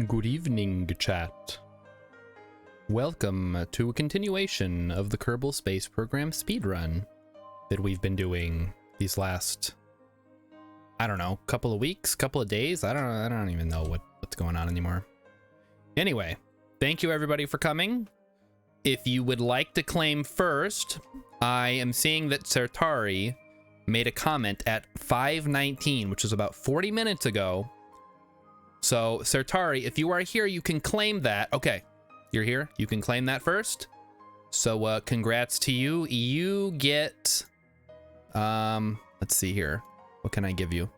Good evening, chat. Welcome to a continuation of the Kerbal Space Program Speedrun that we've been doing these last, I don't know, couple of weeks, couple of days. I don't even know what's going on anymore. Anyway, thank you everybody for coming. If you would like to claim first, I am seeing that Sertari made a comment at 5:19, which is about 40 minutes ago. So, Sertari, if you are here, you can claim that. Okay, you're here. You can claim that first. So, congrats to you. You get, let's see here. What can I give you?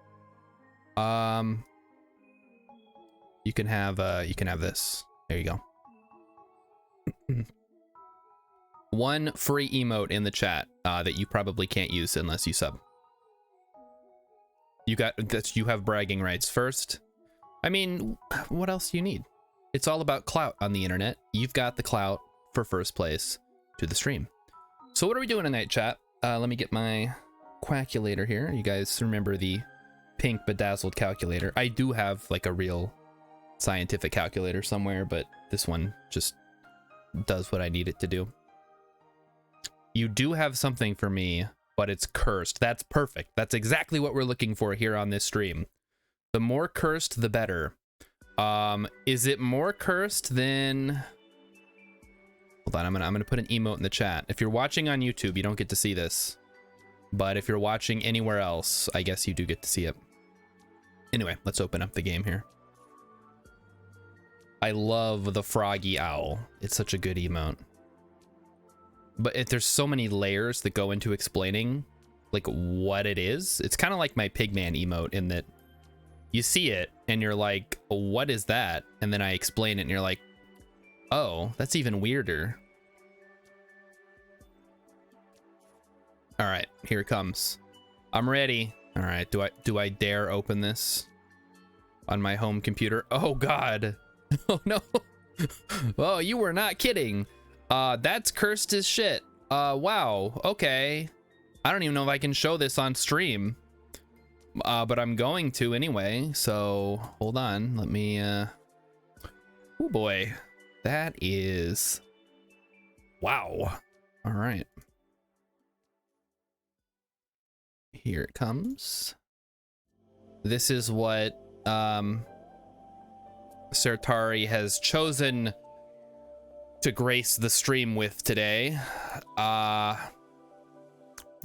You can have this. There you go. One free emote in the chat that you probably can't use unless you sub. You have bragging rights first. I mean, what else do you need? It's all about clout on the internet. You've got the clout for first place to the stream. So what are we doing tonight, chat? Let me get my calculator here. You guys remember the pink bedazzled calculator. I do have like a real scientific calculator somewhere, but this one just does what I need it to do. You do have something for me, but it's cursed. That's perfect. That's exactly what we're looking for here on this stream. The more cursed, the better. Is it more cursed than... Hold on, I'm gonna put an emote in the chat. If you're watching on YouTube, you don't get to see this. But if you're watching anywhere else, I guess you do get to see it. Anyway, let's open up the game here. I love the froggy owl. It's such a good emote. But there's so many layers that go into explaining like what it is. It's kind of like my pigman emote in that you see it and you're like, what is that? And then I explain it and you're like, oh, that's even weirder. All right, here it comes. I'm ready. All right, do I dare open this on my home computer? Oh God. Oh no. Oh, you were not kidding. That's cursed as shit. Wow. Okay. I don't even know if I can show this on stream. But I'm going to anyway, so hold on. Let me, oh boy. That is, wow. All right. Here it comes. This is what, Sertari has chosen to grace the stream with today.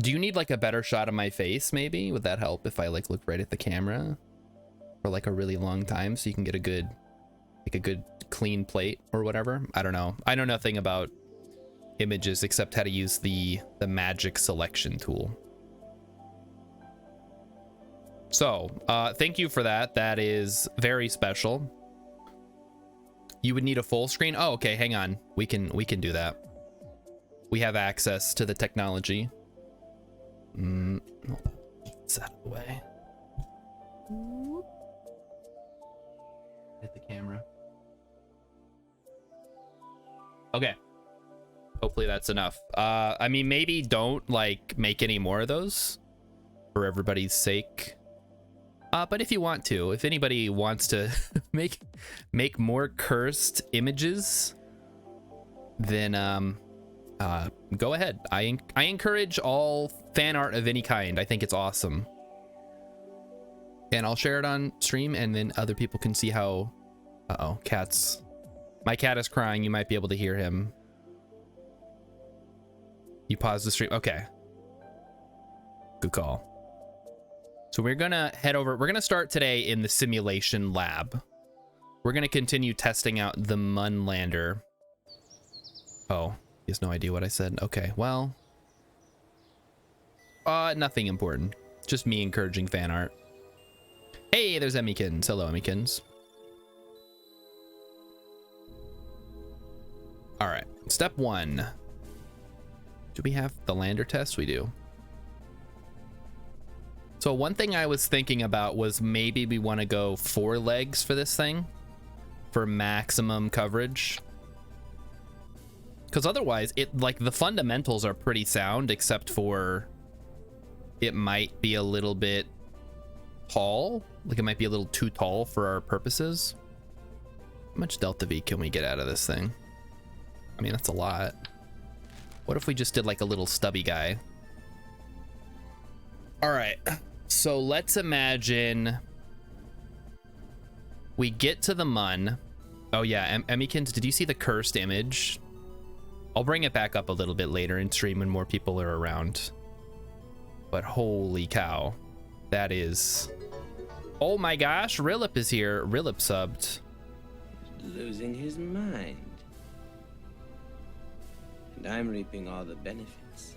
Do you need like a better shot of my face maybe? Would that help if I like look right at the camera for like a really long time so you can get a good, like a good clean plate or whatever? I don't know. I know nothing about images except how to use the magic selection tool. So, thank you for that. That is very special. You would need a full screen? Oh, okay, hang on. We can do that. We have access to the technology. It's out of the way. Hit the camera. Okay. Hopefully that's enough. I mean, maybe don't like make any more of those for everybody's sake. But if you want to, if anybody wants to make more cursed images, then go ahead. I encourage all fan art of any kind. I think it's awesome. And I'll share it on stream and then other people can see how... Uh-oh, cats. My cat is crying. You might be able to hear him. You pause the stream. Okay. Good call. So we're gonna head over. We're gonna start today in the simulation lab. we're going to continue testing out the Mun lander. Oh, he has no idea what I said. Okay, well. Nothing important. Just me encouraging fan art. Hey, there's Emmykins. Hello, Emmykins. All right, step 1. Do we have the lander test? We do. So one thing I was thinking about was maybe we want to go 4 legs for this thing for maximum coverage. Because otherwise, like the fundamentals are pretty sound, except for it might be a little bit tall. Like it might be a little too tall for our purposes. How much delta V can we get out of this thing? I mean, that's a lot. What if we just did like a little stubby guy? All right, so let's imagine we get to the Mun. Oh yeah, Emmykins, did you see the cursed image? I'll bring it back up a little bit later in stream when more people are around. But holy cow, that is... Oh my gosh, Rilip is here. Rilip subbed. Losing his mind. And I'm reaping all the benefits.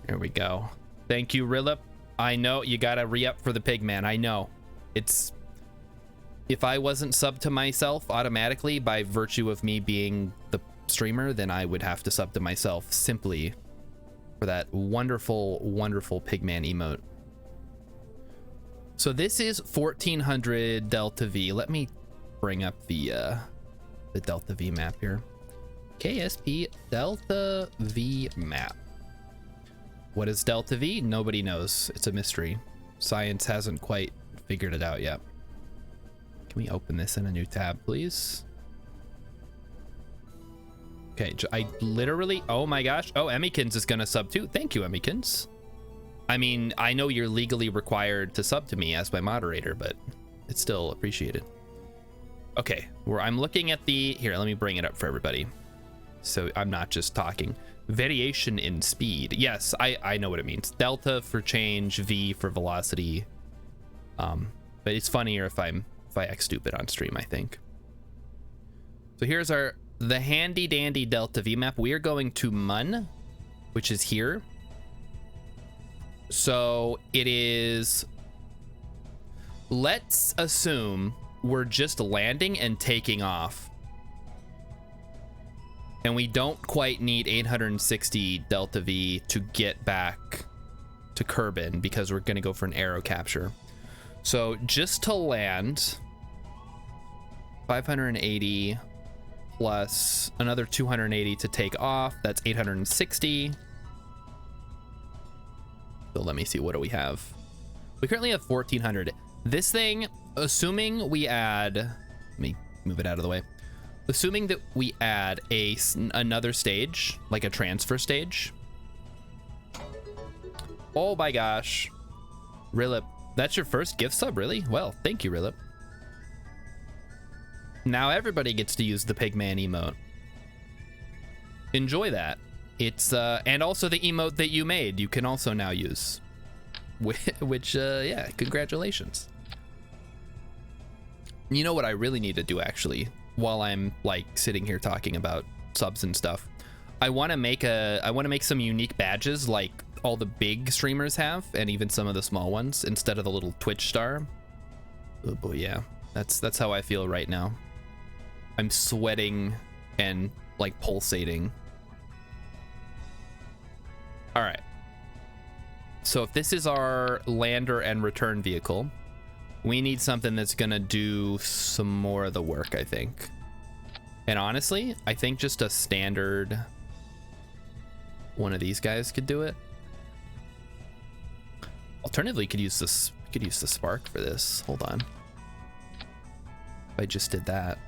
There we go. Thank you, Rilip. I know you gotta re-up for the Pigman. I know. It's... If I wasn't subbed to myself automatically by virtue of me being the streamer, then I would have to sub to myself simply for that wonderful, wonderful Pigman emote. So this is 1400 delta V. Let me bring up the delta V map here. KSP delta V map. What is delta V? Nobody knows. It's a mystery. Science hasn't quite figured it out yet. Can we open this in a new tab, please? Okay, I literally, oh my gosh. Oh, Emmykins is gonna sub too. Thank you, Emmykins. I mean, I know you're legally required to sub to me as my moderator, but it's still appreciated. Okay, where I'm looking at the, here, let me bring it up for everybody. So I'm not just talking. Variation in speed. Yes, I know what it means. Delta for change, V for velocity. But it's funnier if I act stupid on stream, I think. So here's the handy dandy delta V map. We are going to Mun, which is here. So it is, let's assume we're just landing and taking off. And we don't quite need 860 delta V to get back to Kerbin because we're gonna go for an aero capture. So just to land, 580 plus another 280 to take off. That's 860. So let me see, what do we have? We currently have 1400. This thing, assuming we add, let me move it out of the way. Assuming that we add another stage, like a transfer stage. Oh my gosh. Rilip, that's your first gift sub, really? Well, thank you, Rilip. Now everybody gets to use the Pigman emote. Enjoy that. It's, and also the emote that you made, you can also now use. Which, yeah, congratulations. You know what I really need to do, actually, while I'm, like, sitting here talking about subs and stuff? I want to make some unique badges like all the big streamers have, and even some of the small ones, instead of the little Twitch star. Oh boy, yeah. That's how I feel right now. I'm sweating and, like, pulsating. All right. So if this is our lander and return vehicle, we need something that's gonna do some more of the work, I think. And honestly, I think just a standard one of these guys could do it. Alternatively, could use this. Could use the spark for this. Hold on. If I just did that.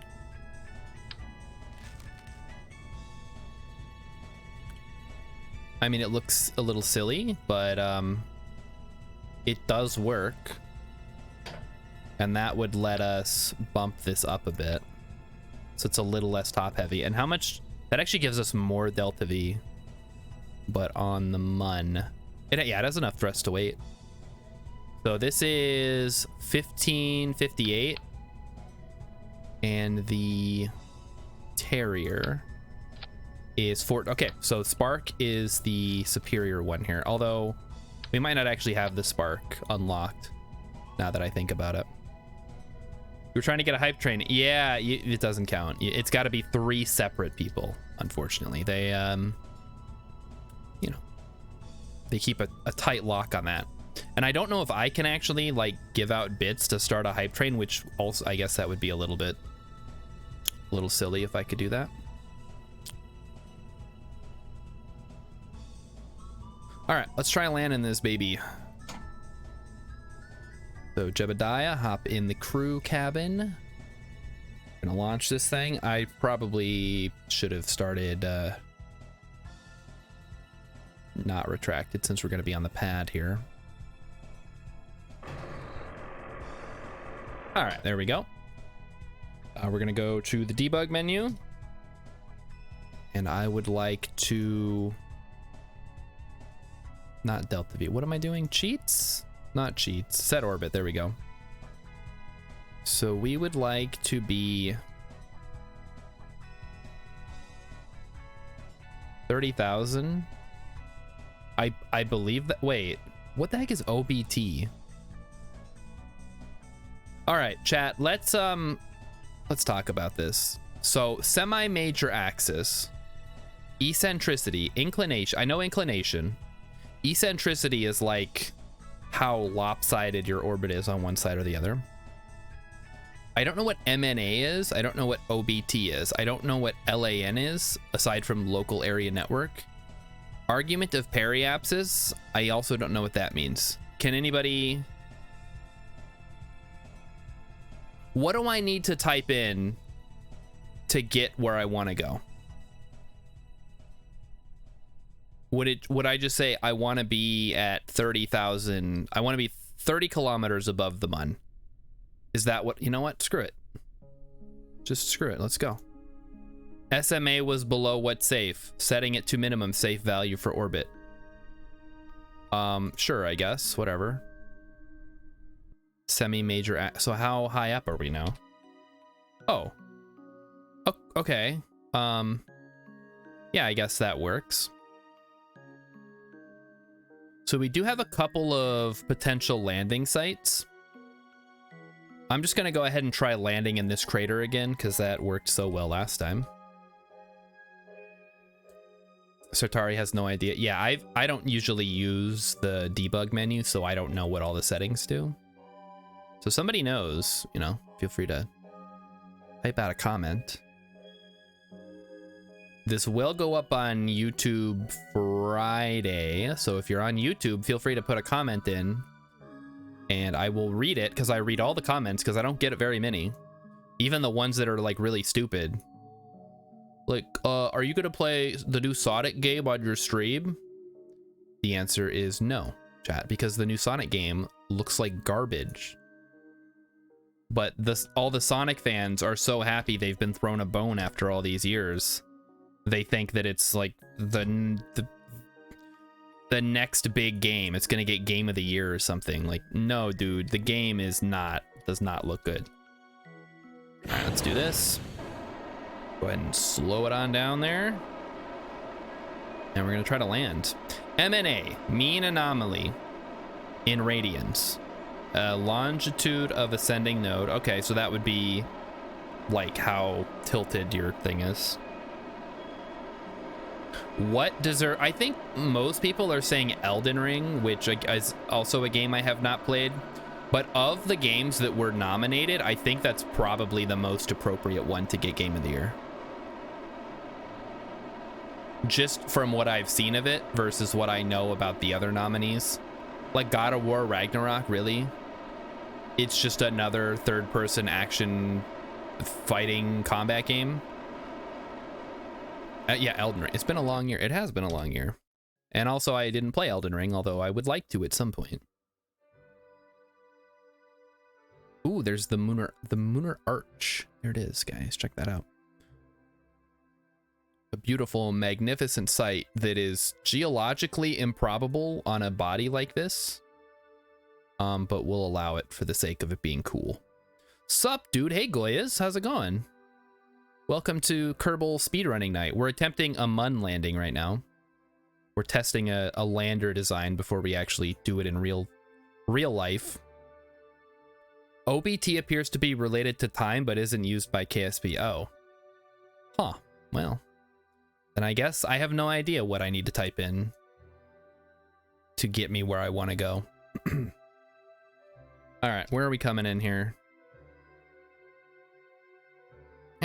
I mean, it looks a little silly, but it does work. And that would let us bump this up a bit. So it's a little less top heavy. And how much? That actually gives us more delta V. But on the Mun, yeah, it has enough thrust to weight. So this is 1558. And the Terrier is okay, so Spark is the superior one here, although we might not actually have the Spark unlocked now that I think about it. We're trying to get a hype train. Yeah, it doesn't count. It's got to be 3 separate people, unfortunately. They you know, they keep a tight lock on that. And I don't know if I can actually like give out bits to start a hype train, which also I guess that would be a little silly if I could do that. All right, let's try landing this baby. So Jebediah, hop in the crew cabin. Gonna launch this thing. I probably should have started not retracted since we're gonna be on the pad here. All right, there we go. We're gonna go to the debug menu, and I would like to not delta V. What am I doing? Cheats? Not cheats. Set orbit. There we go. So we would like to be 30,000. I believe that. Wait, what the heck is OBT? All right, chat. Let's talk about this. So semi-major axis, eccentricity, inclination. I know inclination. Eccentricity is like how lopsided your orbit is on one side or the other. I don't know what MNA is. I don't know what OBT is. I don't know what LAN is, aside from local area network. Argument of periapsis, I also don't know what that means. Can anybody... What do I need to type in to get where I want to go? Would I just say I want to be at 30,000? I want to be 30 kilometers above the mun. Is that what? You know what? Screw it. Just screw it. Let's go. SMA was below what's safe. Setting it to minimum safe value for orbit. Sure, I guess. Whatever. Semi-major. So how high up are we now? Oh. Okay. Yeah, I guess that works. So we do have a couple of potential landing sites. I'm just going to go ahead and try landing in this crater again because that worked so well last time. Sartari has no idea. Yeah, I don't usually use the debug menu, so I don't know what all the settings do. So somebody knows, you know, feel free to type out a comment. This will go up on YouTube Friday. So if you're on YouTube, feel free to put a comment in and I will read it because I read all the comments because I don't get very many. Even the ones that are like really stupid. Like, are you going to play the new Sonic game on your stream? The answer is no, chat, because the new Sonic game looks like garbage. But all the Sonic fans are so happy they've been thrown a bone after all these years. They think that it's like the next big game. It's gonna get Game of the Year or something. Like, no, dude, the game does not look good. All right, let's do this. Go ahead and slow it on down there. And we're gonna try to land. MNA, mean anomaly in radians. Longitude of ascending node. Okay, so that would be like how tilted your thing is. What deserve? I think most people are saying Elden Ring, which is also a game I have not played. But of the games that were nominated, I think that's probably the most appropriate one to get Game of the Year. Just from what I've seen of it versus what I know about the other nominees. Like God of War Ragnarok, really? It's just another third-person action fighting combat game. Yeah, Elden Ring. It's been a long year. It has been a long year. And also, I didn't play Elden Ring, although I would like to at some point. Ooh, there's the Mooner Arch. There it is, guys. Check that out. A beautiful, magnificent site that is geologically improbable on a body like this. But we'll allow it for the sake of it being cool. Sup, dude? Hey, Goyas. How's it going? Welcome to Kerbal Speedrunning Night. We're attempting a Mun landing right now. We're testing a lander design before we actually do it in real life. OBT appears to be related to time, but isn't used by KSP. Oh. Huh. Well. Then I guess I have no idea what I need to type in to get me where I want to go. Alright, where are we coming in here?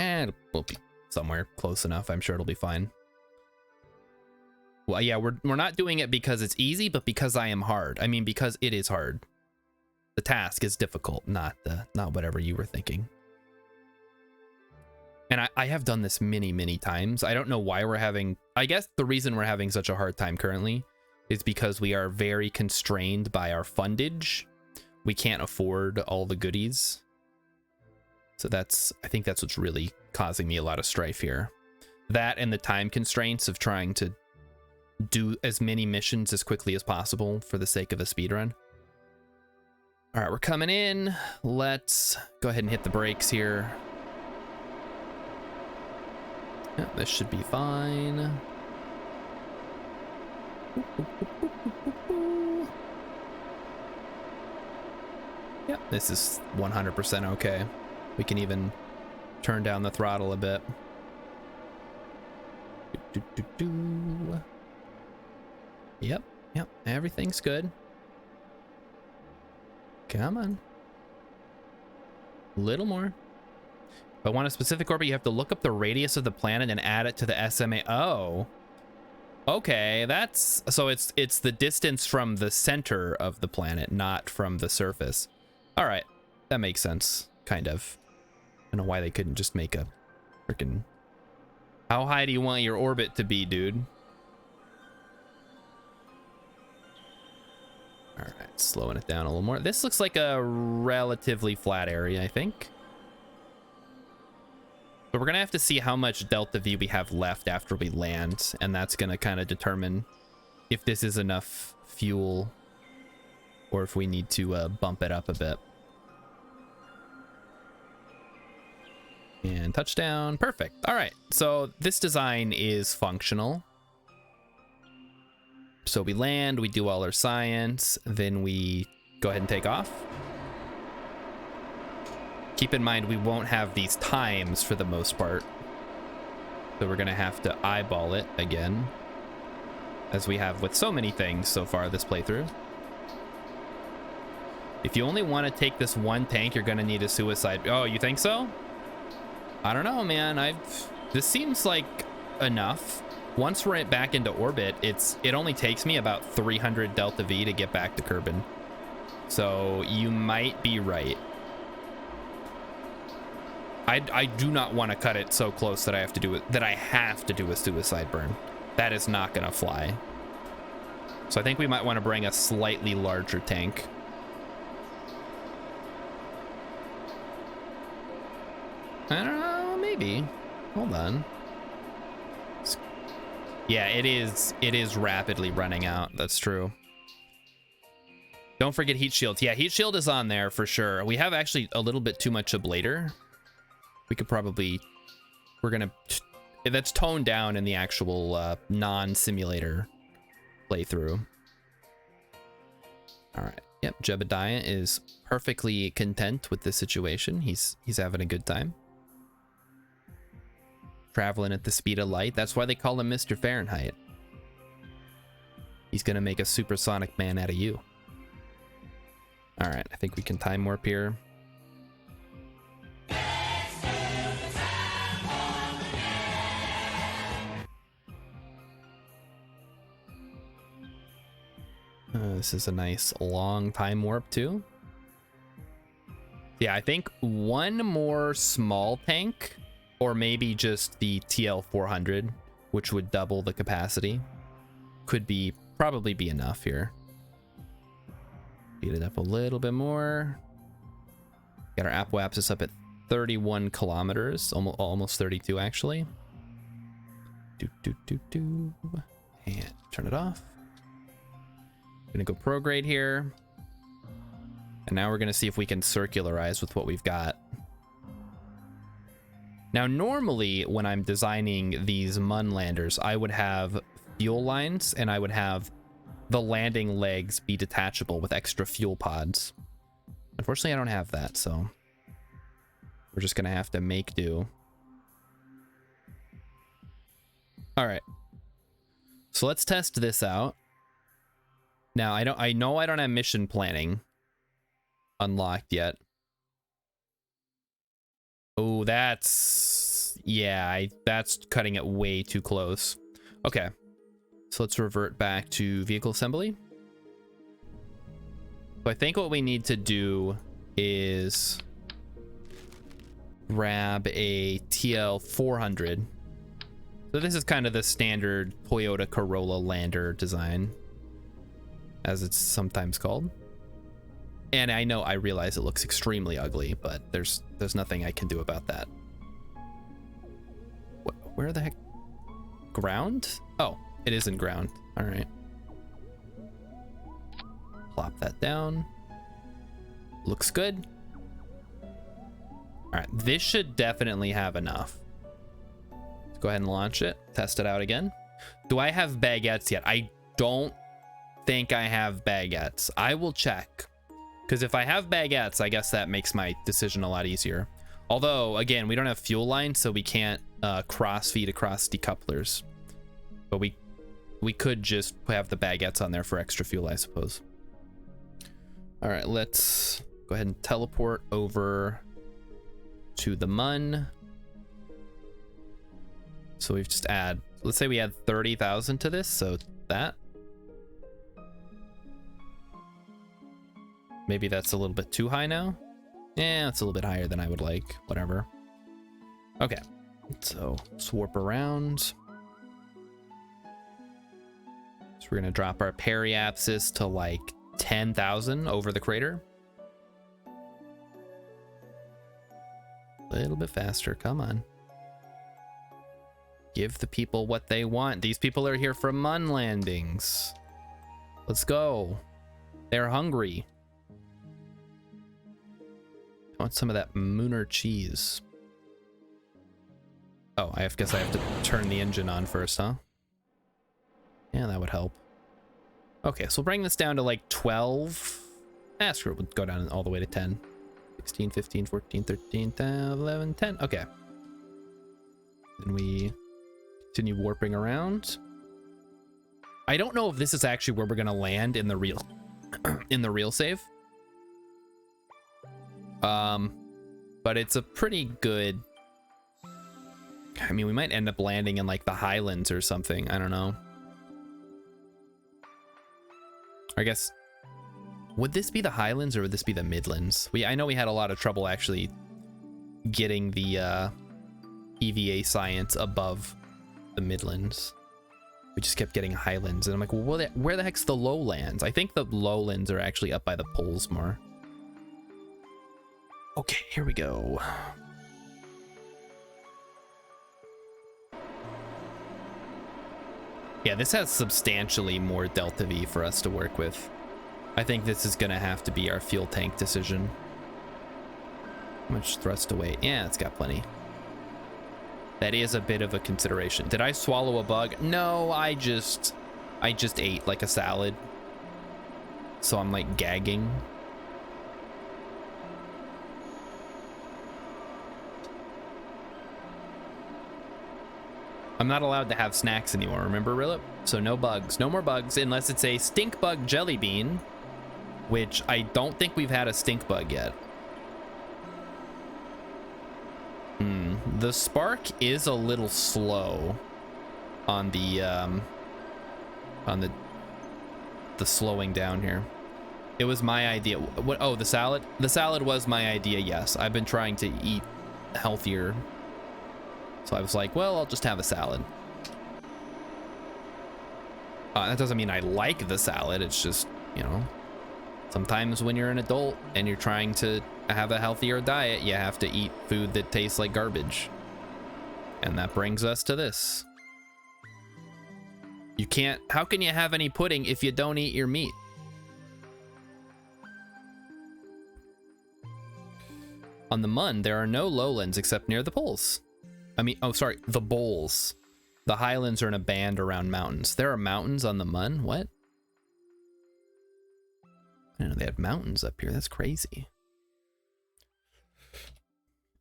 And we'll be somewhere close enough. I'm sure it'll be fine. Well, yeah, we're not doing it because it's easy, but because I am hard. I mean, because it is hard. The task is difficult, not whatever you were thinking. And I have done this many times. I don't know why we're having... I guess the reason we're having such a hard time currently is because we are very constrained by our fundage. We can't afford all the goodies. So I think that's what's really causing me a lot of strife here. That and the time constraints of trying to do as many missions as quickly as possible for the sake of a speedrun. All right, we're coming in. Let's go ahead and hit the brakes here. Yeah, this should be fine. Yep, this is 100% okay. We can even turn down the throttle a bit. Yep, everything's good. Come on. A little more. If I want a specific orbit, you have to look up the radius of the planet and add it to the SMA. Oh. Okay, that's... So it's the distance from the center of the planet, not from the surface. All right, that makes sense, kind of. I don't know why they couldn't just make a freaking... How high do you want your orbit to be, dude? All right, slowing it down a little more. This looks like a relatively flat area, I think. But we're gonna have to see how much delta V we have left after we land, and that's gonna kind of determine if this is enough fuel or if we need to bump it up a bit. And touchdown. Perfect. All right, so this design is functional. So we land, we do all our science, then we go ahead and take off. Keep in mind, we won't have these times for the most part. So we're gonna have to eyeball it again, as we have with so many things so far this playthrough. If you only want to take this one tank, you're gonna need a suicide. Oh, you think so? I don't know, man. This seems like enough. Once we're back into orbit, it only takes me about 300 delta V to get back to Kerbin. So you might be right. I do not want to cut it so close that I have to do a suicide burn. That is not gonna fly. So I think we might want to bring a slightly larger tank. I don't know, maybe. Hold on. Yeah, it is rapidly running out. That's true. Don't forget heat shields. Yeah, heat shield is on there for sure. We have actually a little bit too much ablator. We could probably... That's toned down in the actual non-simulator playthrough. All right. Yep, Jebediah is perfectly content with this situation. He's having a good time. Traveling at the speed of light. That's why they call him Mr. Fahrenheit. He's gonna make a supersonic man out of you. All right, I think we can time warp here. This is a nice long time warp too. Yeah, I think one more small tank, or maybe just the TL400, which would double the capacity, could probably be enough here. Speed it up a little bit more. Got our apoapsis up at 31 kilometers, almost 32 actually. And turn it off. Gonna go prograde here. And now we're gonna see if we can circularize with what we've got. Now, normally when I'm designing these Mun landers, I would have fuel lines and I would have the landing legs be detachable with extra fuel pods. Unfortunately, I don't have that, so we're just gonna have to make do. All right. So let's test this out. Now, I know I don't have mission planning unlocked yet. Oh, that's that's cutting it way too close. Okay. So let's revert back to vehicle assembly. So I think what we need to do is grab a TL 400. So this is kind of the standard Toyota Corolla Lander design, as it's sometimes called. And I realize it looks extremely ugly, but there's nothing I can do about that. Where the heck? Ground? Oh, it is in ground. All right. Plop that down. Looks good. All right, this should definitely have enough. Let's go ahead and launch it. Test it out again. Do I have baguettes yet? I don't think I have baguettes. I will check. Because if I have baguettes, I guess that makes my decision a lot easier. Although, again, we don't have fuel lines, so we can't cross feed across decouplers. But we could just have the baguettes on there for extra fuel, I suppose. All right, let's go ahead and teleport over to the Mun. So we've just let's say we add 30,000 to this, so that. Maybe that's a little bit too high now. Yeah, it's a little bit higher than I would like. Whatever. Okay, so let's warp around. So we're gonna drop our periapsis to like 10,000 over the crater. A little bit faster, come on. Give the people what they want. These people are here for Mun landings. Let's go. They're hungry. I want some of that Mooner cheese. Oh, guess I have to turn the engine on first, huh? Yeah, that would help. Okay, so we'll bring this down to like 12. Screw it, we'll go down all the way to 10. 16, 15, 14, 13, 11, 10. Okay. Then we continue warping around. I don't know if this is actually where we're gonna land in the real save. But it's a pretty good. I mean, we might end up landing in like the Highlands or something. I don't know. I guess, would this be the Highlands or would this be the Midlands? I know we had a lot of trouble actually getting the EVA science above the Midlands. We just kept getting Highlands, and I'm like, well, where the heck's the Lowlands? I think the Lowlands are actually up by the poles more. Okay, here we go. Yeah, this has substantially more Delta V for us to work with. I think this is gonna have to be our fuel tank decision. How much thrust to weight? Yeah, it's got plenty. That is a bit of a consideration. Did I swallow a bug? No, I just ate like a salad. So I'm like gagging. I'm not allowed to have snacks anymore, remember, Rilip? So no bugs, no more bugs, unless it's a stink bug jelly bean, which I don't think we've had a stink bug yet. The spark is a little slow on the slowing down here. It was my idea. What? Oh, the salad? The salad was my idea, yes. I've been trying to eat healthier. So I was like, well, I'll just have a salad. That doesn't mean I like the salad. It's just, you know, sometimes when you're an adult and you're trying to have a healthier diet, you have to eat food that tastes like garbage. And that brings us to this. You can't, how can you have any pudding if you don't eat your meat? On the Mun, there are no lowlands except near the poles. I mean, oh, sorry, the bowls. The highlands are in a band around mountains. There are mountains on the Mun? What? I didn't know they had mountains up here. That's crazy.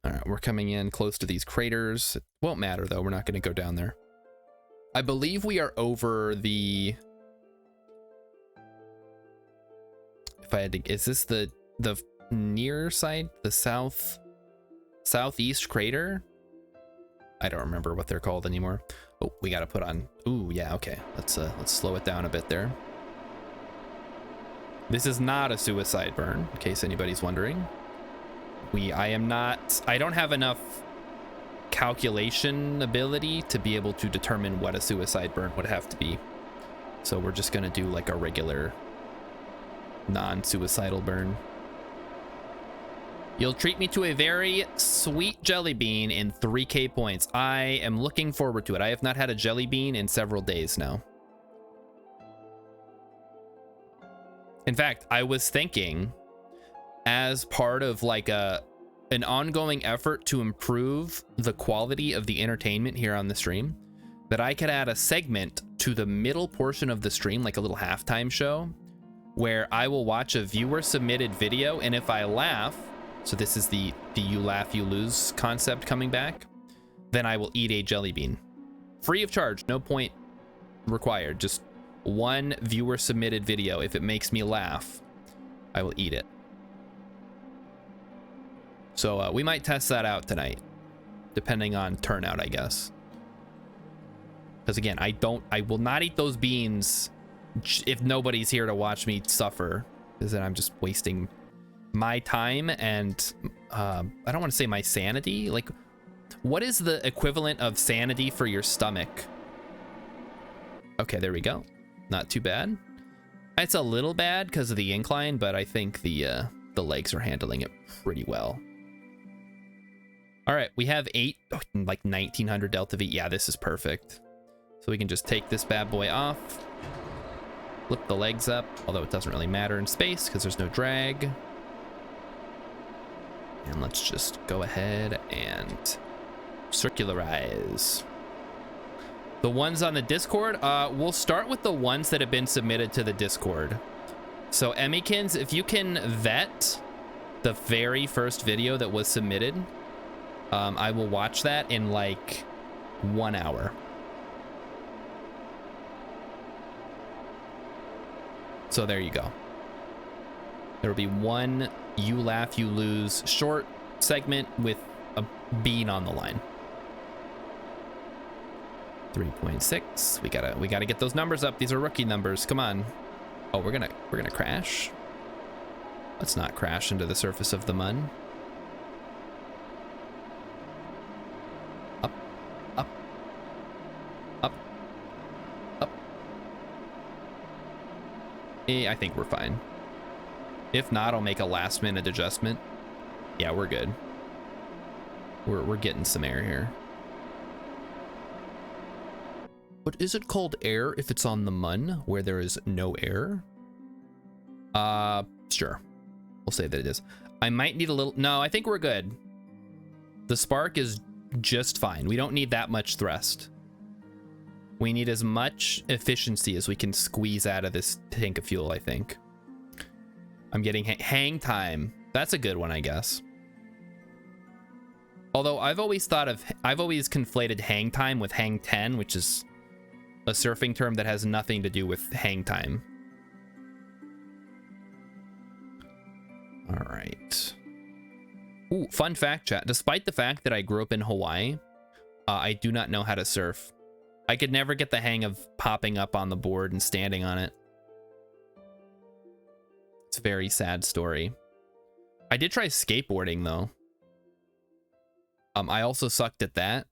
All right, we're coming in close to these craters. It won't matter, though. We're not going to go down there. I believe we are over the... If I had to... Is this the near side? The southeast crater? I don't remember what they're called anymore. Oh, we got to put on... Ooh, yeah, okay. Let's slow it down a bit there. This is not a suicide burn, in case anybody's wondering. I don't have enough calculation ability to be able to determine what a suicide burn would have to be. So we're just gonna do like a regular non-suicidal burn. You'll treat me to a very sweet jelly bean in 3K points. I am looking forward to it. I have not had a jelly bean in several days now. In fact, I was thinking, as part of like an ongoing effort to improve the quality of the entertainment here on the stream, that I could add a segment to the middle portion of the stream, like a little halftime show, where I will watch a viewer submitted video, and if I laugh, so this is the you laugh, you lose concept coming back, then I will eat a jelly bean. Free of charge, no point required, just one viewer submitted video. If it makes me laugh, I will eat it. So we might test that out tonight, depending on turnout, I guess. Because again, I will not eat those beans if nobody's here to watch me suffer, because then I'm just wasting my time and I don't want to say my sanity. Like, what is the equivalent of sanity for your stomach? Okay, there we go. Not too bad. It's a little bad because of the incline, but I think the legs are handling it pretty well. All right, we have like 1900 Delta V. Yeah, this is perfect. So we can just take this bad boy off, flip the legs up, although it doesn't really matter in space because there's no drag. And let's just go ahead and circularize. The ones on the Discord, we'll start with the ones that have been submitted to the Discord. So Emmykins, if you can vet the very first video that was submitted, I will watch that in like 1 hour. So there you go. There will be one you laugh, you lose short segment with a bean on the line. 3.6. We gotta get those numbers up. These are rookie numbers. Come on. Oh, we're gonna crash. Let's not crash into the surface of the Mun. Up, up, up, up. I think we're fine. If not, I'll make a last minute adjustment. Yeah, we're good. We're getting some air here. But is it called air if it's on the Mun where there is no air? Sure. We'll say that it is. I might need a little... No, I think we're good. The spark is just fine. We don't need that much thrust. We need as much efficiency as we can squeeze out of this tank of fuel, I think. I'm getting hang time. That's a good one, I guess. Although I've always conflated hang time with hang 10, which is a surfing term that has nothing to do with hang time. All right. Ooh, fun fact, chat. Despite the fact that I grew up in Hawaii, I do not know how to surf. I could never get the hang of popping up on the board and standing on it. It's a very sad story. I did try skateboarding though. I also sucked at that.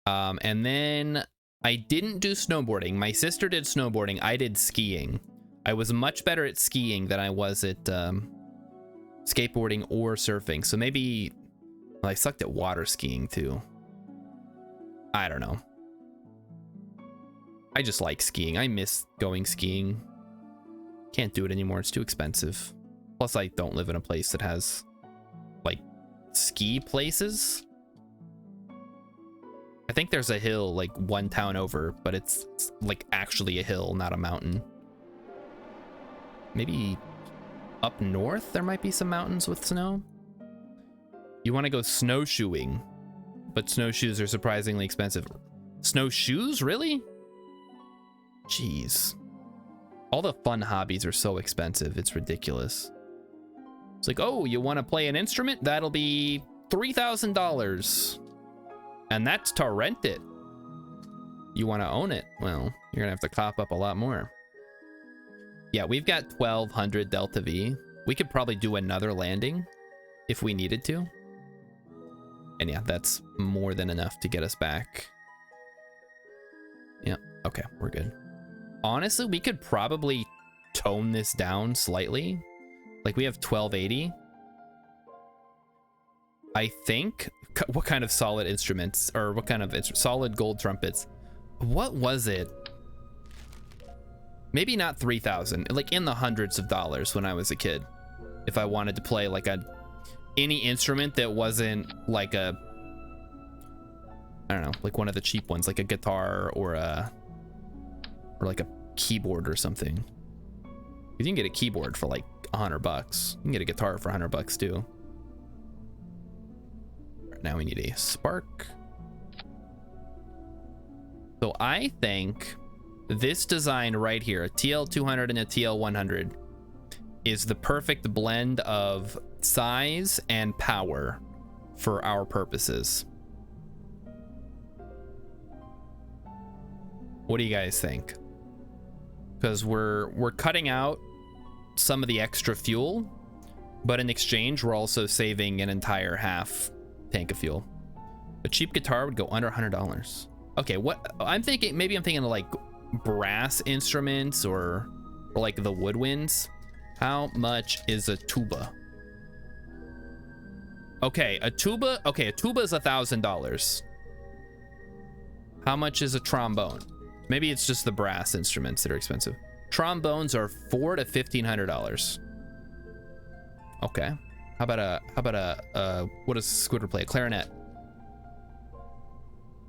And then I didn't do snowboarding. My sister did snowboarding. I did skiing. I was much better at skiing than I was at skateboarding or surfing. So maybe well, I sucked at water skiing too. I don't know. I just like skiing. I miss going skiing. Can't do it anymore. It's too expensive. Plus, I don't live in a place that has like ski places. I think there's a hill like one town over, but it's like actually a hill, not a mountain. Maybe up north there might be some mountains with snow. You want to go snowshoeing, but snowshoes are surprisingly expensive. Snowshoes, really? Jeez. All the fun hobbies are so expensive, it's ridiculous. It's like, oh, you want to play an instrument? That'll be $3,000. And that's to rent it. You want to own it? Well, you're gonna have to cop up a lot more. Yeah, we've got 1,200 Delta V. We could probably do another landing if we needed to. And yeah, that's more than enough to get us back. Yeah, okay, we're good. Honestly, we could probably tone this down slightly. Like we have 1280. I think. What kind of solid instruments, or what kind of solid gold trumpets? What was it? Maybe not 3,000, like in the hundreds of dollars when I was a kid. If I wanted to play like any instrument that wasn't like a, I don't know, like one of the cheap ones, like a guitar or like a keyboard or something. You can get a keyboard for like $100. You can get a guitar for $100 too. Right, now we need a spark. So I think this design right here, a TL200 and a TL100, is the perfect blend of size and power for our purposes. What do you guys think? Because we're cutting out some of the extra fuel, but in exchange we're also saving an entire half tank of fuel. A cheap guitar would go under $100. Okay, what I'm thinking, maybe I'm thinking of like brass instruments or like the woodwinds. How much is a tuba? Okay, a tuba is $1,000. How much is a trombone? Maybe it's just the brass instruments that are expensive. Trombones are $400 to $1,500. Okay. How about a what does Squidward play? A clarinet.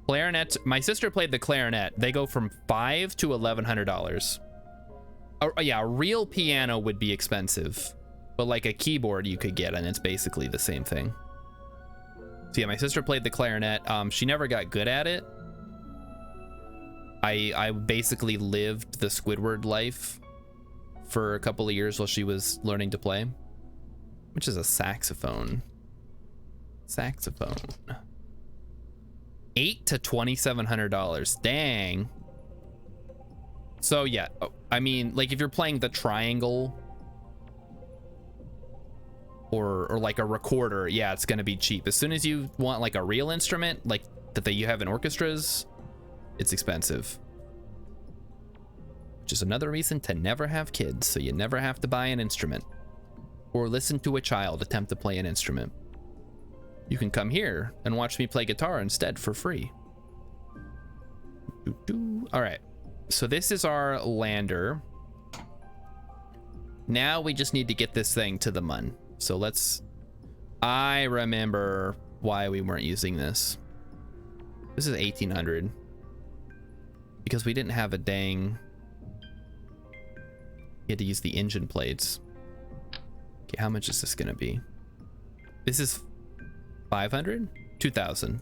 Clarinet. My sister played the clarinet. They go from $500 to $1,100. Yeah, a real piano would be expensive, but like a keyboard you could get, and it's basically the same thing. So yeah, my sister played the clarinet. She never got good at it. I basically lived the Squidward life for a couple of years while she was learning to play. Which is a saxophone. Saxophone. $800 to $2,700. Dang. So yeah, I mean, like if you're playing the triangle or like a recorder, yeah, it's gonna be cheap. As soon as you want like a real instrument, like that you have in orchestras, it's expensive. Which is another reason to never have kids, so you never have to buy an instrument or listen to a child attempt to play an instrument. You can come here and watch me play guitar instead for free. All right, so this is our lander. Now we just need to get this thing to the mun. So I remember why we weren't using this. This is 1,800 because we didn't have a dang. You had to use the engine plates. Okay, how much is this gonna be? This is 500? 2,000.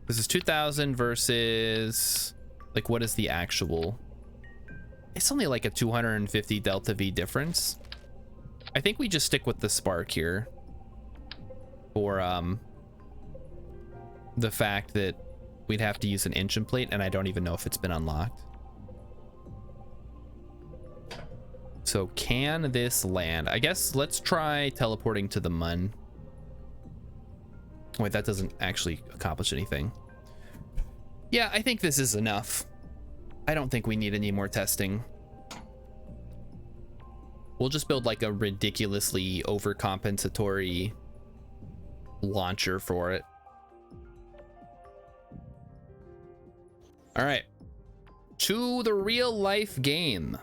This is 2,000 versus, like, what is the actual? It's only like a 250 Delta V difference. I think we just stick with the spark here for the fact that we'd have to use an engine plate, and I don't even know if it's been unlocked. So can this land? I guess let's try teleporting to the mun. Wait, that doesn't actually accomplish anything. Yeah, I think this is enough. I don't think we need any more testing. We'll just build like a ridiculously overcompensatory launcher for it. All right, to the real life game.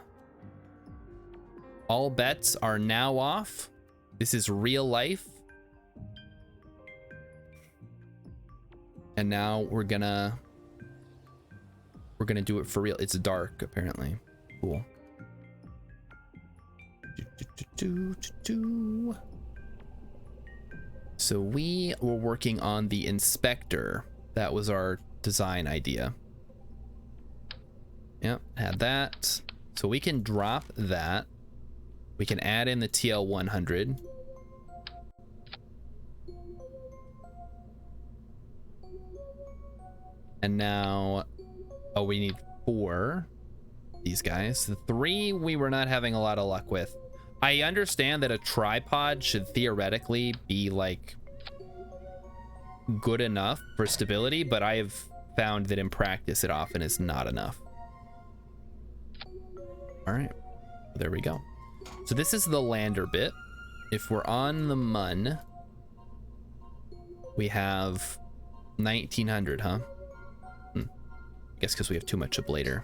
All bets are now off. This is real life. And now we're gonna We're gonna do it for real. It's dark, apparently. Cool. So we were working on the inspector. That was our design idea. Yep, had that. So we can drop that. We can add in the TL100. And now, oh, we need 4. These guys. The 3 we were not having a lot of luck with. I understand that a tripod should theoretically be like good enough for stability, but I have found that in practice it often is not enough. All right, there we go. So this is the lander bit. If we're on the Mun, we have 1900, huh? I guess because we have too much ablator.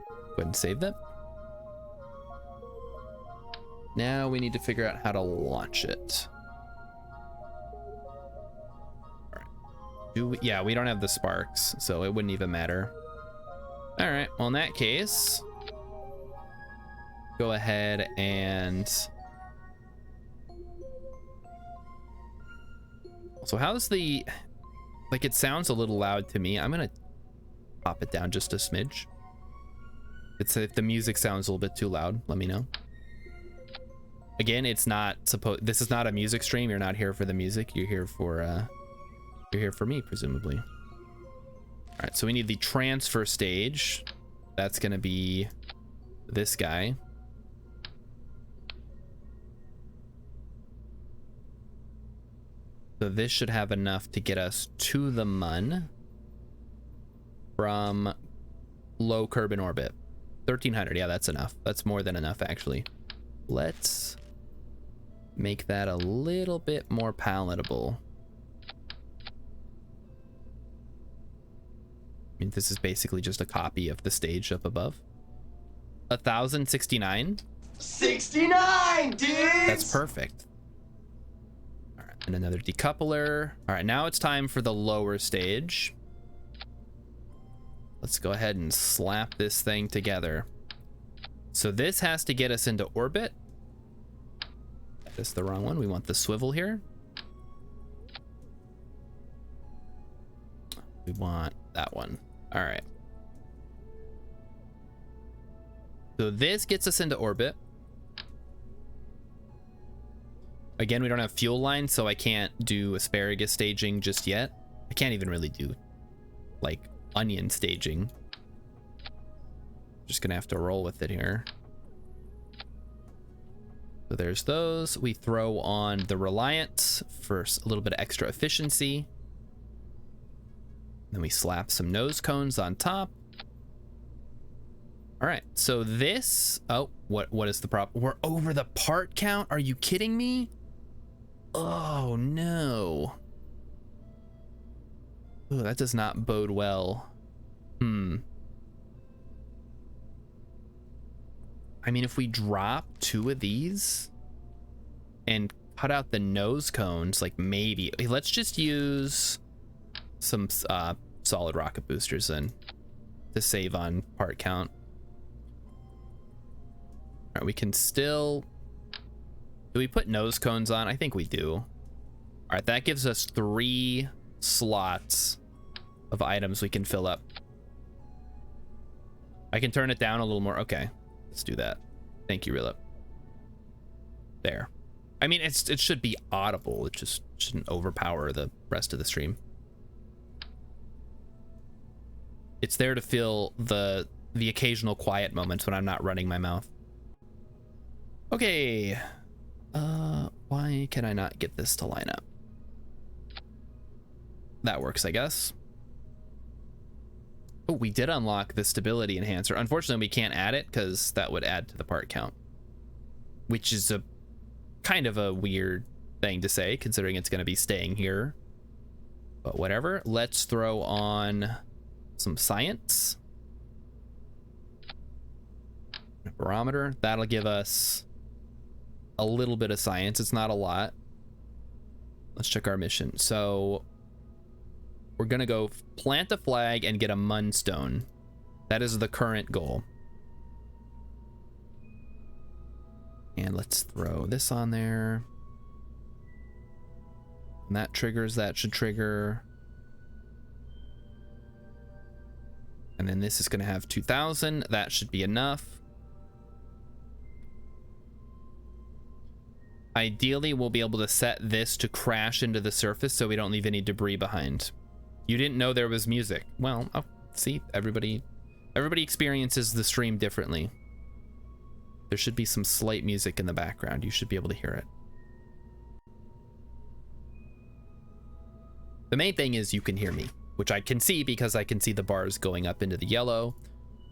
Go ahead and save that. Now we need to figure out how to launch it. All right. Yeah, we don't have the sparks, so it wouldn't even matter. All right, well, in that case, go ahead and... So how's the... Like, it sounds a little loud to me. I'm gonna pop it down just a smidge. If the music sounds a little bit too loud, let me know. Again, it's not supposed... This is not a music stream. You're not here for the music. You're here for me, presumably. All right, so we need the transfer stage. That's gonna be this guy. So this should have enough to get us to the Mun from low Kerbin orbit. 1300, yeah, that's enough. That's more than enough, actually. Let's make that a little bit more palatable. I mean, this is basically just a copy of the stage up above. 1069. 69, dude! That's perfect. All right, and another decoupler. All right, now it's time for the lower stage. Let's go ahead and slap this thing together. So this has to get us into orbit. That's the wrong one. We want the swivel here. We want that one. All right. So this gets us into orbit. Again, we don't have fuel lines, so I can't do asparagus staging just yet. I can't even really do like onion staging. Just gonna have to roll with it here. So there's those. We throw on the Reliant for a little bit of extra efficiency. Then we slap some nose cones on top. All right, so this, oh, what is the problem? We're over the part count. Are you kidding me? Oh no. Oh, that does not bode well. I mean, if we drop 2 of these and cut out the nose cones, like maybe, let's just use some solid rocket boosters then to save on part count. All right, we can still, do we put nose cones on? I think we do. All right, that gives us 3 slots of items we can fill up. I can turn it down a little more. Okay, let's do that. Thank you, Rilip. There. I mean, it should be audible. It just shouldn't overpower the rest of the stream. It's there to fill the occasional quiet moments when I'm not running my mouth. Okay. Why can I not get this to line up? That works, I guess. Oh, we did unlock the stability enhancer. Unfortunately, we can't add it because that would add to the part count, which is a kind of a weird thing to say considering it's going to be staying here. But whatever. Let's throw on some science. A barometer. That'll give us a little bit of science. It's not a lot. Let's check our mission. So We're gonna go plant a flag and get a Munstone. That is the current goal. And let's throw this on there. And that triggers, that should trigger. And then this is gonna have 2,000. That should be enough. Ideally, we'll be able to set this to crash into the surface so we don't leave any debris behind. You didn't know there was music. Well, oh, see, everybody experiences the stream differently. There should be some slight music in the background. You should be able to hear it. The main thing is you can hear me, which I can see because I can see the bars going up into the yellow,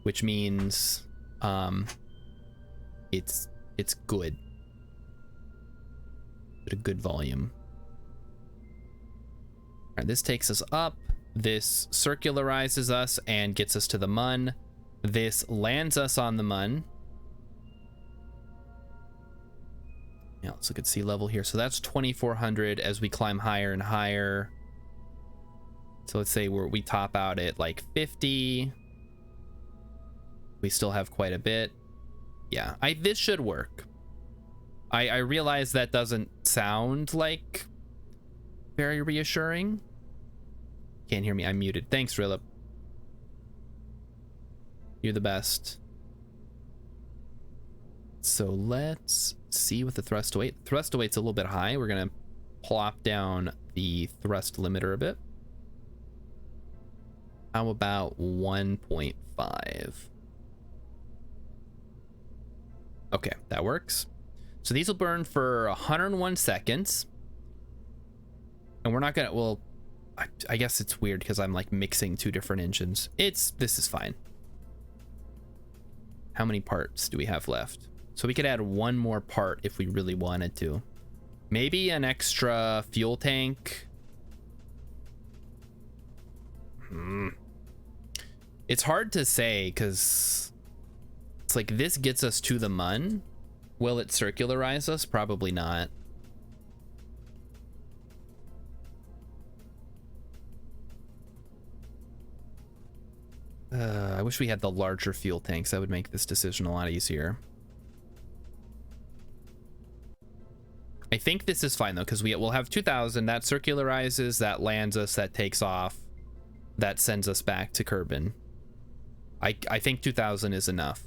which means it's good. At a good volume. All right, this takes us up. This circularizes us and gets us to the Mun. This lands us on the Mun. Yeah, let's look at sea level here. So that's 2,400 as we climb higher and higher. So let's say we top out at like 50. We still have quite a bit. Yeah, this should work. I realize that doesn't sound like very reassuring. Can't hear me, I'm muted. Thanks, Rilip. You're the best. So let's see what the thrust to weight. Thrust to weight's a little bit high. We're gonna plop down the thrust limiter a bit. How about 1.5? Okay, that works. So these will burn for 101 seconds. And we're not gonna, well, I guess it's weird because I'm like mixing two different engines. This is fine. How many parts do we have left? So we could add one more part if we really wanted to. Maybe an extra fuel tank. It's hard to say because it's like this gets us to the Mun. Will it circularize us? Probably not. I wish we had the larger fuel tanks. That would make this decision a lot easier. I think this is fine though, because we'll have 2,000. That circularizes, that lands us, that takes off, that sends us back to Kerbin. I think 2,000 is enough.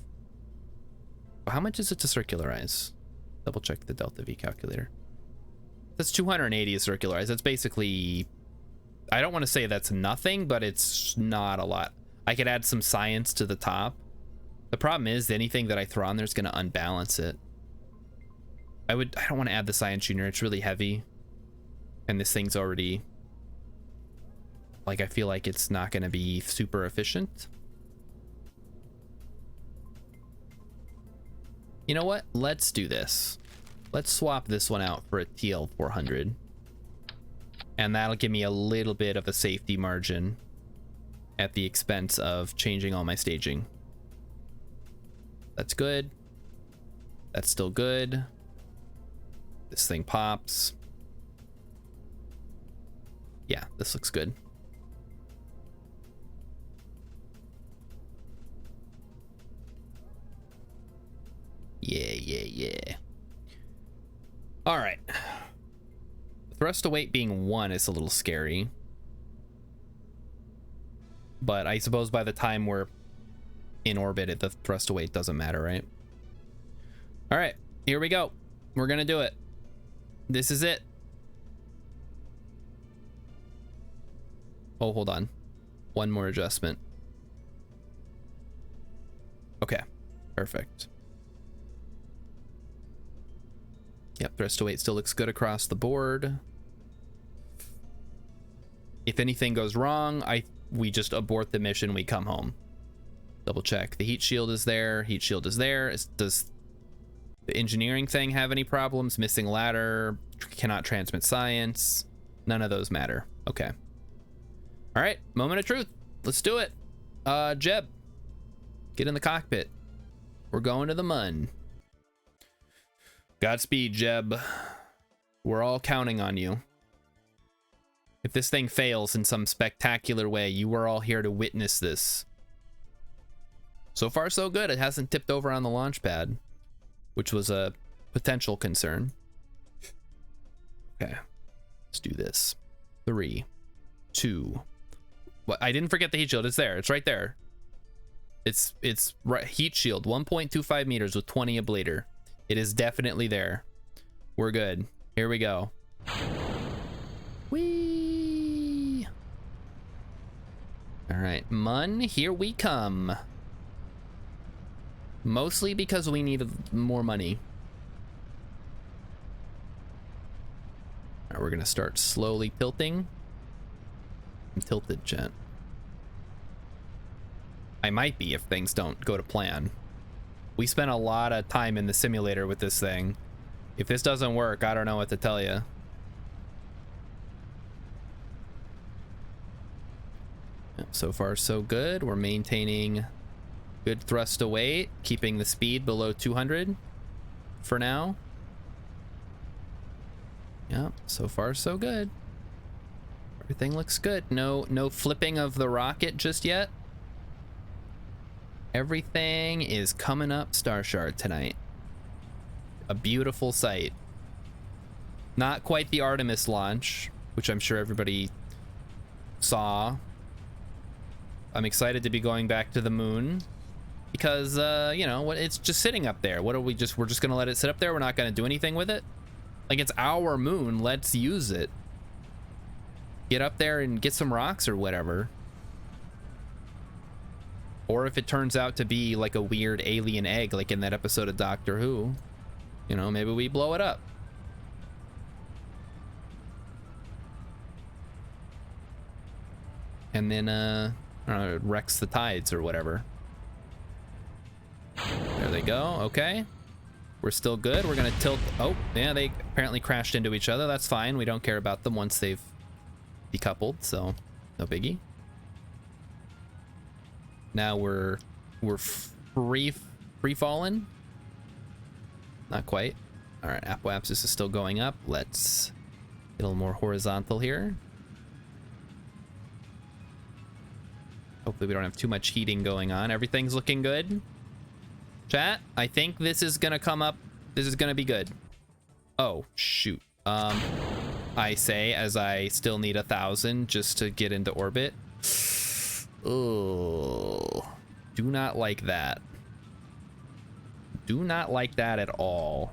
How much is it to circularize? Double check the Delta V calculator. That's 280 to circularize. That's basically, I don't want to say that's nothing, but it's not a lot. I could add some science to the top. The problem is anything that I throw on there is going to unbalance it. I don't want to add the science junior. It's really heavy. And this thing's already, like, I feel like it's not going to be super efficient. You know what? Let's do this. Let's swap this one out for a TL 400. And that'll give me a little bit of a safety margin at the expense of changing all my staging. That's good. That's still good. This thing pops. Yeah, this looks good. Yeah. All right. Thrust to weight being 1 is a little scary. But I suppose by the time we're in orbit, the thrust to weight doesn't matter, right? All right, here we go. We're gonna do it. This is it. Oh, hold on. One more adjustment. Okay, perfect. Yep, thrust to weight still looks good across the board. If anything goes wrong, we just abort the mission, we come home. Double check. The heat shield is there. Heat shield is there. Does the engineering thing have any problems? Missing ladder, cannot transmit science. None of those matter. Okay. All right, moment of truth. Let's do it. Jeb, get in the cockpit. We're going to the Mun. Godspeed, Jeb. We're all counting on you. If this thing fails in some spectacular way, you are all here to witness this. So far, so good. It hasn't tipped over on the launch pad, which was a potential concern. Okay, let's do this. 3, 2. What? I didn't forget the heat shield. It's there. It's right there. It's right. Heat shield, 1.25 meters with 20 ablator. It is definitely there. We're good. Here we go. Whee! All right, Mun, here we come. Mostly because we need more money. All right, we're gonna start slowly tilting. I'm tilted, gent. I might be if things don't go to plan. We spent a lot of time in the simulator with this thing. If this doesn't work, I don't know what to tell you. So far, so good. We're maintaining good thrust to weight, keeping the speed below 200 for now. Yeah, so far, so good. Everything looks good. No flipping of the rocket just yet. Everything is coming up Star Shard tonight. A beautiful sight. Not quite the Artemis launch, which I'm sure everybody saw. I'm excited to be going back to the moon because, you know, it's just sitting up there. What are we're just gonna let it sit up there? We're not gonna do anything with it? Like, it's our moon. Let's use it. Get up there and get some rocks or whatever. Or if it turns out to be like a weird alien egg, like in that episode of Doctor Who, you know, maybe we blow it up. And then, I don't know, it wrecks the tides or whatever. There they go. Okay. We're still good. We're gonna tilt. Oh, yeah, they apparently crashed into each other. That's fine. We don't care about them once they've decoupled, so no biggie. Now we're free falling. Not quite. All right, apoapsis is still going up. Let's get a little more horizontal here. Hopefully we don't have too much heating going on. Everything's looking good. Chat, I think this is gonna come up. This is gonna be good. Oh, shoot. I say as I still need 1,000 just to get into orbit. Oh, do not like that. Do not like that at all.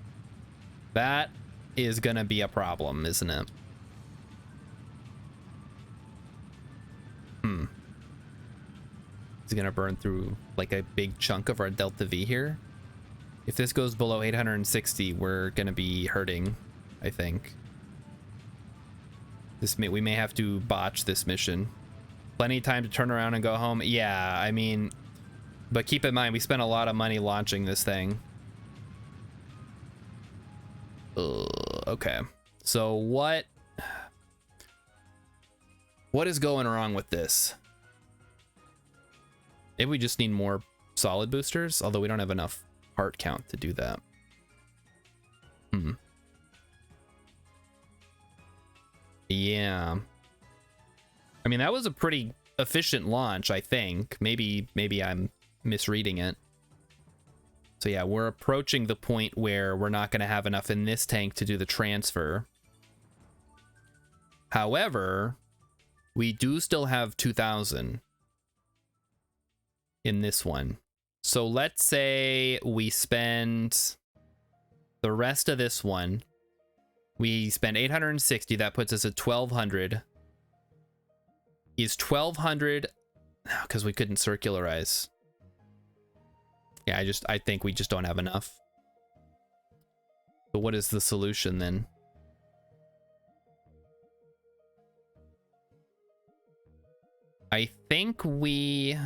That is gonna be a problem, isn't it? It's gonna burn through like a big chunk of our Delta V here. If this goes below 860, we're gonna be hurting, I think. We may have to botch this mission. Plenty of time to turn around and go home. Yeah, I mean, but keep in mind, we spent a lot of money launching this thing. Okay. So what is going wrong with this? Maybe we just need more solid boosters, although we don't have enough part count to do that. Yeah. I mean, that was a pretty efficient launch, I think. Maybe I'm misreading it. So yeah, we're approaching the point where we're not going to have enough in this tank to do the transfer. However, we do still have 2,000 in this one. So let's say we spend the rest of this one. We spend 860. That puts us at 1,200. Is 1,200... because we couldn't circularize. Yeah, I think we just don't have enough. So what is the solution then? I think we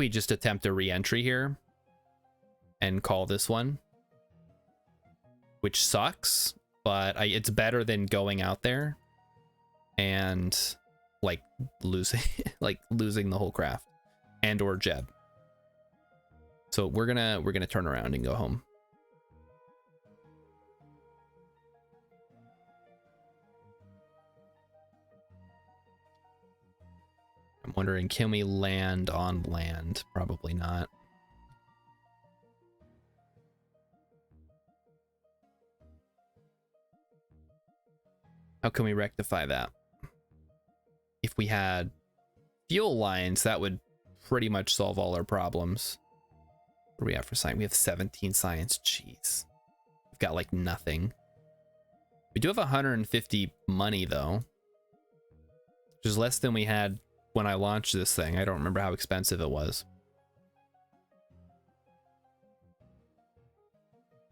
just attempt a re-entry here and call this one, which sucks, but it's better than going out there and like losing the whole craft and or Jeb. So we're gonna turn around and go home. Wondering, can we land on land? Probably not. How can we rectify that? If we had fuel lines, that would pretty much solve all our problems. What do we have for science? We have 17 science. Jeez. We've got like nothing. We do have 150 money though, which is less than we had when I launched this thing. I don't remember how expensive it was.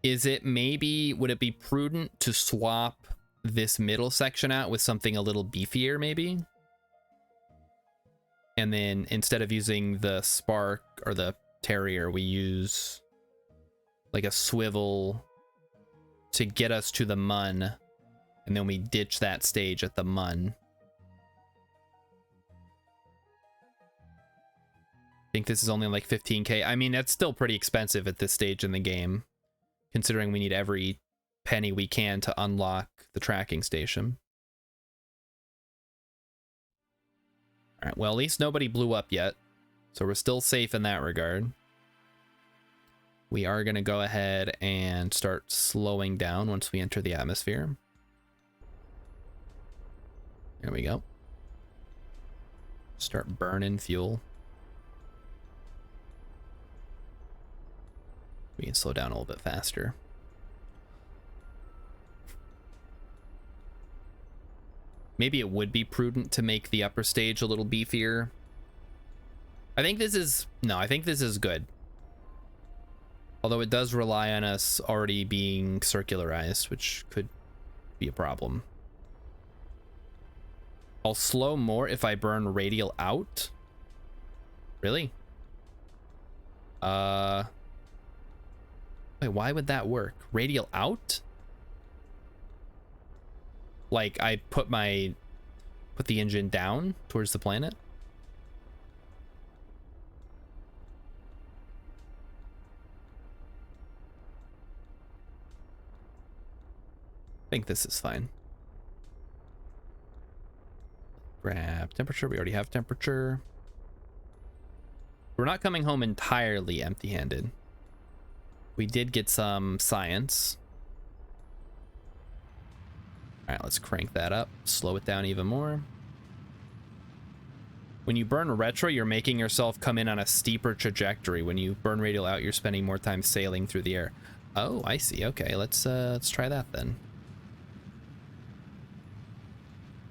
Is it maybe, would it be prudent to swap this middle section out with something a little beefier maybe? And then instead of using the Spark or the Terrier, we use like a swivel to get us to the Mun, and then we ditch that stage at the Mun. I think this is only like 15k. I mean, that's still pretty expensive at this stage in the game, considering we need every penny we can to unlock the tracking station. All right, well, at least nobody blew up yet, so we're still safe in that regard. We are going to go ahead and start slowing down once we enter the atmosphere. There we go. Start burning fuel. We can slow down a little bit faster. Maybe it would be prudent to make the upper stage a little beefier. I think this is... No, I think this is good. Although it does rely on us already being circularized, which could be a problem. I'll slow more if I burn radial out. Really? Wait, why would that work? Radial out? Like I put the engine down towards the planet? I think this is fine. Grab temperature. We already have temperature. We're not coming home entirely empty-handed. We did get some science. All right, let's crank that up. Slow it down even more. When you burn retro, you're making yourself come in on a steeper trajectory. When you burn radial out, you're spending more time sailing through the air. Oh, I see. Okay, let's try that then.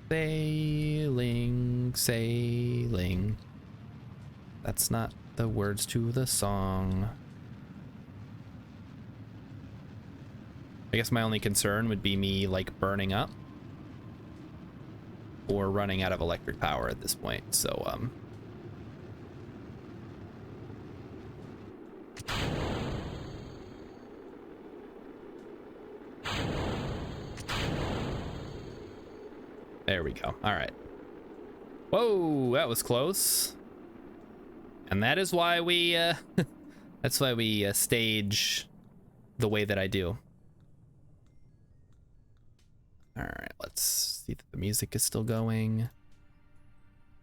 Sailing, sailing. That's not the words to the song. I guess my only concern would be me like burning up or running out of electric power at this point. So there we go. All right. Whoa, that was close. And that is why we that's why we stage the way that I do. All right, let's see if the music is still going.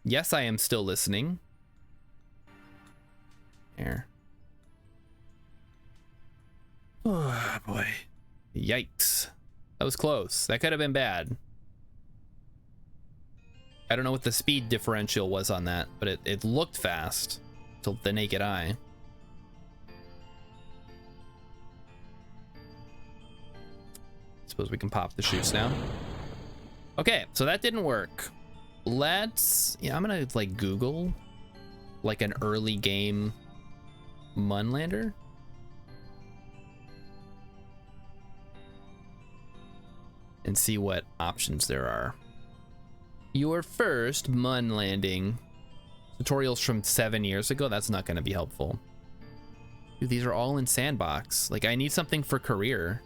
Yes, I am still listening. Here. Oh boy. Yikes. That was close. That could have been bad. I don't know what the speed differential was on that, but it looked fast to the naked eye. Suppose we can pop the chutes now. Okay, so that didn't work. Let's, yeah, I'm gonna like Google like an early game Munlander. And see what options there are. Your first Mun landing. Tutorials from 7 years ago, that's not gonna be helpful. Dude, these are all in sandbox. Like I need something for career.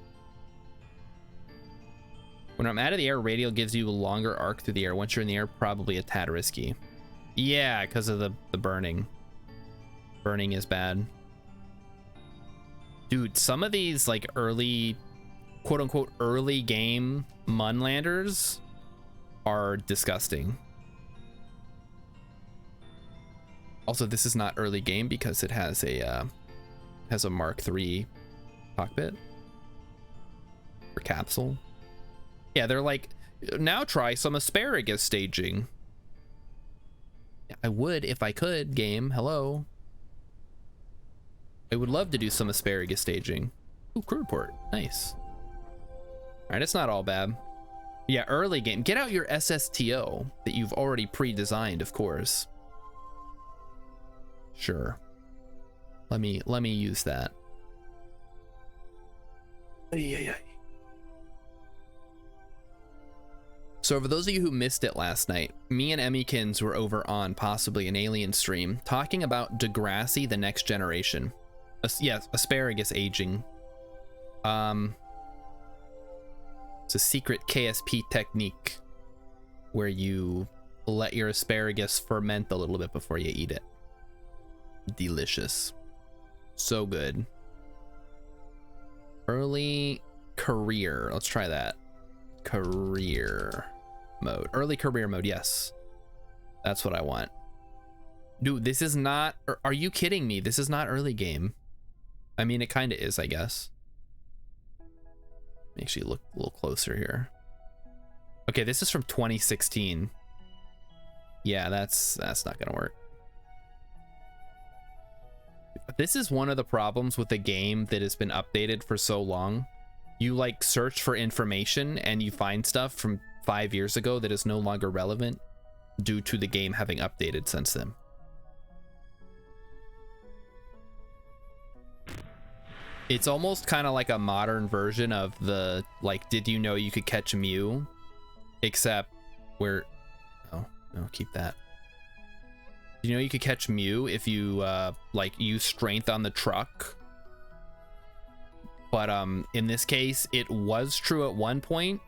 When I'm out of the air, radial gives you a longer arc through the air. Once you're in the air, probably a tad risky. Yeah, because of the burning. Burning is bad. Dude, some of these like early, quote unquote, early game Munlanders are disgusting. Also, this is not early game because it has a Mark III cockpit or capsule. Yeah, they're like, now try some asparagus staging. Yeah, I would if I could, game. Hello. I would love to do some asparagus staging. Ooh, crew report. Nice. All right, it's not all bad. Yeah, early game. Get out your SSTO that you've already pre-designed, of course. Sure. Let me use that. So for those of you who missed it last night, me and Emmykins were over on possibly an alien stream talking about Degrassi, the next generation. Yes, asparagus aging. It's a secret KSP technique where you let your asparagus ferment a little bit before you eat it. Delicious. So good. Early career. Let's try that. Career mode. Early career mode. Yes. That's what I want. Dude, this is not... Are you kidding me? This is not early game. I mean, it kind of is, I guess. Actually look a little closer here. Okay, this is from 2016. Yeah, that's not gonna work. This is one of the problems with a game that has been updated for so long. You like search for information and you find stuff from 5 years ago that is no longer relevant due to the game having updated since then. It's almost kind of like a modern version of the, like, did you know you could catch Mew? Except where, oh, no, keep that. You know you could catch Mew if you, like, use strength on the truck. But, in this case, it was true at one point,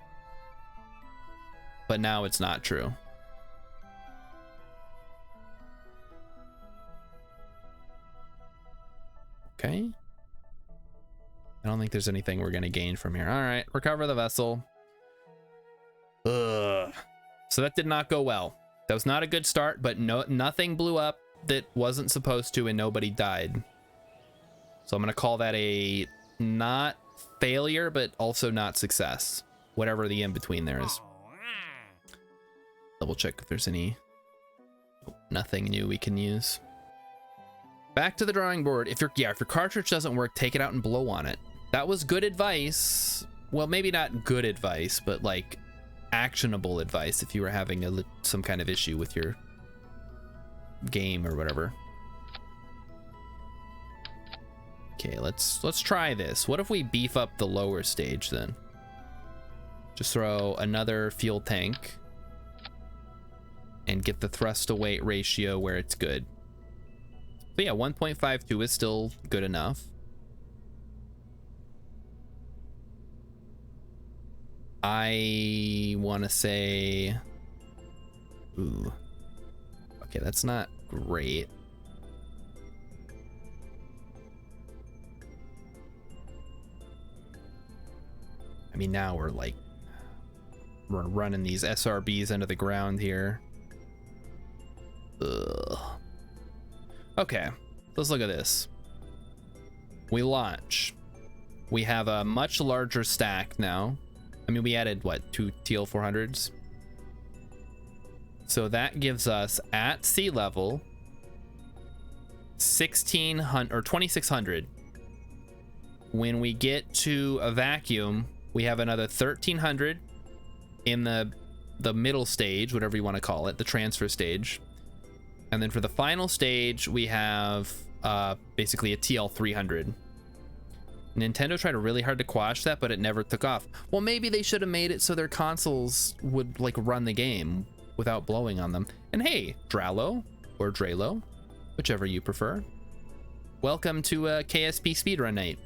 but now it's not true. Okay. I don't think there's anything we're gonna gain from here. All right, recover the vessel. Ugh. So that did not go well. That was not a good start, but nothing blew up that wasn't supposed to and nobody died. So I'm gonna call that a not failure, but also not success. Whatever the in-between there is. Double check if there's any... Nothing new we can use. Back to the drawing board. If your cartridge doesn't work, take it out and blow on it. That was good advice. Well, maybe not good advice, but like actionable advice if you were having some kind of issue with your game or whatever. Okay, let's try this. What if we beef up the lower stage then? Just throw another fuel tank and get the thrust to weight ratio where it's good. But yeah, 1.52 is still good enough. I want to say, ooh, okay, that's not great. I mean, now we're running these SRBs into the ground here. Ugh. Okay, let's look at this. We launch. We have a much larger stack now. I mean, we added what, 2 TL400s? So that gives us at sea level 1600 or 2600. When we get to a vacuum, we have another 1300 in the middle stage, whatever you want to call it, the transfer stage. And then for the final stage, we have basically a TL300. Nintendo tried really hard to quash that, but it never took off. Well, maybe they should have made it so their consoles would like run the game without blowing on them. And hey, Dralo or Dralo, whichever you prefer. Welcome to KSP Speedrun Night.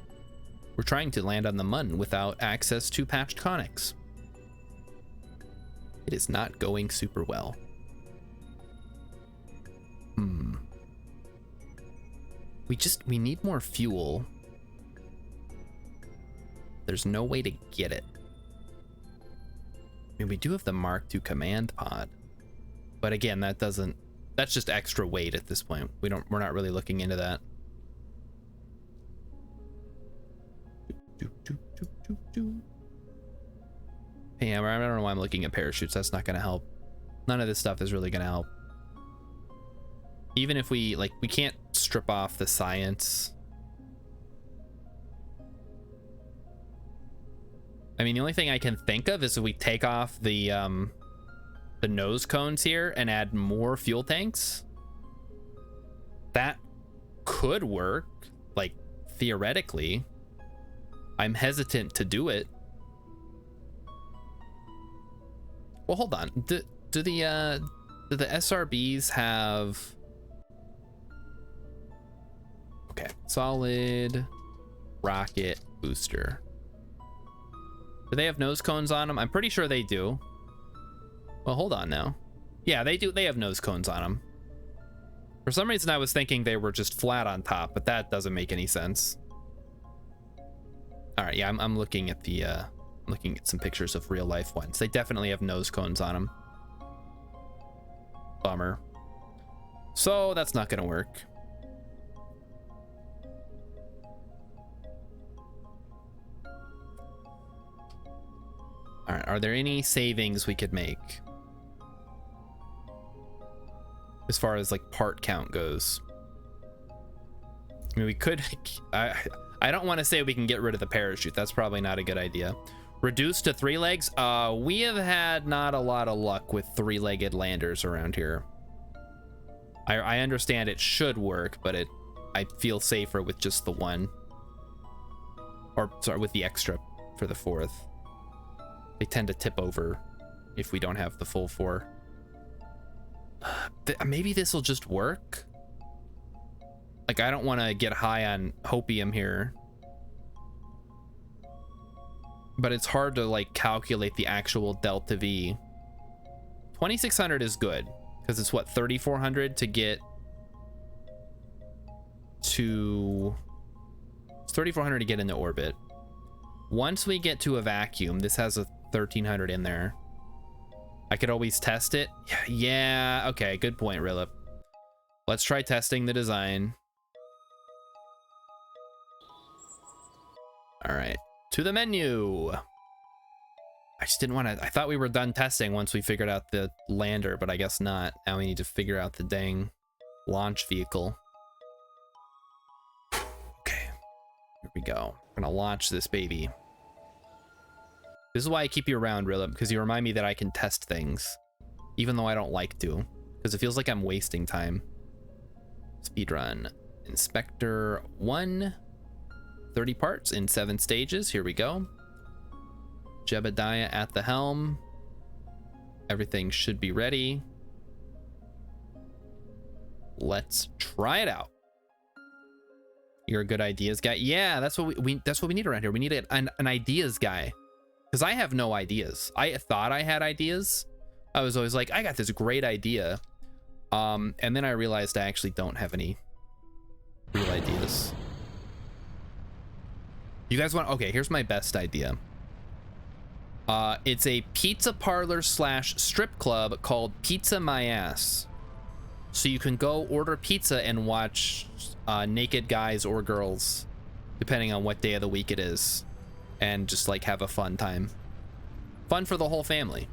We're trying to land on the Mun without access to patched conics. It is not going super well. We need more fuel. There's no way to get it. I mean, we do have the Mark II command pod, but again, that doesn't that's just extra weight at this point. We're not really looking into that. Yeah, I don't know why I'm looking at parachutes. That's not gonna help. None of this stuff is really gonna help. Even if we can't strip off the science. I mean, the only thing I can think of is if we take off the nose cones here and add more fuel tanks. That could work, like theoretically. I'm hesitant to do it. Well, hold on. Do the SRBs have... Okay, solid rocket booster. Do they have nose cones on them? I'm pretty sure they do. Well, hold on now. Yeah, they do. They have nose cones on them. For some reason, I was thinking they were just flat on top, but that doesn't make any sense. All right, yeah, I'm looking at the looking at some pictures of real life ones. They definitely have nose cones on them. Bummer. So that's not gonna work. All right, are there any savings we could make as far as like part count goes? I mean, we could. I don't want to say we can get rid of the parachute. That's probably not a good idea. Reduce to 3 legs. We have had not a lot of luck with 3-legged landers around here. I understand it should work, but I feel safer with just the 1. Or sorry, with the extra for the 4th. They tend to tip over if we don't have the full 4. Maybe this will just work. Like, I don't want to get high on hopium here, but it's hard to like calculate the actual delta V. 2600 is good because it's what, 3400 to get to... It's 3400 to get into orbit. Once we get to a vacuum, this has a 1300 in there. I could always test it. Yeah, okay, good point, Rilip. Let's try testing the design. All right, to the menu. I just didn't want to... I thought we were done testing once we figured out the lander, but I guess not. Now we need to figure out the dang launch vehicle. Okay, here we go. We're gonna launch this baby. This is why I keep you around, Rilip, because you remind me that I can test things, even though I don't like to, because it feels like I'm wasting time. Speedrun. Inspector 1. 30 parts in 7 stages. Here we go. Jebediah at the helm. Everything should be ready. Let's try it out. You're a good ideas guy. Yeah, that's what we that's what we need around here. We need an ideas guy. Because I have no ideas. I thought I had ideas. I was always like, I got this great idea. And then I realized I actually don't have any real ideas. You guys want... Okay, here's my best idea. It's a pizza parlor / strip club called Pizza My Ass. So you can go order pizza and watch naked guys or girls, depending on what day of the week it is, and just like have a fun time. Fun for the whole family.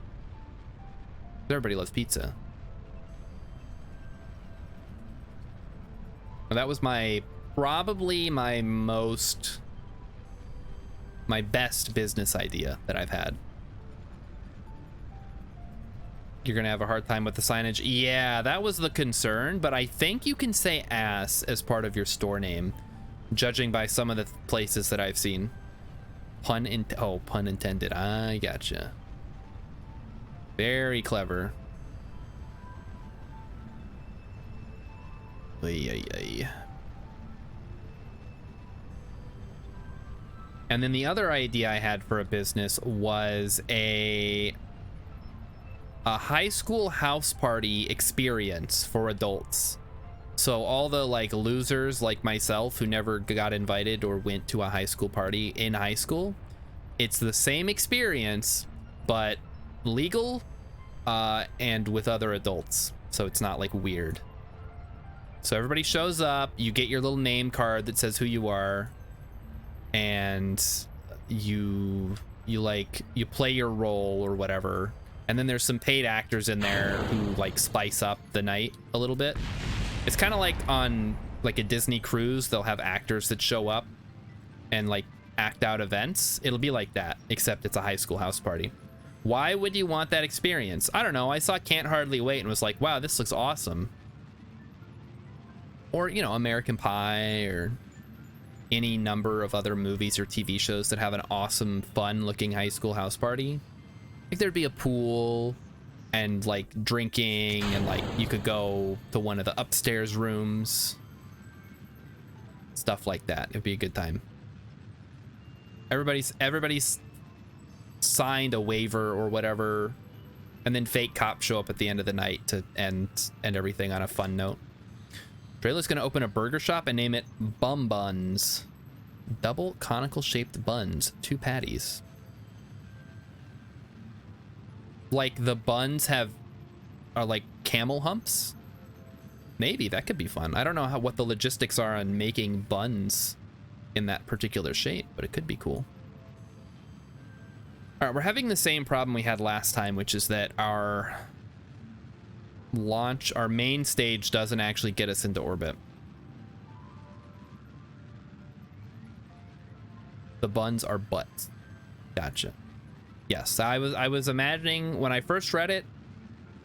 Everybody loves pizza. Well, that was probably my best business idea that I've had. You're gonna have a hard time with the signage. Yeah, that was the concern, but I think you can say ass as part of your store name, judging by some of the places that I've seen. Pun intended. I gotcha. Very clever. Ay, ay, ay. And then the other idea I had for a business was a high school house party experience for adults. So all the like losers like myself who never got invited or went to a high school party in high school, it's the same experience, but legal and with other adults. so it's not like weird. So everybody shows up, you get your little name card that says who you are, and you play your role or whatever. And then there's some paid actors in there who like spice up the night a little bit. It's kind of like on like a Disney cruise, they'll have actors that show up and like act out events. It'll be like that, except it's a high school house party. Why would you want that experience? I don't know. I saw Can't Hardly Wait and was like, wow, this looks awesome. Or, you know, American Pie or any number of other movies or TV shows that have an awesome, fun-looking high school house party. Like there'd be a pool and like drinking, and like you could go to one of the upstairs rooms. Stuff like that. It'd be a good time. Everybody's signed a waiver or whatever, and then fake cops show up at the end of the night to end everything on a fun note. Drayla's gonna open a burger shop and name it Bum Buns. Double conical shaped buns, 2 patties. Like the buns are like camel humps. Maybe that could be fun. I don't know what the logistics are on making buns in that particular shape, but it could be cool. All right, we're having the same problem we had last time, which is that our main stage doesn't actually get us into orbit. The buns are butts. Gotcha. Yes, I was imagining when I first read it,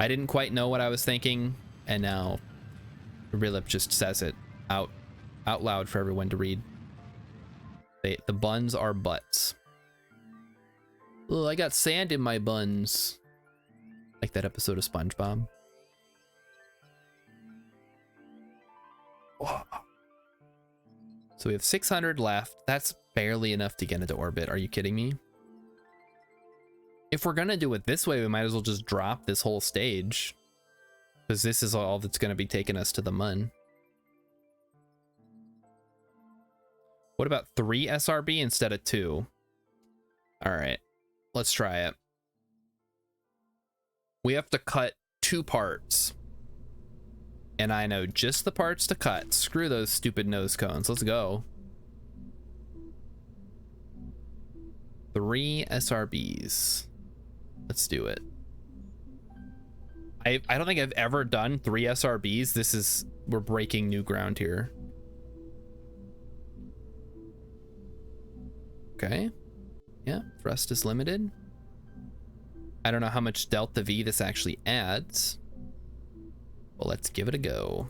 I didn't quite know what I was thinking, and now Rilip just says it out loud for everyone to read. The buns are butts. Oh, I got sand in my buns. Like that episode of SpongeBob. Whoa. So we have 600 left. That's barely enough to get into orbit. Are you kidding me? If we're gonna do it this way, we might as well just drop this whole stage, because this is all that's gonna be taking us to the Mun. What about 3 SRB instead of 2? All right, let's try it. We have to cut 2 parts, and I know just the parts to cut. Screw those stupid nose cones. Let's go. 3 SRBs. Let's do it. I don't think I've ever done 3 SRBs. We're breaking new ground here. Okay. Yeah, thrust is limited. I don't know how much delta V this actually adds. Well, let's give it a go.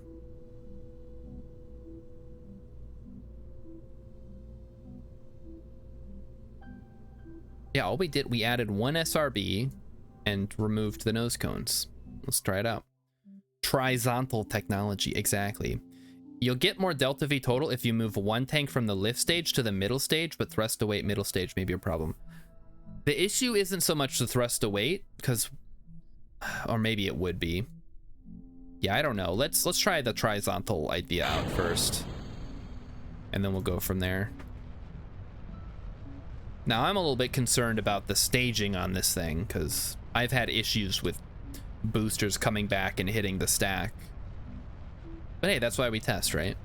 Yeah, all we did, we added 1 SRB and removed the nose cones. Let's try it out. Trizontal technology, exactly. You'll get more delta V total if you move 1 tank from the lift stage to the middle stage, but thrust to weight middle stage may be a problem. The issue isn't so much the thrust to weight, because, or maybe it would be. Yeah, I don't know. Let's try the trizontal idea out first, and then we'll go from there. Now, I'm a little bit concerned about the staging on this thing, because I've had issues with boosters coming back and hitting the stack. But hey, that's why we test, right?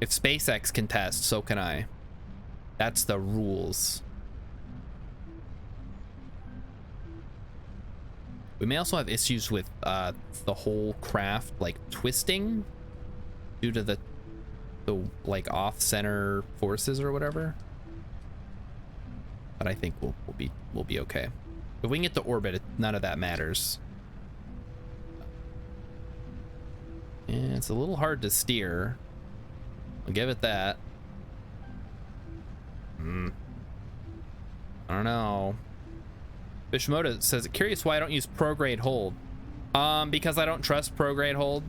If SpaceX can test, so can I. That's the rules. We may also have issues with the whole craft like twisting due to the like off-center forces or whatever. But I think we'll be okay. If we can get to orbit, none of that matters. Yeah, it's a little hard to steer. I'll give it that. I don't know. Bishimoto says, curious why I don't use prograde hold. Because I don't trust prograde hold.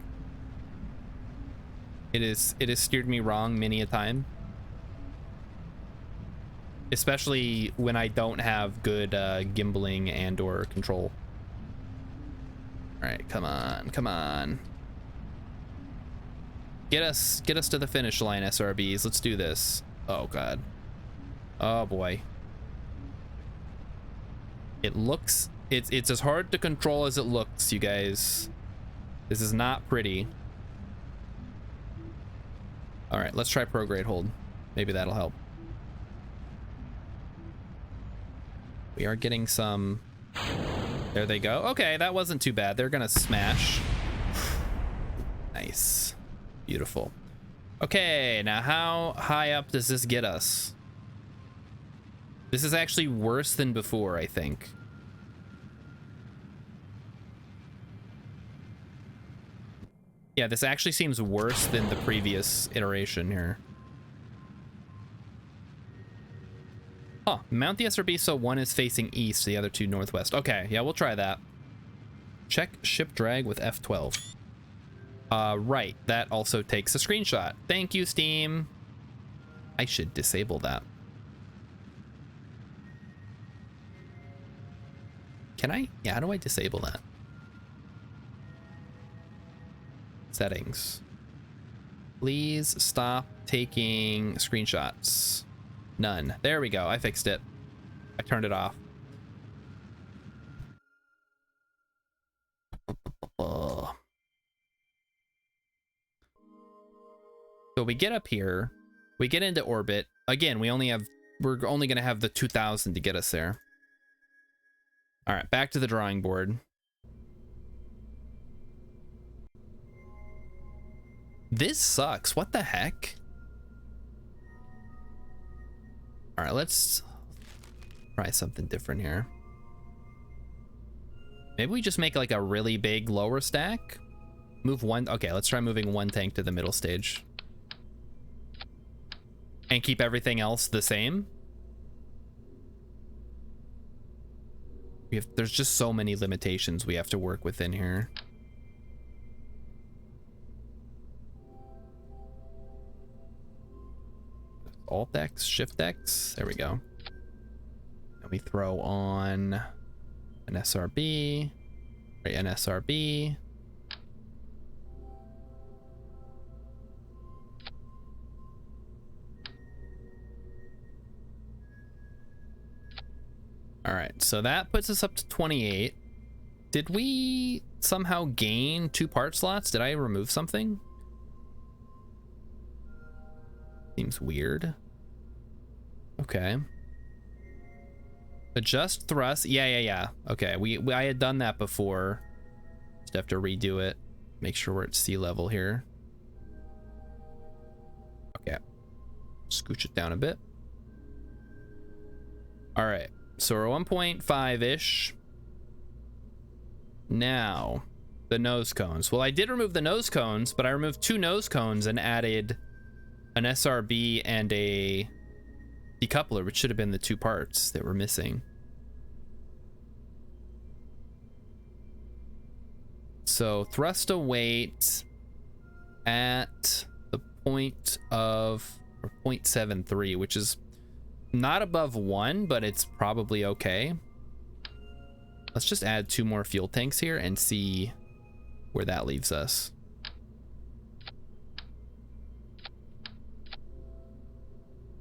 It has steered me wrong many a time. Especially when I don't have good gimbaling and or control. All right, come on, come on. Get us to the finish line, SRBs. Let's do this. Oh God. Oh boy. It looks, it's as hard to control as it looks, you guys. This is not pretty. All right, let's try prograde hold. Maybe that'll help. We are getting some. There they go. Okay, that wasn't too bad. They're gonna smash. Nice. Beautiful. Okay, now how high up does this get us? This is actually worse than before, I think. Yeah, this actually seems worse than the previous iteration here. Oh, mount the SRB so one is facing east, the other two northwest. Okay, yeah, we'll try that. Check ship drag with F12. Right, that also takes a screenshot. Thank you, Steam. I should disable that. Can I? Yeah, how do I disable that? Settings. Please stop taking screenshots. None. There we go. I fixed it. I turned it off. So we get up here. We get into orbit. Again, we're only going to have the 2000 to get us there. All right, back to the drawing board. This sucks. What the heck? All right, let's try something different here. Maybe we just make like a really big lower stack. Move one. Okay, let's try moving one tank to the middle stage. And keep everything else the same. There's just so many limitations we have to work within here. Alt X, Shift X. There we go. And we throw on an SRB. Right, an SRB. All right, so that puts us up to 28. Did we somehow gain 2 part slots? Did I remove something? Seems weird. Okay. Adjust thrust. Yeah. Okay, I had done that before. Just have to redo it. Make sure we're at sea level here. Okay. Scooch it down a bit. All right. So we're 1.5-ish. Now, the nose cones. Well, I did remove the nose cones, but I removed 2 nose cones and added an SRB and a decoupler, which should have been the 2 parts that were missing. So thrust await at the point of 0.73, which is not above 1, but it's probably okay. Let's just add 2 more fuel tanks here and see where that leaves us.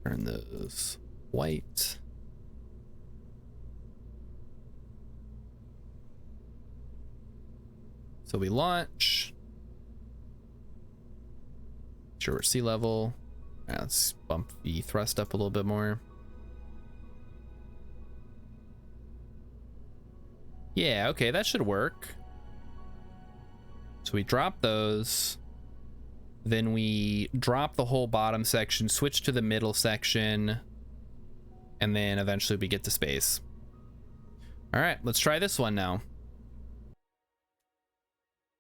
Turn those white. So we launch. Sure, we're sea level. All right, let's bump the thrust up a little bit more. Yeah, okay, that should work. So we drop those. Then we drop the whole bottom section, switch to the middle section, and then eventually we get to space. All right, let's try this one now.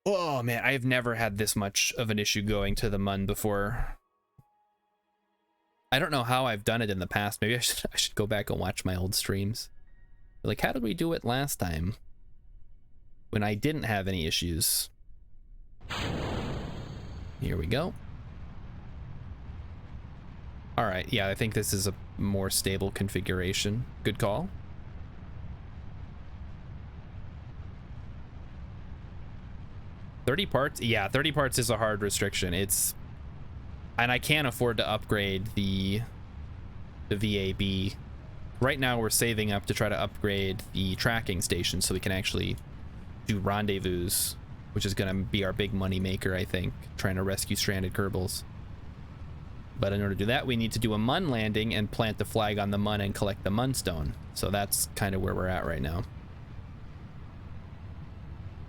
Oh man, I've never had this much of an issue going to the MUN before. I don't know how I've done it in the past. Maybe I should go back and watch my old streams. Like, how did we do it last time when I didn't have any issues? Here we go. All right, yeah, I think this is a more stable configuration. Good call. $30 parts? Yeah, 30 parts is a hard restriction. And I can't afford to upgrade the VAB right now we're saving up to try to upgrade the tracking station so we can actually do rendezvous, which is going to be our big money maker, I think, trying to rescue stranded Kerbals. But in order to do that, we need to do a Mun landing and plant the flag on the Mun and collect the Mun stone. So that's kind of where we're at right now.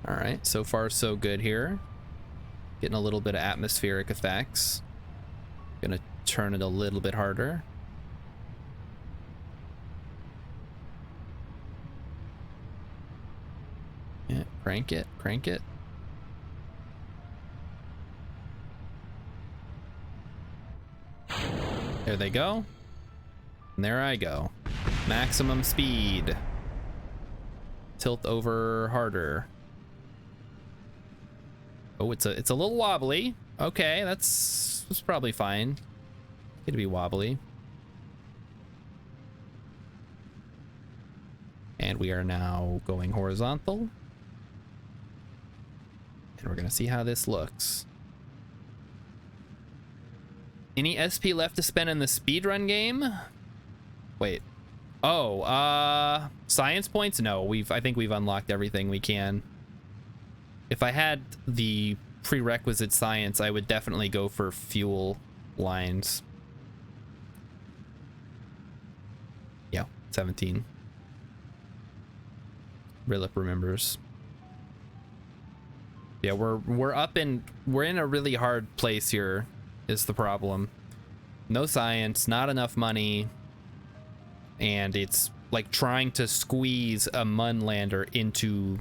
All right, so far so good here. Getting a little bit of atmospheric effects. Gonna turn it a little bit harder. Yeah, crank it, crank it. There they go. And there I go. Maximum speed. Tilt over harder. Oh, it's a little wobbly. Okay, that's probably fine. It'd be wobbly. And we are now going horizontal. And we're gonna see how this looks. Any SP left to spend in the speedrun game? Wait. Oh, science points? No, I think we've unlocked everything we can. If I had the prerequisite science, I would definitely go for fuel lines. Yeah, 17. Rilip remembers. Yeah, we're in a really hard place here, is the problem. No science, not enough money, and it's like trying to squeeze a Mun lander into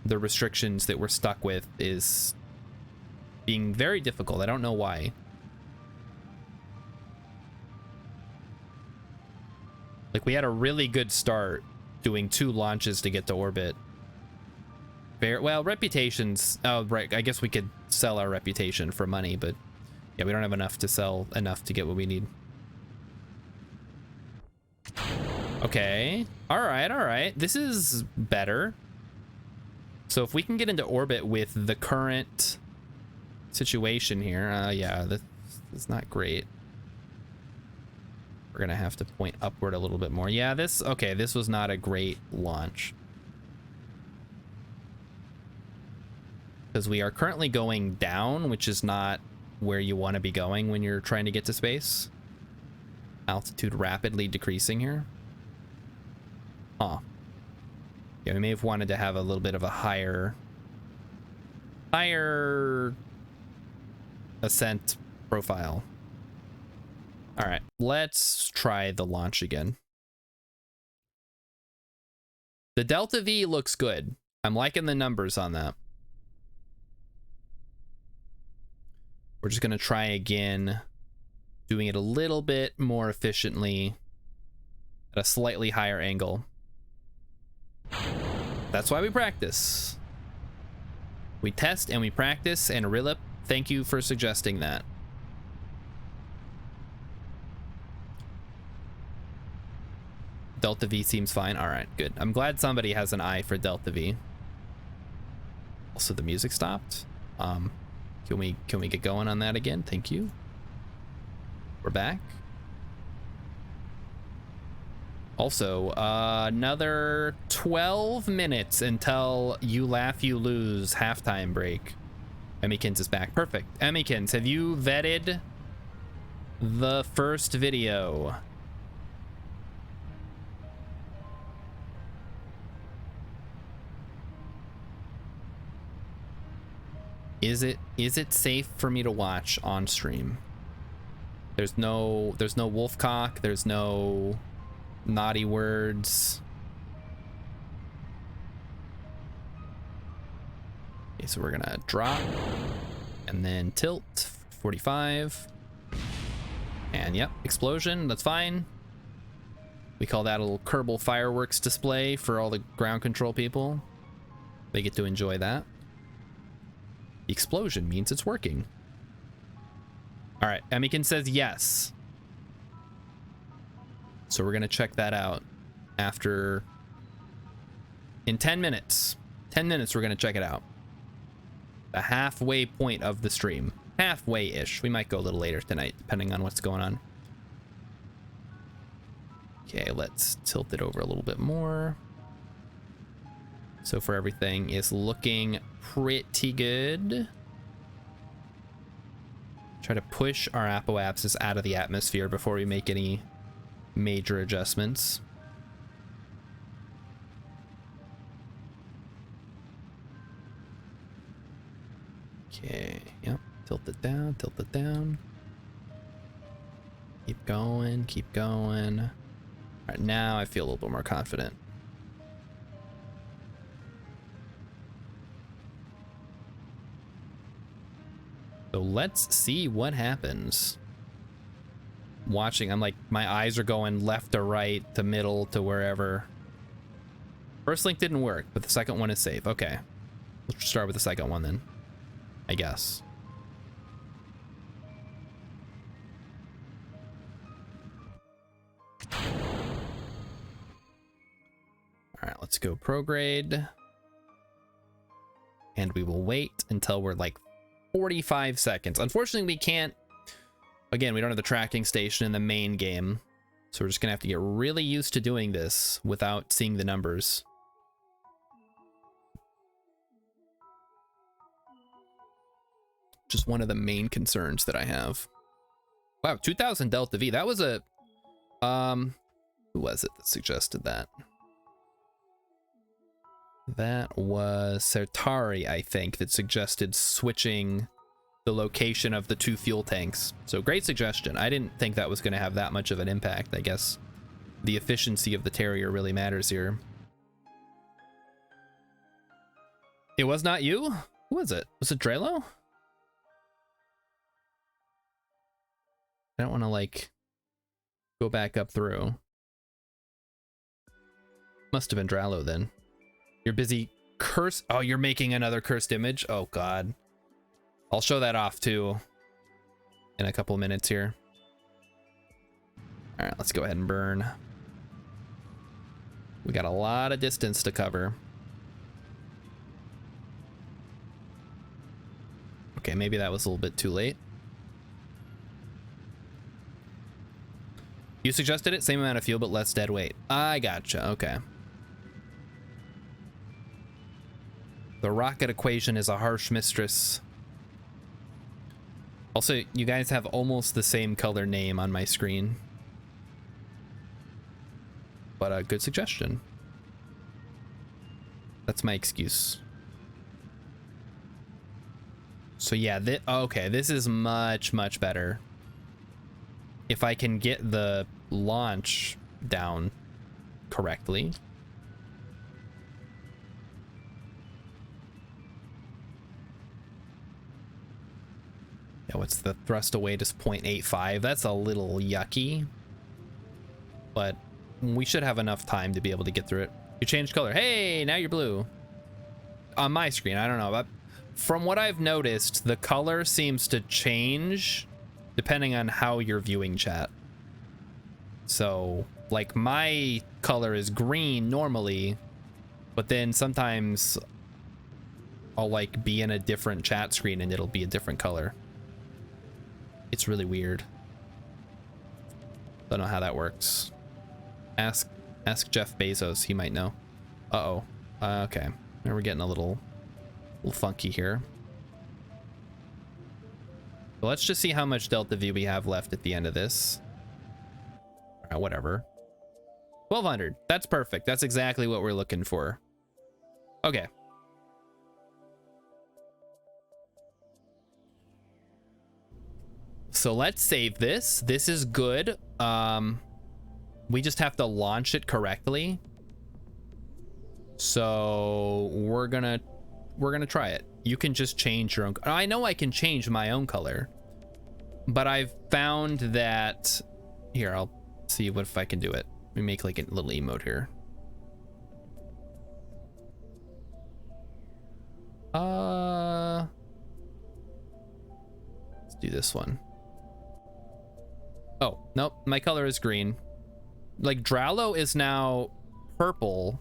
the restrictions that we're stuck with is being very difficult. I don't know why. Like, we had a really good start doing 2 launches to get to orbit. Well, reputations, oh right, I guess we could sell our reputation for money, but yeah, we don't have enough to sell enough to get what we need. Okay, all right, this is better. So if we can get into orbit with the current situation here, yeah, this is not great. We're gonna have to point upward a little bit more. Yeah, this was not a great launch. Because we are currently going down, which is not where you want to be going when you're trying to get to space. Altitude rapidly decreasing here. Huh. Yeah, we may have wanted to have a little bit of a higher ascent profile. All right, let's try the launch again. The Delta V looks good. I'm liking the numbers on that. We're just gonna try again, doing it a little bit more efficiently at a slightly higher angle. That's why we practice. We test and we practice, and Rilip, thank you for suggesting that. Delta V seems fine. All right, good. I'm glad somebody has an eye for Delta V. Also, the music stopped. Can we get going on that again? Thank you. We're back. Also, another 12 minutes until You Laugh, You Lose halftime break. Emmykins is back. Perfect. Emmykins, have you vetted the first video? Is it safe for me to watch on stream? There's no wolfcock, there's no naughty words. Okay, so we're gonna drop and then tilt 45. And yep, explosion, that's fine. We call that a little Kerbal fireworks display for all the ground control people. They get to enjoy that. The explosion means it's working. All right, Emmykin says yes. So we're gonna check that out after, in 10 minutes. 10 minutes, we're gonna check it out. The halfway point of the stream. Halfway-ish. We might go a little later tonight, depending on what's going on. Okay, let's tilt it over a little bit more. So far everything is looking pretty good. Try to push our apoapsis out of the atmosphere before we make any major adjustments. Okay, yep. Tilt it down, tilt it down. Keep going, keep going. All right, now I feel a little bit more confident. So let's see what happens. Watching, I'm like, my eyes are going left to right to middle to wherever. First link didn't work, but the second one is safe. Okay, let's start with the second one then, I guess. All right, let's go prograde. And we will wait until we're like 45 seconds. Unfortunately, we can't. Again, we don't have the tracking station in the main game. So we're just gonna have to get really used to doing this without seeing the numbers. Just one of the main concerns that I have. Wow, 2000 Delta V. That was a, who was it that suggested that? That was Sertari, I think, that suggested switching the location of the two fuel tanks. So great suggestion. I didn't think that was going to have that much of an impact. I guess the efficiency of the Terrier really matters here. It was not you? Who was it? Was it Drelo? I don't want to, like, go back up through. Must have been Dralo then. You're busy curse. Oh, you're making another cursed image? Oh, God. I'll show that off, too, in a couple of minutes here. All right, let's go ahead and burn. We got a lot of distance to cover. Okay, maybe that was a little bit too late. You suggested it? Same amount of fuel, but less dead weight. I gotcha. Okay. The rocket equation is a harsh mistress. Also, you guys have almost the same color name on my screen. But a good suggestion. That's my excuse. So yeah, okay, this is much, much better. If I can get the launch down correctly. Yeah, what's the thrust away? Just 0.85. That's a little yucky. But we should have enough time to be able to get through it. You changed color. Hey, now you're blue. On my screen, I don't know. But from what I've noticed, the color seems to change depending on how you're viewing chat. So, like, my color is green normally, but then sometimes I'll, like, be in a different chat screen and it'll be a different color. It's really weird. Don't know how that works. Ask Jeff Bezos, he might know. Uh-oh. Okay. Now we're getting a little funky here. But let's just see how much Delta V we have left at the end of this. Whatever. 1200. That's perfect. That's exactly what we're looking for. Okay. So let's save this. This is good. We just have to launch it correctly. So we're gonna try it. You can just change your own. I know I can change my own color, but I've found that here, I'll see what if I can do it. Let me make like a little emote here. Let's do this one. Oh, nope, my color is green. Like, Dralo is now purple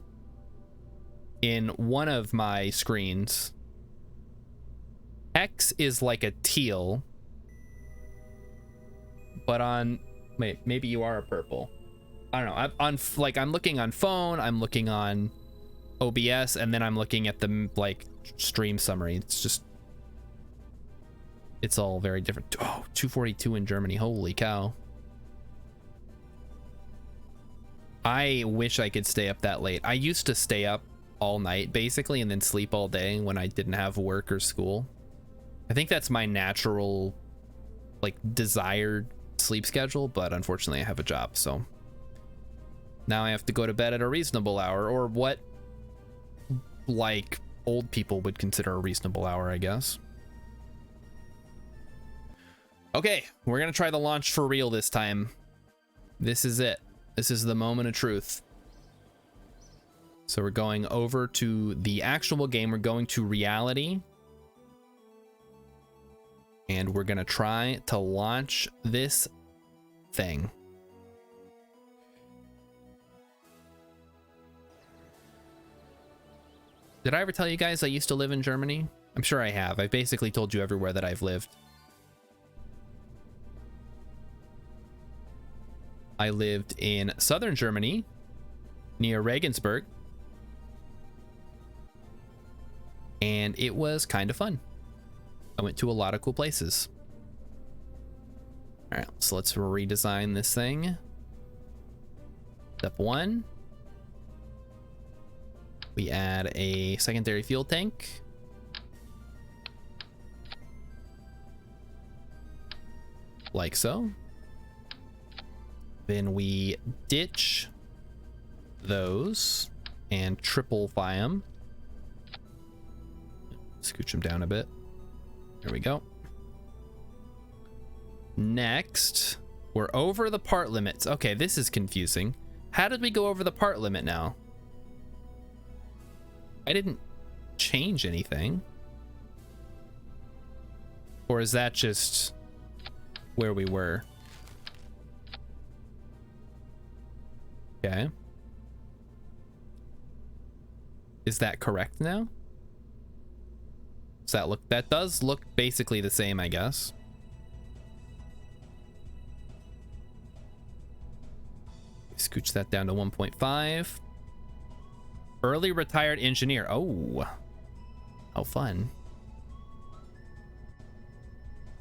in one of my screens. X is like a teal. But on... Wait, maybe you are a purple. I don't know. I'm looking on phone, I'm looking on OBS, and then I'm looking at the like stream summary. It's just, it's all very different. Oh, 242 in Germany. Holy cow. I wish I could stay up that late. I used to stay up all night basically and then sleep all day when I didn't have work or school. I think that's my natural, like, desired sleep schedule, but unfortunately I have a job, so now I have to go to bed at a reasonable hour, or what like old people would consider a reasonable hour, I guess. Okay, we're gonna try the launch for real this time. This is it. This is the moment of truth. So we're going over to the actual game. We're going to reality. And we're gonna try to launch this thing. Did I ever tell you guys I used to live in Germany? I'm sure I have. I've basically told you everywhere that I've lived. I lived in southern Germany, near Regensburg. And it was kind of fun. I went to a lot of cool places. All right, so let's redesign this thing. Step 1. We add a secondary fuel tank. Like so. Then we ditch those and triplefy them. Scooch them down a bit. There we go. Next, we're over the part limits. Okay, this is confusing. How did we go over the part limit now? I didn't change anything. Or is that just where we were? Okay. Is that correct now? Does that look, that does look basically the same, I guess. Scooch that down to 1.5. Early retired engineer. Oh, how fun.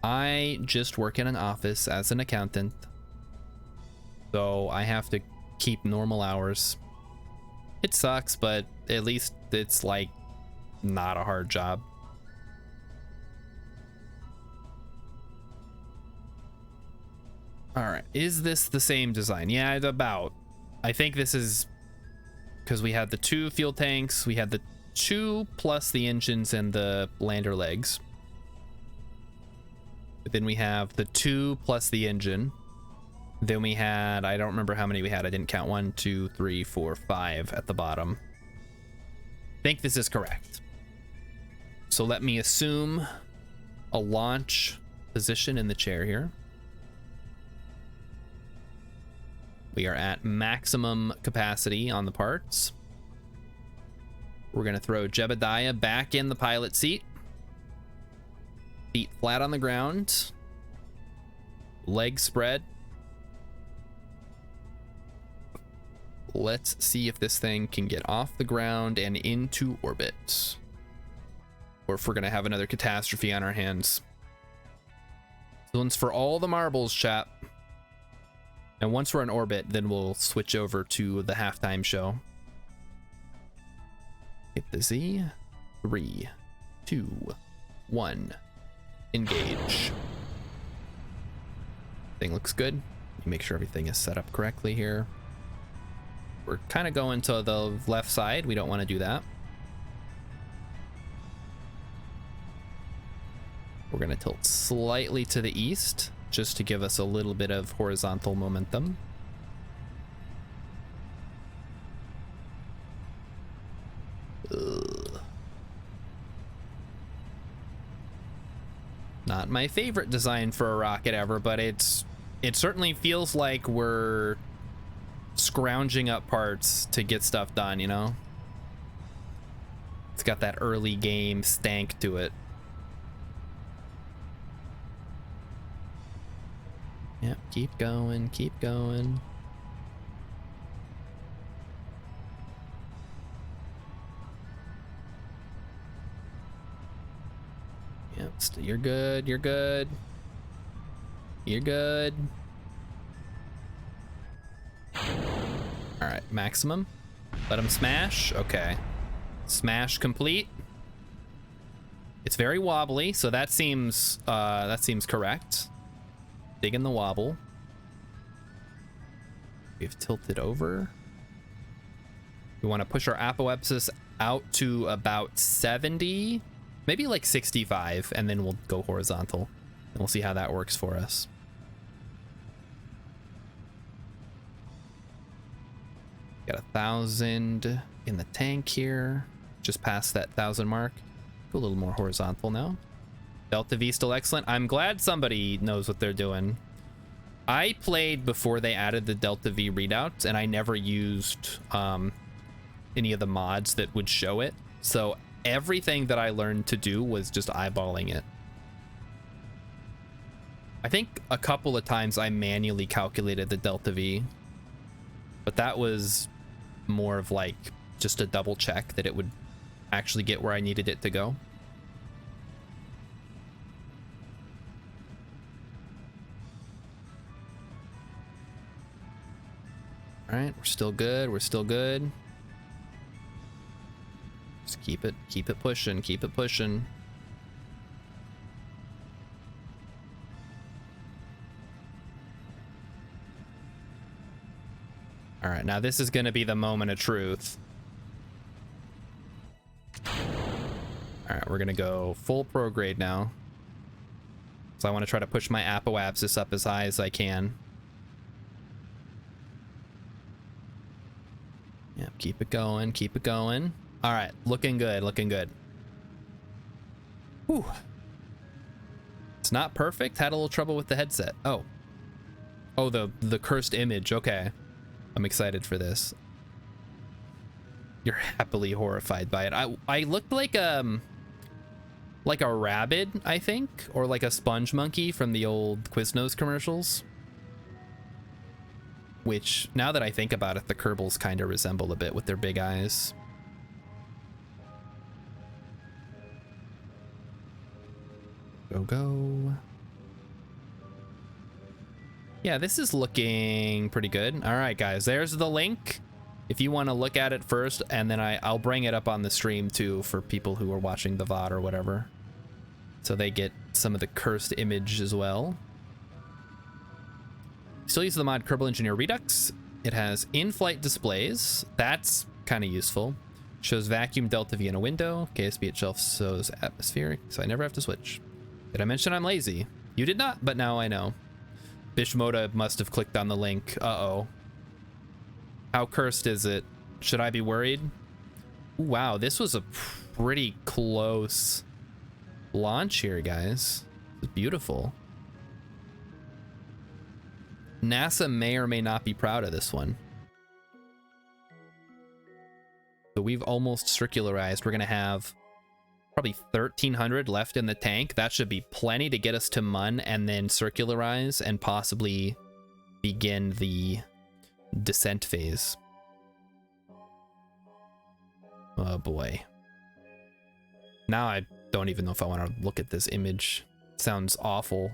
I just work in an office as an accountant, so I have to keep normal hours. It sucks, but at least it's like not a hard job. All right, is this the same design? Yeah, it's about. I think this is because we had the 2 fuel tanks, we had the 2 plus the engines and the lander legs. But then we have the 2 plus the engine. Then we had, I don't remember how many we had. I didn't count. 1, 2, 3, 4, 5 at the bottom. I think this is correct. So let me assume a launch position in the chair here. We are at maximum capacity on the parts. We're gonna throw Jebediah back in the pilot seat. Feet flat on the ground. Legs spread. Let's see if this thing can get off the ground and into orbit. Or if we're gonna have another catastrophe on our hands. This one's for all the marbles, chap. And once we're in orbit, then we'll switch over to the halftime show. Hit the Z. 3, 2, 1. Engage. Thing looks good. Make sure everything is set up correctly here. We're kind of going to the left side. We don't want to do that. We're going to tilt slightly to the east, just to give us a little bit of horizontal momentum. Ugh. Not my favorite design for a rocket ever, but it certainly feels like we're scrounging up parts to get stuff done, you know? It's got that early game stank to it. Yep, keep going, keep going. You're good. You're good. You're good. All right, maximum. Let him smash. Okay. Smash complete. It's very wobbly, so that seems correct. Digging the wobble. We've tilted over. We want to push our apoapsis out to about 70, maybe like 65, and then we'll go horizontal. And we'll see how that works for us. Got 1,000 in the tank here. Just past that 1,000 mark. Go a little more horizontal now. Delta V still excellent. I'm glad somebody knows what they're doing. I played before they added the Delta V readouts, and I never used any of the mods that would show it. So everything that I learned to do was just eyeballing it. I think a couple of times I manually calculated the Delta V, but that was more of like just a double check that it would actually get where I needed it to go. All right, we're still good. We're still good. Just keep it pushing. Keep it pushing. All right, now this is going to be the moment of truth. All right, we're going to go full prograde now. So I want to try to push my apoapsis up as high as I can. Yep, keep it going, keep it going. All right, looking good, looking good. Whew. It's not perfect. Had a little trouble with the headset. Oh, the cursed image. Okay, I'm excited for this. You're happily horrified by it. I looked like a rabbit, I think, or like a sponge monkey from the old Quiznos commercials. Which, now that I think about it, the Kerbals kind of resemble a bit with their big eyes. Go, go. Yeah, this is looking pretty good. All right, guys, there's the link. If you want to look at it first, and then I'll bring it up on the stream too for people who are watching the VOD or whatever. So they get some of the cursed image as well. Still use the mod Kerbal Engineer Redux. It has in-flight displays. That's kind of useful. Shows vacuum Delta V in a window. KSP itself shows atmospheric, so I never have to switch. Did I mention I'm lazy? You did not, but now I know. Bishmoda must have clicked on the link. Uh-oh. How cursed is it? Should I be worried? Ooh, wow, this was a pretty close launch here, guys. It's beautiful. NASA may or may not be proud of this one. So we've almost circularized. We're gonna have probably 1,300 left in the tank. That should be plenty to get us to Mun and then circularize and possibly begin the descent phase. Oh boy. Now I don't even know if I want to look at this image. It sounds awful.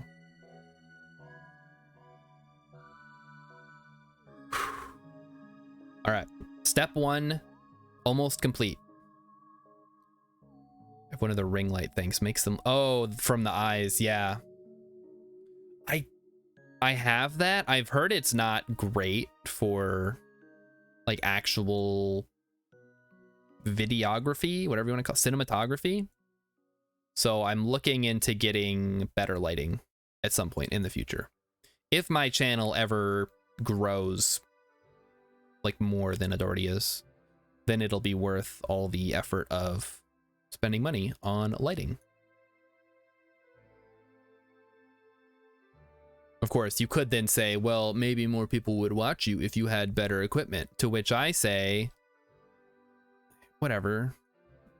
All right, step one, almost complete. If one of the ring light things makes them, oh, from the eyes, yeah. I have that. I've heard it's not great for like actual videography, whatever you want to call it, cinematography. So I'm looking into getting better lighting at some point in the future. If my channel ever grows like more than it already is, then it'll be worth all the effort of spending money on lighting. Of course, you could then say, well, maybe more people would watch you if you had better equipment, to which I say, whatever.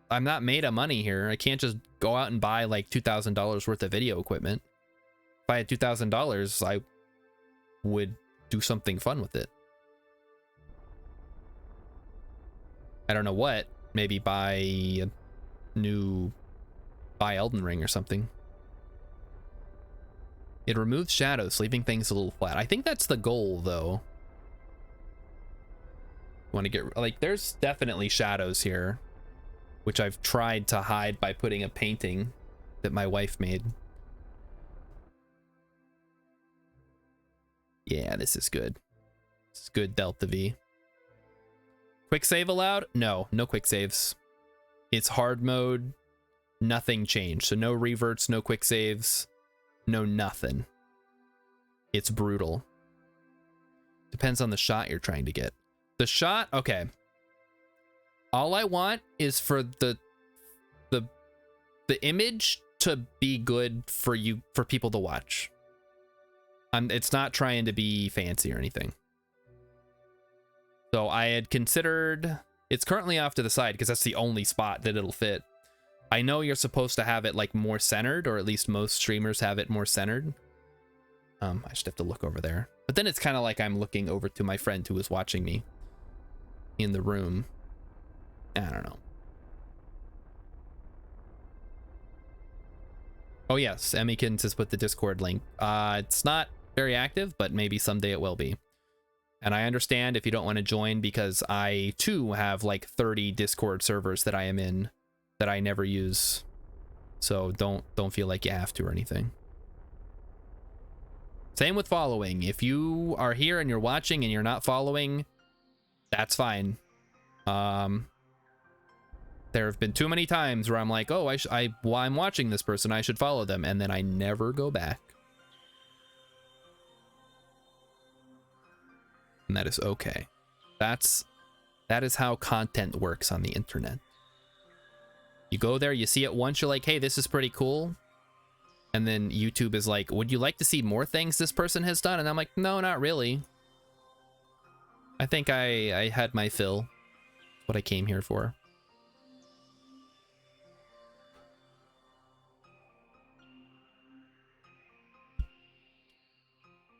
I'm not made of money here. I can't just go out and buy like $2,000 worth of video equipment. If I had $2,000, I would do something fun with it. I don't know what. Maybe buy Elden Ring or something. It removes shadows, leaving things a little flat. I think that's the goal, though. Want to get, like, there's definitely shadows here, which I've tried to hide by putting a painting that my wife made. Yeah, this is good. This is good, Delta V. Quick save allowed? No, no quick saves. It's hard mode. Nothing changed. So no reverts, no quick saves, no nothing. It's brutal. Depends on the shot you're trying to get. The shot, okay. All I want is for the image to be good for you, for people to watch. It's not trying to be fancy or anything. So I had considered, it's currently off to the side because that's the only spot that it'll fit. I know you're supposed to have it like more centered, or at least most streamers have it more centered. I just have to look over there. But then it's kind of like I'm looking over to my friend who is watching me in the room. I don't know. Oh yes, Emmykins has put the Discord link. It's not very active, but maybe someday it will be. And I understand if you don't want to join, because I too have like 30 Discord servers that I am in that I never use. So don't feel like you have to or anything. Same with following. If you are here and you're watching and you're not following, that's fine. There have been too many times where I'm like, oh, while I'm watching this person, I should follow them, and then I never go back. And that is okay. That is how content works on the internet. You go there, you see it once, you're like, hey, this is pretty cool. And then YouTube is like, would you like to see more things this person has done? And I'm like, no, not really. I think I had my fill. What I came here for.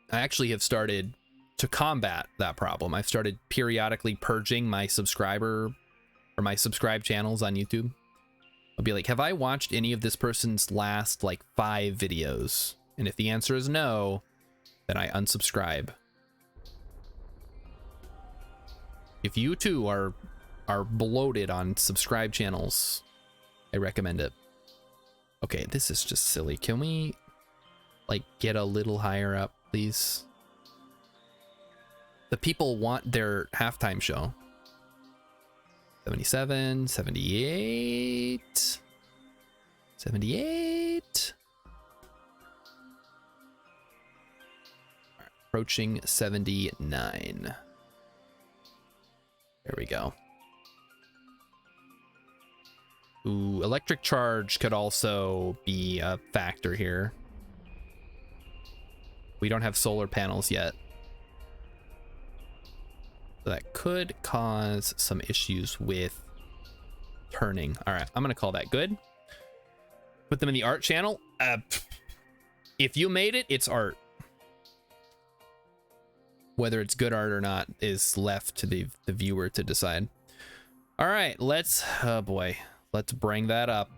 I actually have started to combat that problem. I've started periodically purging my subscribe channels on YouTube. I'll be like, have I watched any of this person's last like 5 videos? And if the answer is no, then I unsubscribe. If you too are bloated on subscribe channels, I recommend it. Okay, this is just silly. Can we like get a little higher up, please? The people want their halftime show. 77, 78, 78. Approaching 79. There we go. Ooh, electric charge could also be a factor here. We don't have solar panels yet. So that could cause some issues with turning. All right, I'm gonna call that good. Put them in the art channel. If you made it, it's art. Whether it's good art or not is left to the viewer to decide. All right, let's, oh boy, let's bring that up.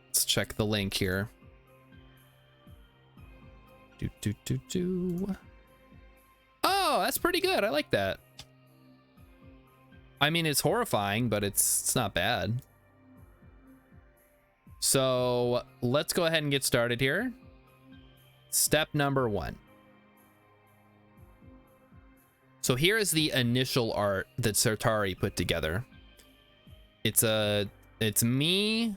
Let's check the link here. Oh, that's pretty good. I like that. I mean, it's horrifying, but it's not bad. So let's go ahead and get started here. Step number 1. So here is the initial art that Sartari put together. It's me,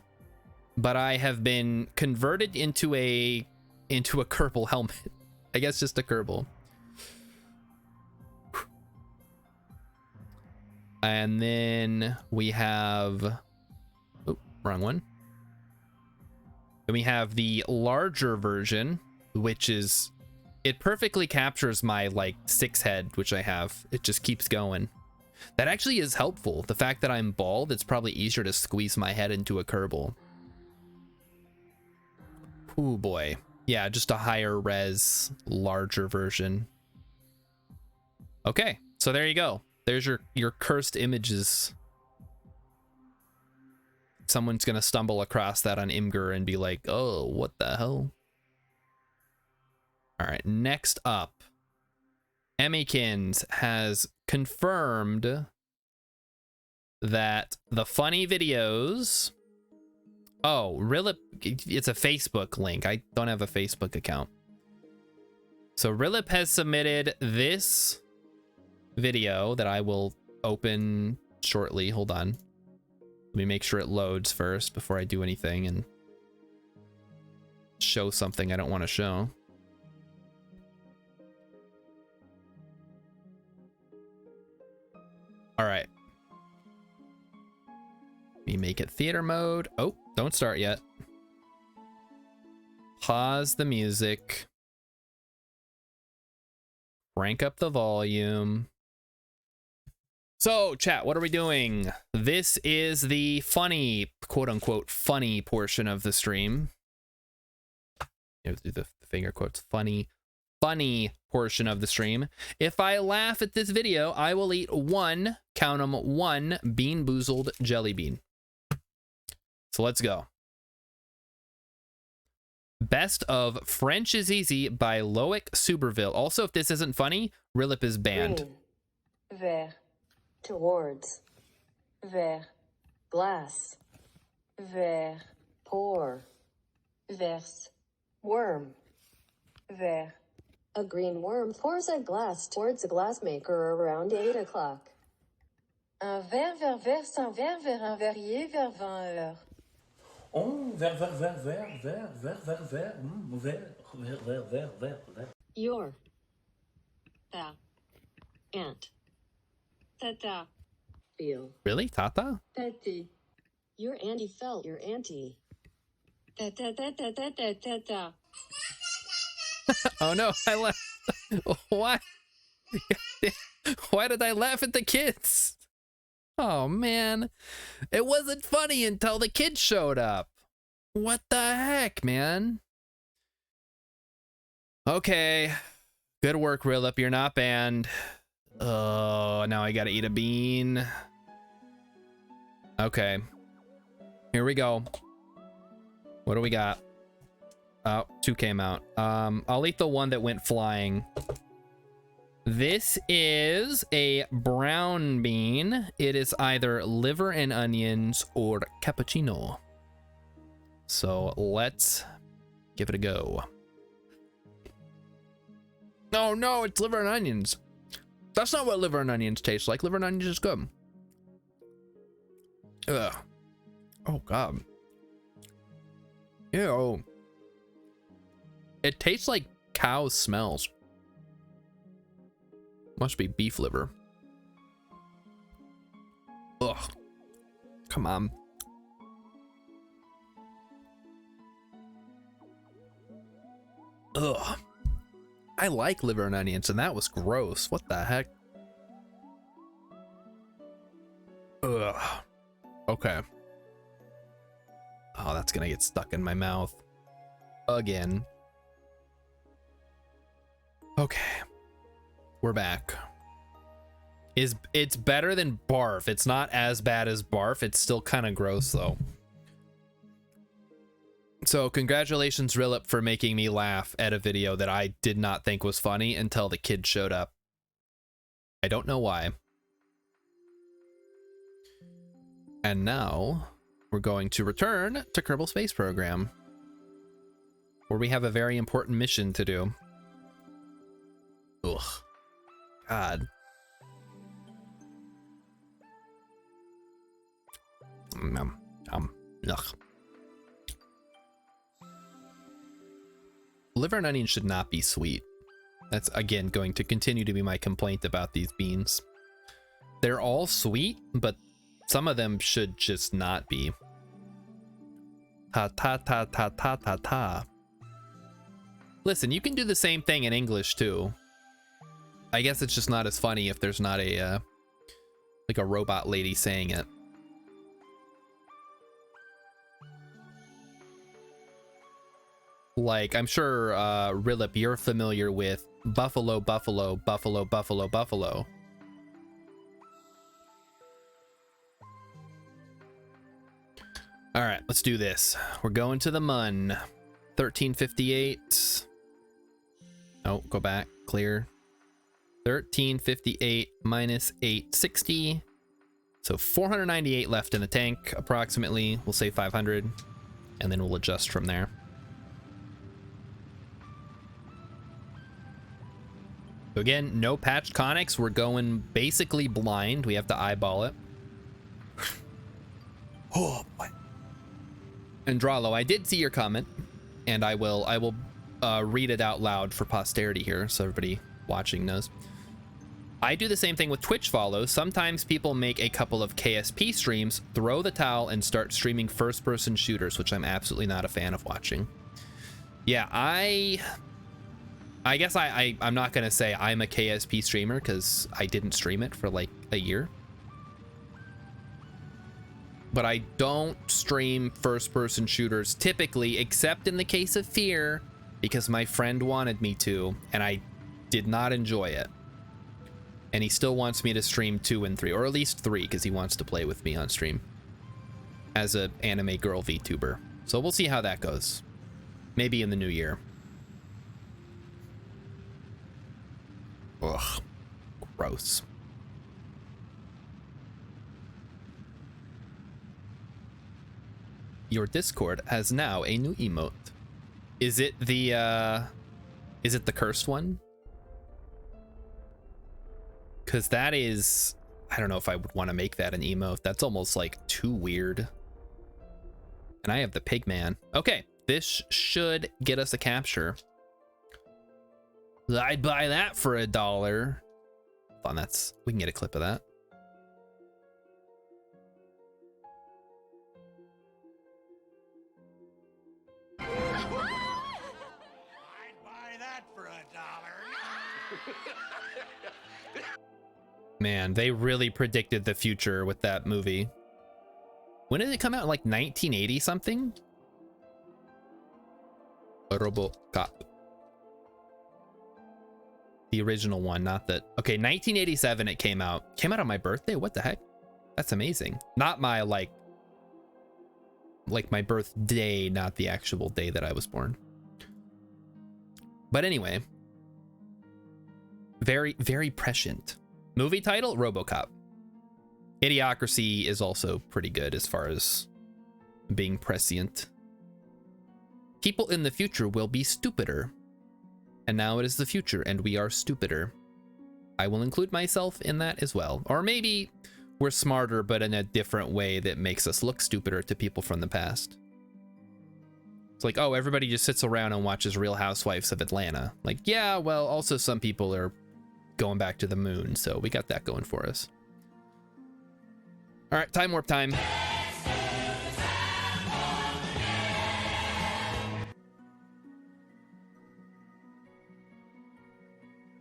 but I have been converted into a Kerbal helmet. I guess just a Kerbal. And then we have, oh, wrong one. Then we have the larger version, which is, it perfectly captures my like 6 head, which I have. It just keeps going. That actually is helpful. The fact that I'm bald, it's probably easier to squeeze my head into a Kerbal. Oh boy. Yeah, just a higher res, larger version. Okay, so there you go. There's your cursed images. Someone's gonna stumble across that on Imgur and be like, oh, what the hell? All right, next up, Emmykins has confirmed that the funny videos. Oh, Rilip, it's a Facebook link. I don't have a Facebook account. So Rilip has submitted this video that I will open shortly. Hold on. Let me make sure it loads first before I do anything and show something I don't want to show. All right. Let me make it theater mode. Oh, don't start yet. Pause the music. Crank up the volume. So, chat, what are we doing? This is the funny, quote-unquote, funny portion of the stream. You have to do the finger quotes. Funny portion of the stream. If I laugh at this video, I will eat one, count them, one Bean Boozled jelly bean. So let's go. Best of French is Easy by Loic Superville. Also, if this isn't funny, Rilip is banned. Green, vert, towards, vert, glass, vert, pour, verse, worm, vert. A green worm pours a glass towards a glassmaker around 8 o'clock. Un verre vers verre sans verre vers un verrier vers 20 heures. Oh, vert, vert, vert, vert, vert, vert, vert, vert, vert, vert, vert, vert, vert, vert. Your. Ta. Aunt. Tata. Feel. Really? Tata? Tati. Your auntie felt your auntie. Ta ta ta ta ta ta ta ta. Oh no, I laughed. Why? Why did I laugh at the kids? Oh man, it wasn't funny until the kids showed up. What the heck, man? Okay, good work, Rilip. You're not banned. Oh, now I gotta eat a bean. Okay, here we go. What do we got? Oh, 2 came out. I'll eat the one that went flying. This is a brown bean. It is either liver and onions or cappuccino. So let's give it a go. Oh no, it's liver and onions. That's not what liver and onions taste like. Liver and onions is good. Ugh. Oh god. Ew. It tastes like cow smells. Must be beef liver. Ugh. Come on. Ugh. I like liver and onions, and that was gross. What the heck? Ugh. Okay. Oh, that's gonna get stuck in my mouth. Again. Okay. We're back. It's better than barf. It's not as bad as barf. It's still kind of gross though. So congratulations, Rilip, for making me laugh at a video that I did not think was funny until the kids showed up. I don't know why. And now we're going to return to Kerbal Space Program, where we have a very important mission to do. Ugh. God. Ugh. Liver and onion should not be sweet. That's, again, going to continue to be my complaint about these beans. They're all sweet, but some of them should just not be. Ta ta ta ta ta ta ta. Listen, you can do the same thing in English too. I guess it's just not as funny if there's not a like a robot lady saying it. Like, I'm sure Rilip, you're familiar with buffalo, buffalo, buffalo, buffalo, buffalo. All right, let's do this. We're going to the Mun. 1358. Oh, go back. Clear. 1358 minus 860. So 498 left in the tank, approximately. We'll say 500, and then we'll adjust from there. So again, no patched conics. We're going basically blind. We have to eyeball it. Oh boy. Andralo, I did see your comment, and I will read it out loud for posterity here, so everybody watching knows. I do the same thing with Twitch follows. Sometimes people make a couple of KSP streams, throw the towel, and start streaming first-person shooters, which I'm absolutely not a fan of watching. Yeah, I guess I'm not gonna say I'm a KSP streamer because I didn't stream it for like a year. But I don't stream first-person shooters typically, except in the case of Fear, because my friend wanted me to, and I did not enjoy it. And he still wants me to stream 2 and 3, or at least 3, because he wants to play with me on stream as a anime girl VTuber. So we'll see how that goes. Maybe in the new year. Ugh, gross. Your Discord has now a new emote. Is it the cursed one? Because that is, I don't know if I would want to make that an emote. That's almost like too weird. And I have the pig man. Okay, this should get us a capture. I'd buy that for $1. Hold on, we can get a clip of that. I'd buy that for $1. Man, they really predicted the future with that movie. When did it come out? Like 1980 something? RoboCop. The original one, not that. Okay, 1987 it came out. Came out on my birthday? What the heck? That's amazing. Not my like my birthday, not the actual day that I was born. But anyway, very, very prescient. Movie title, RoboCop. Idiocracy is also pretty good as far as being prescient. People in the future will be stupider. And now it is the future, and we are stupider. I will include myself in that as well. Or maybe we're smarter, but in a different way that makes us look stupider to people from the past. It's like, oh, everybody just sits around and watches Real Housewives of Atlanta. Like, yeah, well, also some people are going back to the moon, so we got that going for us. All right, time warp time.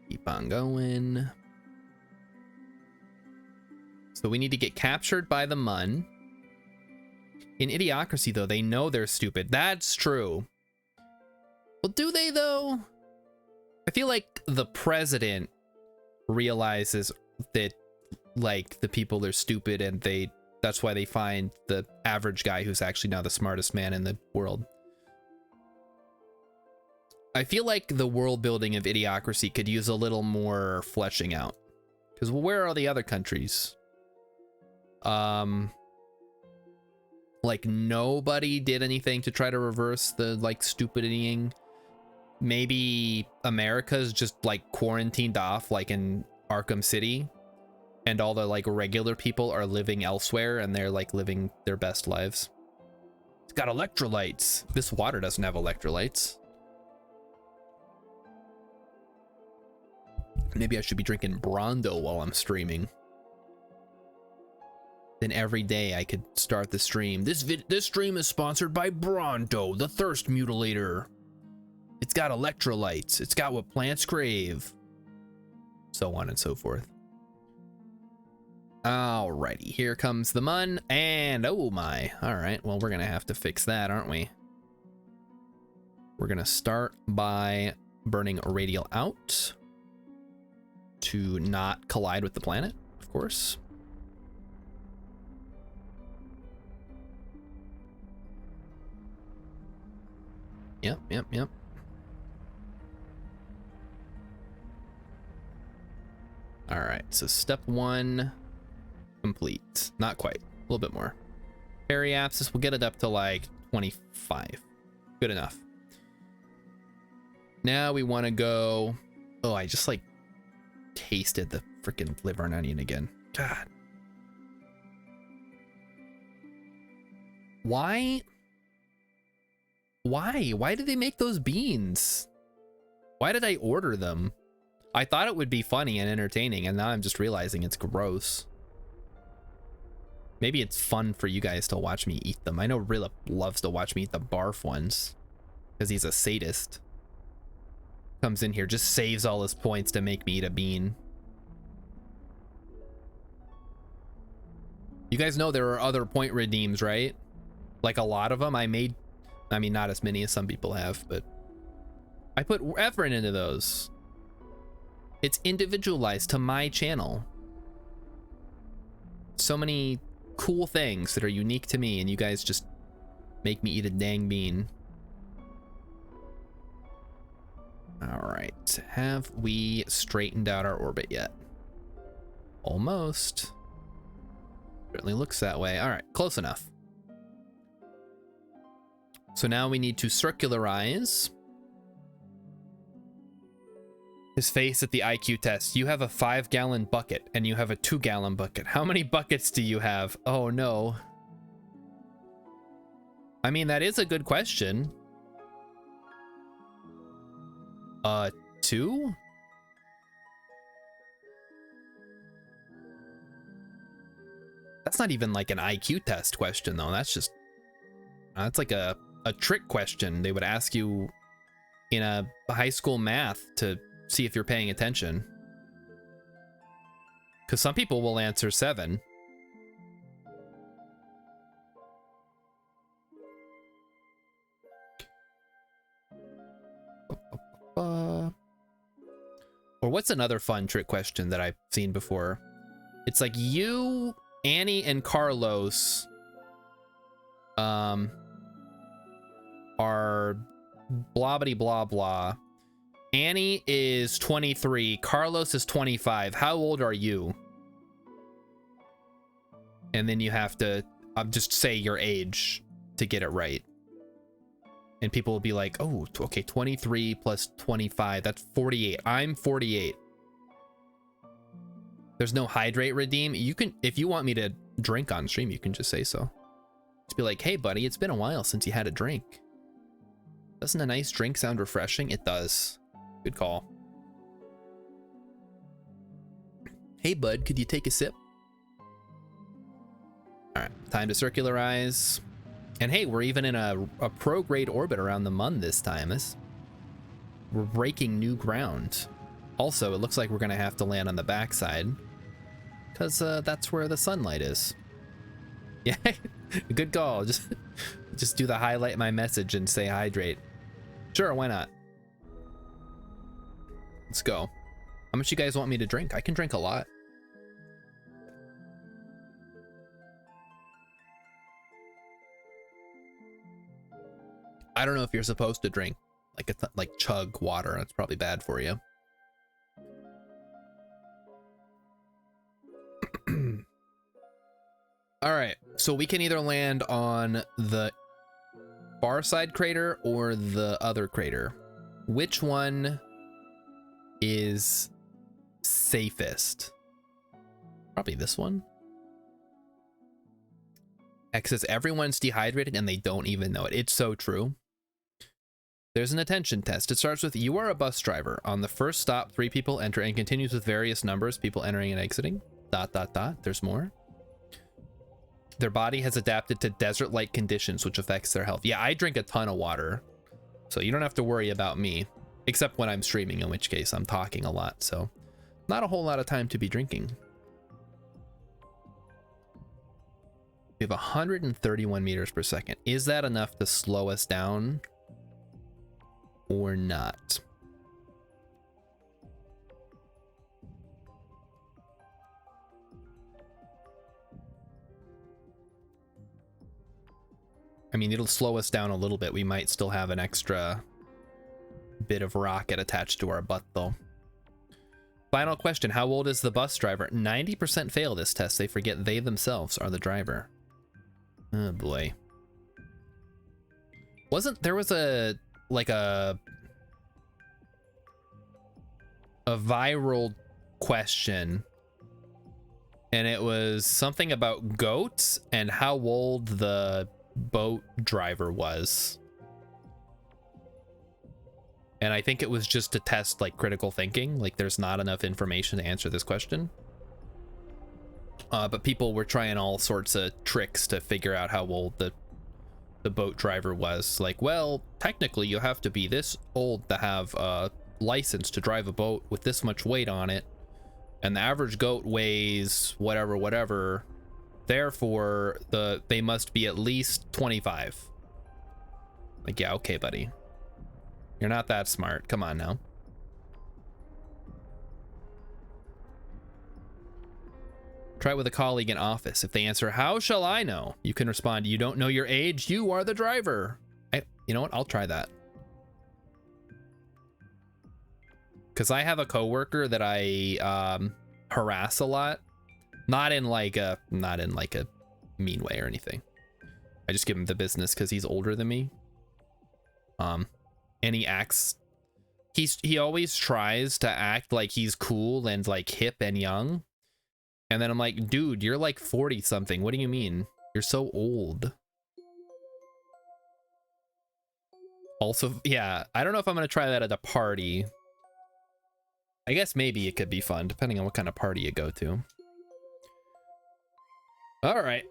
Keep on going. So we need to get captured by the Mun. In Idiocracy, though, they know they're stupid. That's true. Well, do they, though? I feel like the president realizes that, like, the people are stupid, and that's why they find the average guy who's actually now the smartest man in the world. I feel like the world building of Idiocracy could use a little more fleshing out. Because, well, where are the other countries? Like, nobody did anything to try to reverse the, like, stupidying. Maybe America's just, like, quarantined off, like in Arkham City. And all the, like, regular people are living elsewhere, and they're, like, living their best lives. It's got electrolytes. This water doesn't have electrolytes. Maybe I should be drinking Brondo while I'm streaming. Then every day I could start the stream. This stream is sponsored by Brondo, the thirst mutilator. It's got electrolytes. It's got what plants crave. So on and so forth. Alrighty, here comes the Mun, and oh my. Alright, well, we're gonna have to fix that, aren't we? We're gonna start by burning radial out to not collide with the planet, of course. Yep. so step 1 complete. Not quite, a little bit more. Periapsis, we'll get it up to like 25. Good enough. Now we want to go. Oh, I just like tasted the freaking liver and onion again. God. Why did they make those beans? Why did I order them? I thought it would be funny and entertaining, and now I'm just realizing it's gross. Maybe it's fun for you guys to watch me eat them. I know Rilla loves to watch me eat the barf ones because he's a sadist. Comes in here, just saves all his points to make me eat a bean. You guys know there are other point redeems, right? Like a lot of them. I mean, not as many as some people have, but I put effort into those. It's individualized to my channel. So many cool things that are unique to me, and you guys just make me eat a dang bean. All right, have we straightened out our orbit yet? Almost. Certainly looks that way. All right, close enough. So now we need to circularize his face at the IQ test. You have a 5-gallon bucket and you have a 2-gallon bucket. How many buckets do you have? Oh no. I mean, that is a good question. 2? That's not even like an IQ test question though. That's just, that's like a trick question. They would ask you in a high school math to see if you're paying attention. Because some people will answer 7. Or what's another fun trick question that I've seen before? It's like you, Annie, and Carlos are blah blah blah blah. Annie is 23, Carlos is 25. How old are you? And then you have to just say your age to get it right. And people will be like, oh, okay, 23 plus 25, that's 48. I'm 48. There's no hydrate redeem. You can, if you want me to drink on stream, you can just say so. Just be like, hey buddy, it's been a while since you had a drink. Doesn't a nice drink sound refreshing? It does. Good call. Hey bud, could you take a sip? All right, time to circularize. And hey, we're even in a pro-grade orbit around the Mun this time. We're breaking new ground. Also, it looks like we're gonna have to land on the backside because that's where the sunlight is. Yeah, good call. Just do the highlight my message and say hydrate. Sure, why not? Let's go. How much you guys want me to drink? I can drink a lot. I don't know if you're supposed to drink like chug water. That's probably bad for you. All right, so we can either land on the far side crater or the other crater. Which one is safest? Probably this one. X says everyone's dehydrated and they don't even know it. It's so true. There's an attention test. It starts with, you are a bus driver. On the first stop, 3 people enter and continues with various numbers, people entering and exiting. ... There's more. Their body has adapted to desert-like conditions, which affects their health. Yeah, I drink a ton of water, so you don't have to worry about me, except when I'm streaming, in which case I'm talking a lot, so not a whole lot of time to be drinking. We have 131 meters per second. Is that enough to slow us down or not? I mean, it'll slow us down a little bit. We might still have an extra bit of rocket attached to our butt, though. Final question. How old is the bus driver? 90% fail this test. They forget they themselves are the driver. Oh boy. There was a viral question, and it was something about goats and how old the boat driver was. And I think it was just to test like critical thinking. Like there's not enough information to answer this question. But people were trying all sorts of tricks to figure out how old the boat driver was. Like, well, technically you have to be this old to have a license to drive a boat with this much weight on it. And the average goat weighs whatever. Therefore, they must be at least 25. Like, yeah, okay, buddy. You're not that smart. Come on now. Try it with a colleague in office. If they answer, how shall I know? You can respond, you don't know your age. You are the driver. You know what? I'll try that. Because I have a coworker that I harass a lot. Not in like a mean way or anything. I just give him the business because he's older than me. And he acts, he always tries to act like he's cool and like hip and young. And then I'm like, dude, you're like 40 something. What do you mean? You're so old. Also, yeah, I don't know if I'm going to try that at a party. I guess maybe it could be fun depending on what kind of party you go to. All right,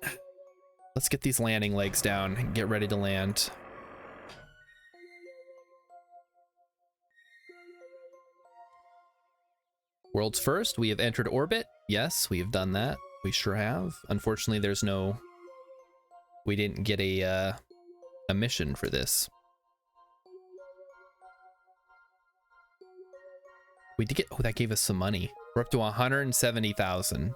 let's get these landing legs down and get ready to land. World's first, we have entered orbit. Yes, we have done that. We sure have. Unfortunately, we didn't get a mission for this. We did get, oh, that gave us some money. We're up to 170,000.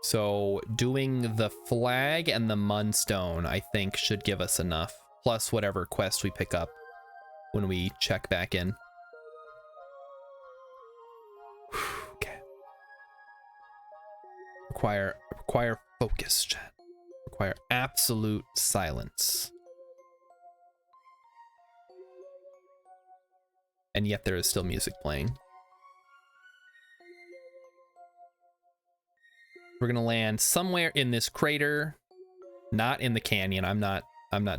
So doing the flag and the Munstone, I think, should give us enough. Plus whatever quest we pick up when we check back in. Okay. Require focus, chat. Require absolute silence. And yet there is still music playing. We're gonna land somewhere in this crater, not in the canyon. I'm not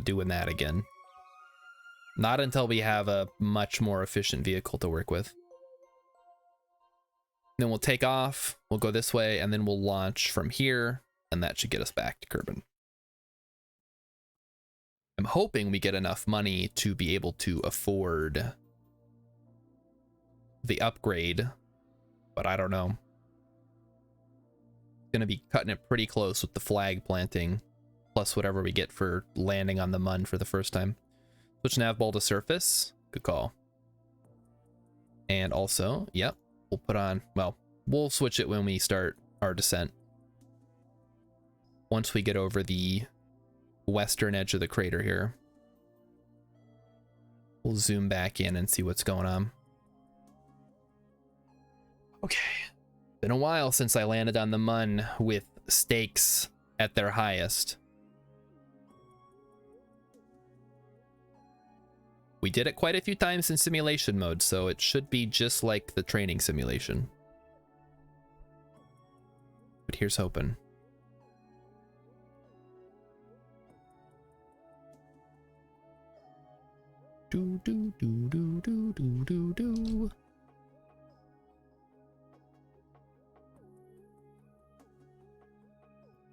doing that again. Not until we have a much more efficient vehicle to work with. Then we'll take off, we'll go this way, and then we'll launch from here, and that should get us back to Kerbin. I'm hoping we get enough money to be able to afford the upgrade, but I don't know. Gonna be cutting it pretty close with the flag planting, plus whatever we get for landing on the Mun for the first time. Switch nav ball to surface. Good call. And also, yep, we'll put on, well, we'll switch it when we start our descent. Once we get over the western edge of the crater here. We'll zoom back in and see what's going on. Okay. Been a while since I landed on the Mun with stakes at their highest. We did it quite a few times in simulation mode, so it should be just like the training simulation. But here's hoping. Do do do do do do do do.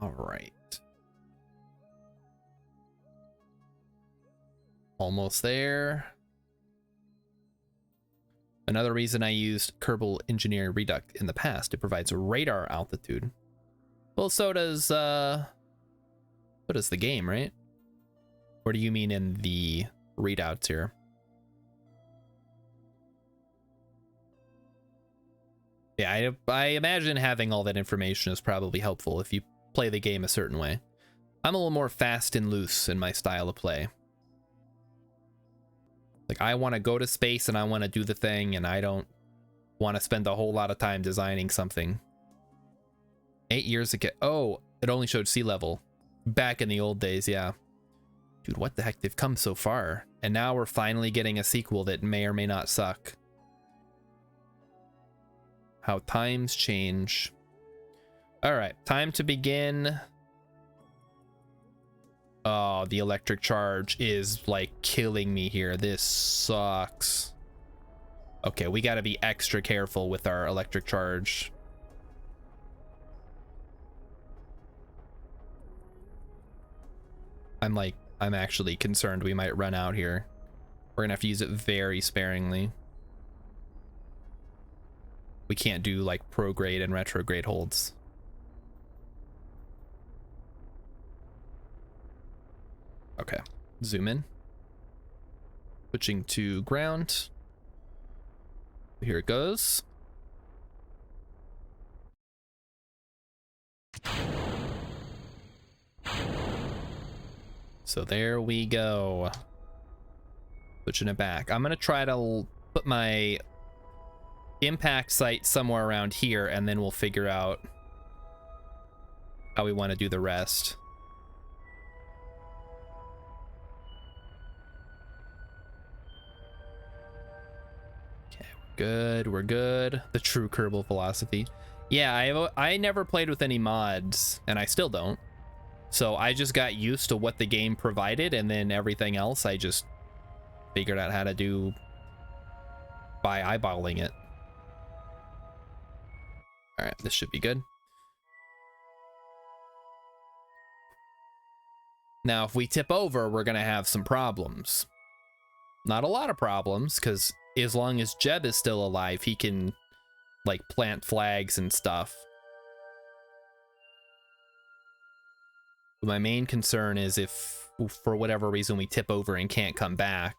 All right. Almost there. Another reason I used Kerbal Engineering Reduct in the past, it provides a radar altitude. Well, so does the game, right? Or do you mean in the readouts here? Yeah, I imagine having all that information is probably helpful if you play the game a certain way. I'm a little more fast and loose in my style of play. Like, I want to go to space and I want to do the thing, and I don't want to spend a whole lot of time designing something. 8 years ago. Oh, it only showed sea level. Back in the old days, yeah. Dude, what the heck? They've come so far. And now we're finally getting a sequel that may or may not suck. How times change. Alright, time to begin. Oh, the electric charge is like killing me here. This sucks. Okay, we gotta be extra careful with our electric charge. I'm actually concerned we might run out here. We're gonna have to use it very sparingly. We can't do like prograde and retrograde holds. Okay, zoom in. Switching to ground. Here it goes. So there we go. Switching it back. I'm gonna try to put my impact site somewhere around here, and then we'll figure out how we want to do the rest. Okay, we're good. The true Kerbal philosophy. Yeah, I never played with any mods, and I still don't. So I just got used to what the game provided, and then everything else I just figured out how to do by eyeballing it. All right, this should be good. Now, if we tip over, we're gonna have some problems. Not a lot of problems, because as long as Jeb is still alive, he can like plant flags and stuff. But my main concern is if for whatever reason we tip over and can't come back,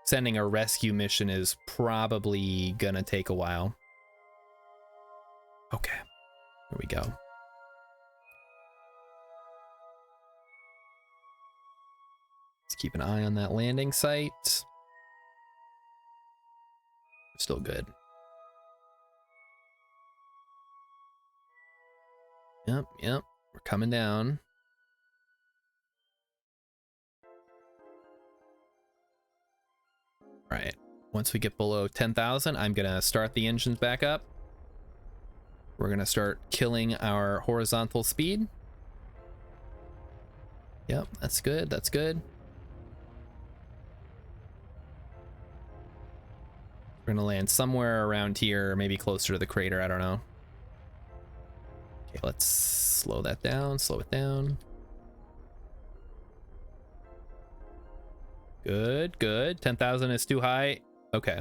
sending a rescue mission is probably gonna take a while. Okay, here we go. Let's keep an eye on that landing site. Still good. Yep, we're coming down. Right, once we get below 10,000, I'm gonna start the engines back up. We're gonna start killing our horizontal speed. Yep, that's good, that's good. We're gonna land somewhere around here, maybe closer to the crater, I don't know. Okay, let's slow that down, slow it down. Good, good. 10,000 is too high. Okay.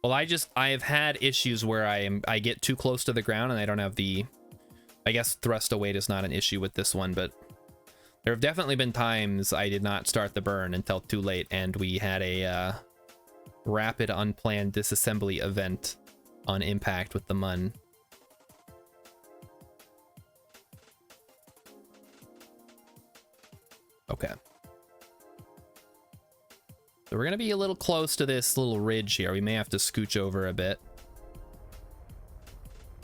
Well, I have had issues where I get too close to the ground and I don't have the, I guess thrust to weight is not an issue with this one, but there have definitely been times I did not start the burn until too late and we had a rapid unplanned disassembly event on impact with the Mun. Okay. So we're gonna be a little close to this little ridge here. We may have to scooch over a bit.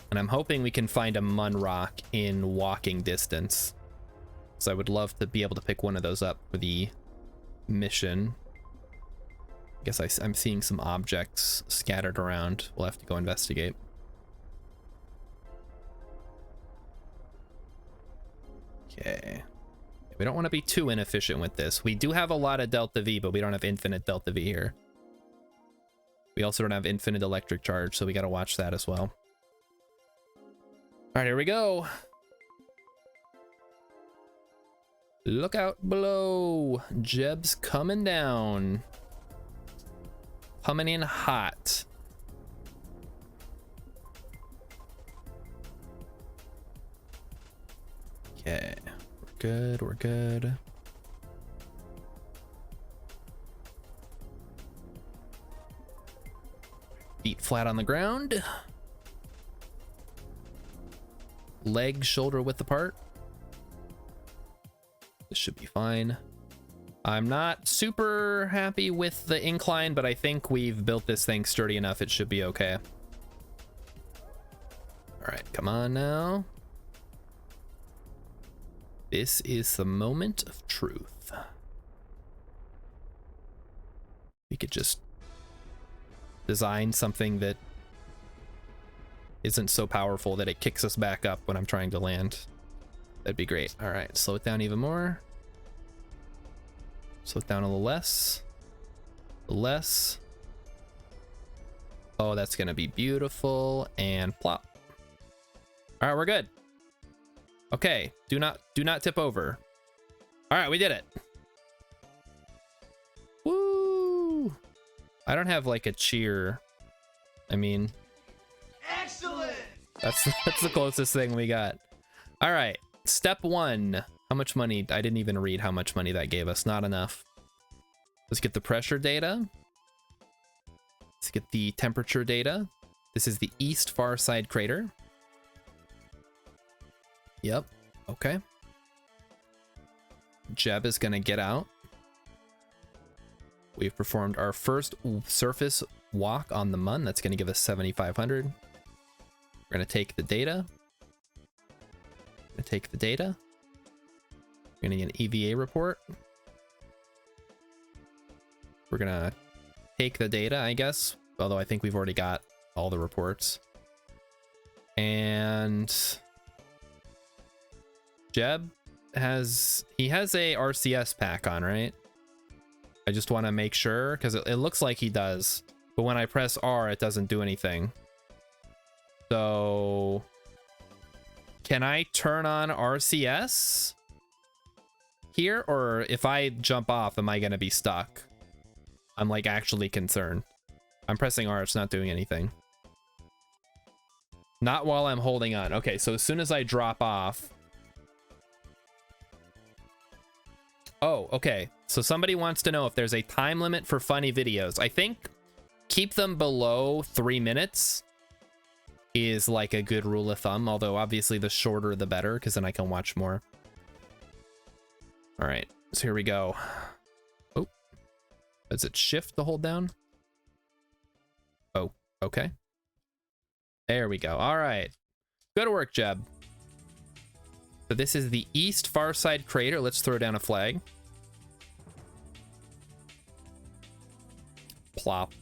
And I'm hoping we can find a Mun rock in walking distance. So I would love to be able to pick one of those up for the mission. I guess I'm seeing some objects scattered around. We'll have to go investigate. Okay. We don't want to be too inefficient with this. We do have a lot of Delta V, but we don't have infinite Delta V here. We also don't have infinite electric charge, so we got to watch that as well. All right, here we go. Look out below. Jeb's coming down. Coming in hot. Okay. Good, we're good. Feet flat on the ground. Legs shoulder width apart. This should be fine. I'm not super happy with the incline, but I think we've built this thing sturdy enough. It should be okay. Come on now. This is the moment of truth. We could just design something that isn't so powerful that it kicks us back up when I'm trying to land. That'd be great. All right, slow it down even more. Slow it down a little less. Less. Oh, that's gonna be beautiful. And plop. All right, we're good. Okay, do not tip over. All right, we did it. Woo! I don't have like a cheer. I mean, Excellent! that's the closest thing we got. All right, step 1. How much money? I didn't even read how much money that gave us. Not enough. Let's get the pressure data. Let's get the temperature data. This is the east far side crater. Yep. Okay. Jeb is gonna get out. We've performed our first surface walk on the Mun. That's gonna give us 7,500. We're gonna take the data. We're gonna get an EVA report. We're gonna take the data, I guess, although I think we've already got all the reports. And Jeb has a RCS pack on, right? I just want to make sure because it looks like he does, but when I press R it doesn't do anything. So can I turn on RCS here, or if I jump off am I gonna be stuck? I'm like actually concerned. I'm pressing R, it's not doing anything. Not while I'm holding on. Okay, so as soon as I drop off. Oh, okay. So somebody wants to know if there's a time limit for funny videos. I think keep them below 3 minutes is like a good rule of thumb, although obviously the shorter the better, because then I can watch more. All right, so here we go. Oh, is it shift to hold down? Oh, okay. There we go. All right. Good work, Jeb. So this is the east far side crater. Let's throw down a flag. Plop.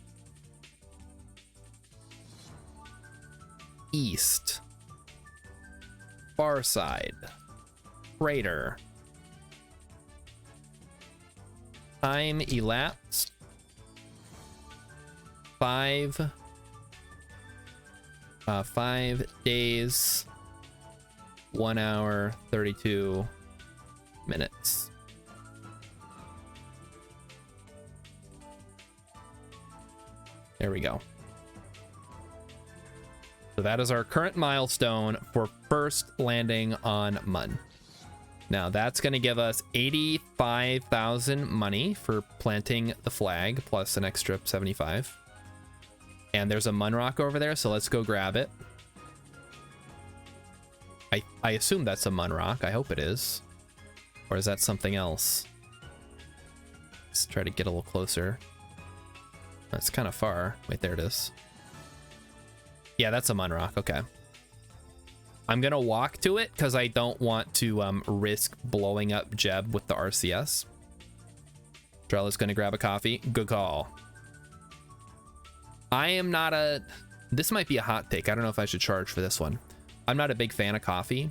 East far side crater. Time elapsed 5 days, 1 hour, 32 minutes. There we go. So that is our current milestone for first landing on Mun. Now that's going to give us 85,000 money for planting the flag, plus an extra 75. And there's a Mun rock over there, so let's go grab it. I assume that's a Mun rock. I hope it is. Or is that something else? Let's try to get a little closer. That's kind of far. Wait, there it is. Yeah, that's a Mun rock. Okay. I'm going to walk to it because I don't want to risk blowing up Jeb with the RCS. Drella's going to grab a coffee. Good call. I am not a... This might be a hot take. I don't know if I should charge for this one. I'm not a big fan of coffee.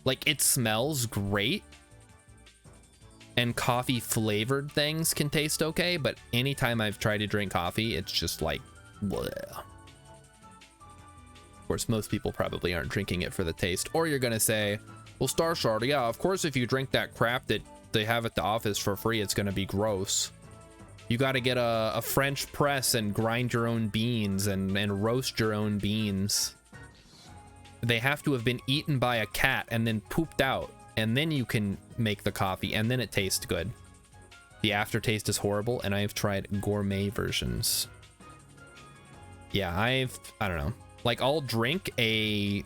Like, it smells great. And coffee flavored things can taste okay. But anytime I've tried to drink coffee, it's just like... bleh. Of course, most people probably aren't drinking it for the taste. Or you're going to say, well, Star Shard, yeah, of course, if you drink that crap that they have at the office for free, it's going to be gross. You got to get a French press and grind your own beans and roast your own beans. They have to have been eaten by a cat and then pooped out. And then you can make the coffee and then it tastes good. The aftertaste is horrible, and I've tried gourmet versions. Yeah, I don't know. Like, I'll drink a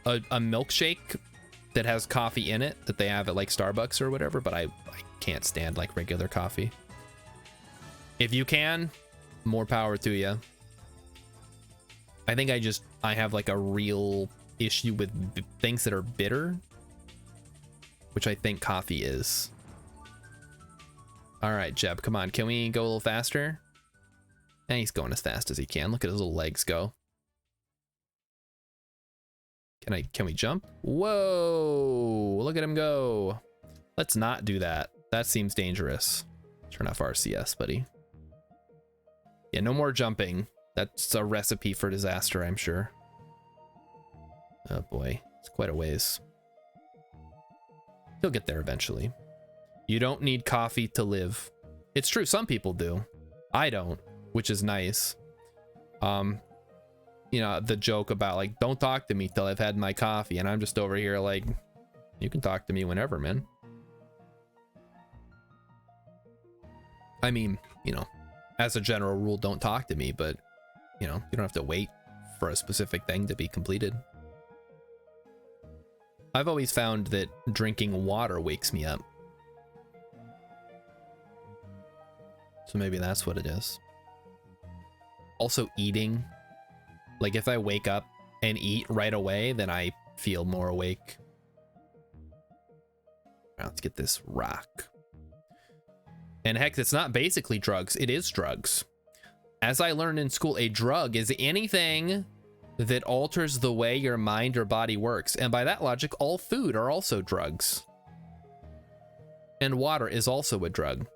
milkshake that has coffee in it that they have at like Starbucks or whatever, but I can't stand like regular coffee. If you can, more power to you. I think I have like a real issue with things that are bitter, which I think coffee is. All right, Jeb, come on. Can we go a little faster? And he's going as fast as he can. Look at his little legs go. Can we jump? Whoa, look at him go. Let's not do that. That seems dangerous. Turn off RCS, buddy. Yeah, no more jumping. That's a recipe for disaster, I'm sure. Oh boy, it's quite a ways. He'll get there eventually. You don't need coffee to live. It's true, some people do. I don't, which is nice. You know, the joke about like, don't talk to me till I've had my coffee, and I'm just over here like, you can talk to me whenever, man. I mean, you know, as a general rule, don't talk to me, but you know, you don't have to wait for a specific thing to be completed. I've always found that drinking water wakes me up. So maybe that's what it is. Also eating. Like if I wake up and eat right away, then I feel more awake. Now let's get this rock. And heck, it's not basically drugs, it is drugs. As I learned in school, a drug is anything that alters the way your mind or body works. And by that logic, all food are also drugs. And water is also a drug.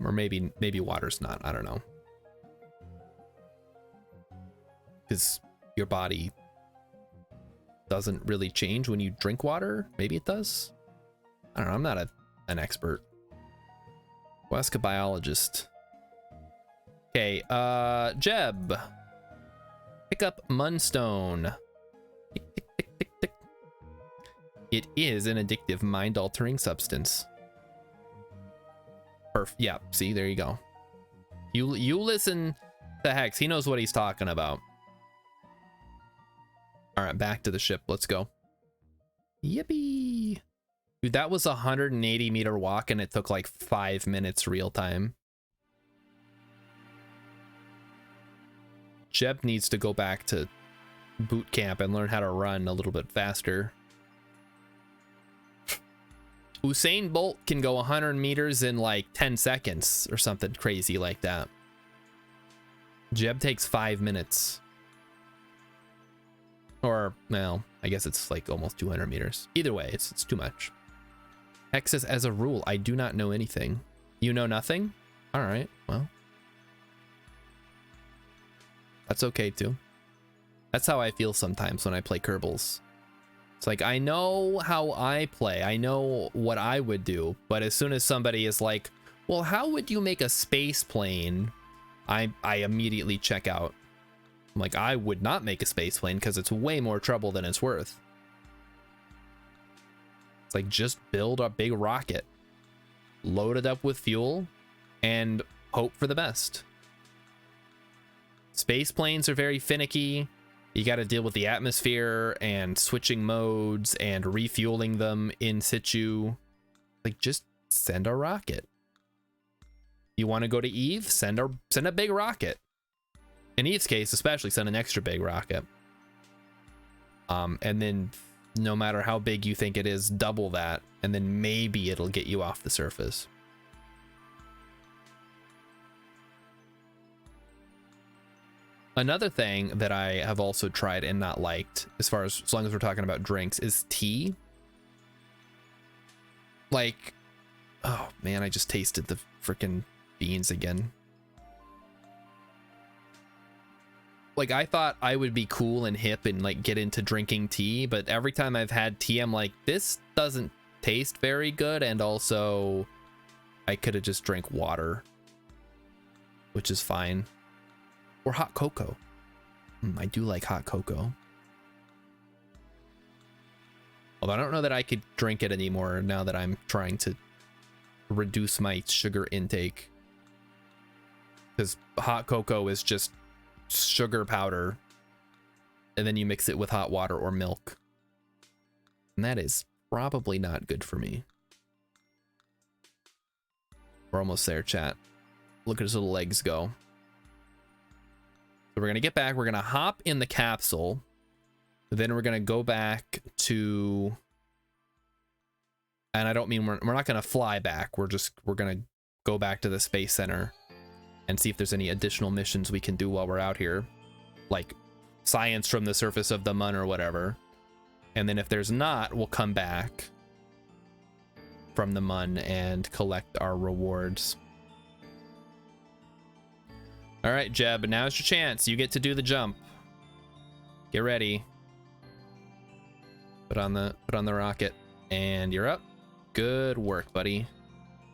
Or maybe water's not, I don't know. Because your body doesn't really change when you drink water. Maybe it does. I don't know. I'm not an expert. We'll ask a biologist. Okay, Jeb. Pick up Munstone. Tick, tick, tick, tick, tick. It is an addictive, mind-altering substance. Yeah, see, there you go. You listen to Hex. He knows what he's talking about. All right, back to the ship. Let's go. Yippee. Dude, that was a 180-meter walk, and it took like 5 minutes real time. Jeb needs to go back to boot camp and learn how to run a little bit faster. Usain Bolt can go 100 meters in like 10 seconds or something crazy like that. Jeb takes 5 minutes. Or, well, I guess it's like almost 200 meters. Either way, it's too much. Hex says, as a rule, I do not know anything. You know nothing? All right, well. That's okay too. That's how I feel sometimes when I play Kerbals. It's like, I know how I play. I know what I would do. But as soon as somebody is like, well, how would you make a space plane? I immediately check out. I'm like, I would not make a space plane because it's way more trouble than it's worth. It's like, just build a big rocket, load it up with fuel, and hope for the best. Space planes are very finicky. You got to deal with the atmosphere and switching modes and refueling them in situ. Like, just send a rocket. You want to go to Eve? Send a big rocket. In Eve's case, especially, send an extra big rocket. And then no matter how big you think it is, double that, and then maybe it'll get you off the surface. Another thing that I have also tried and not liked, as long as we're talking about drinks, is tea. Like, oh man, I just tasted the freaking beans again. Like, I thought I would be cool and hip and like get into drinking tea, but every time I've had tea, I'm like, this doesn't taste very good, and also I could have just drank water, which is fine. Or hot cocoa. I do like hot cocoa. Although I don't know that I could drink it anymore now that I'm trying to reduce my sugar intake. Because hot cocoa is just sugar powder, and then you mix it with hot water or milk. And that is probably not good for me. We're almost there, chat. Look at his little legs go. So we're going to get back. We're going to hop in the capsule. Then we're gonna go back to, and I don't mean we're not gonna fly back. We're gonna go back to the Space Center and see if there's any additional missions we can do while we're out here, like science from the surface of the Mun or whatever. And then if there's not, we'll come back from the Mun and collect our rewards. All right, Jeb, now's your chance. You get to do the jump. Get ready. Put on the rocket, and you're up. Good work, buddy.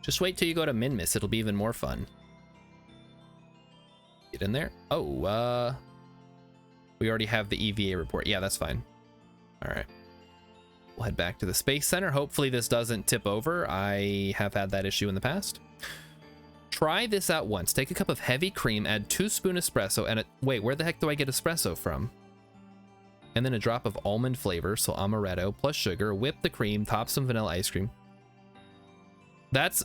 Just wait till you go to Minmus. It'll be even more fun. Get in there. Oh, we already have the EVA report. Yeah, that's fine. All right. We'll head back to the Space Center. Hopefully this doesn't tip over. I have had that issue in the past. Try this out once. Take a cup of heavy cream, add 2 spoons espresso, and wait, where the heck do I get espresso from? And then a drop of almond flavor, so amaretto plus sugar. Whip the cream, top some vanilla ice cream. That's...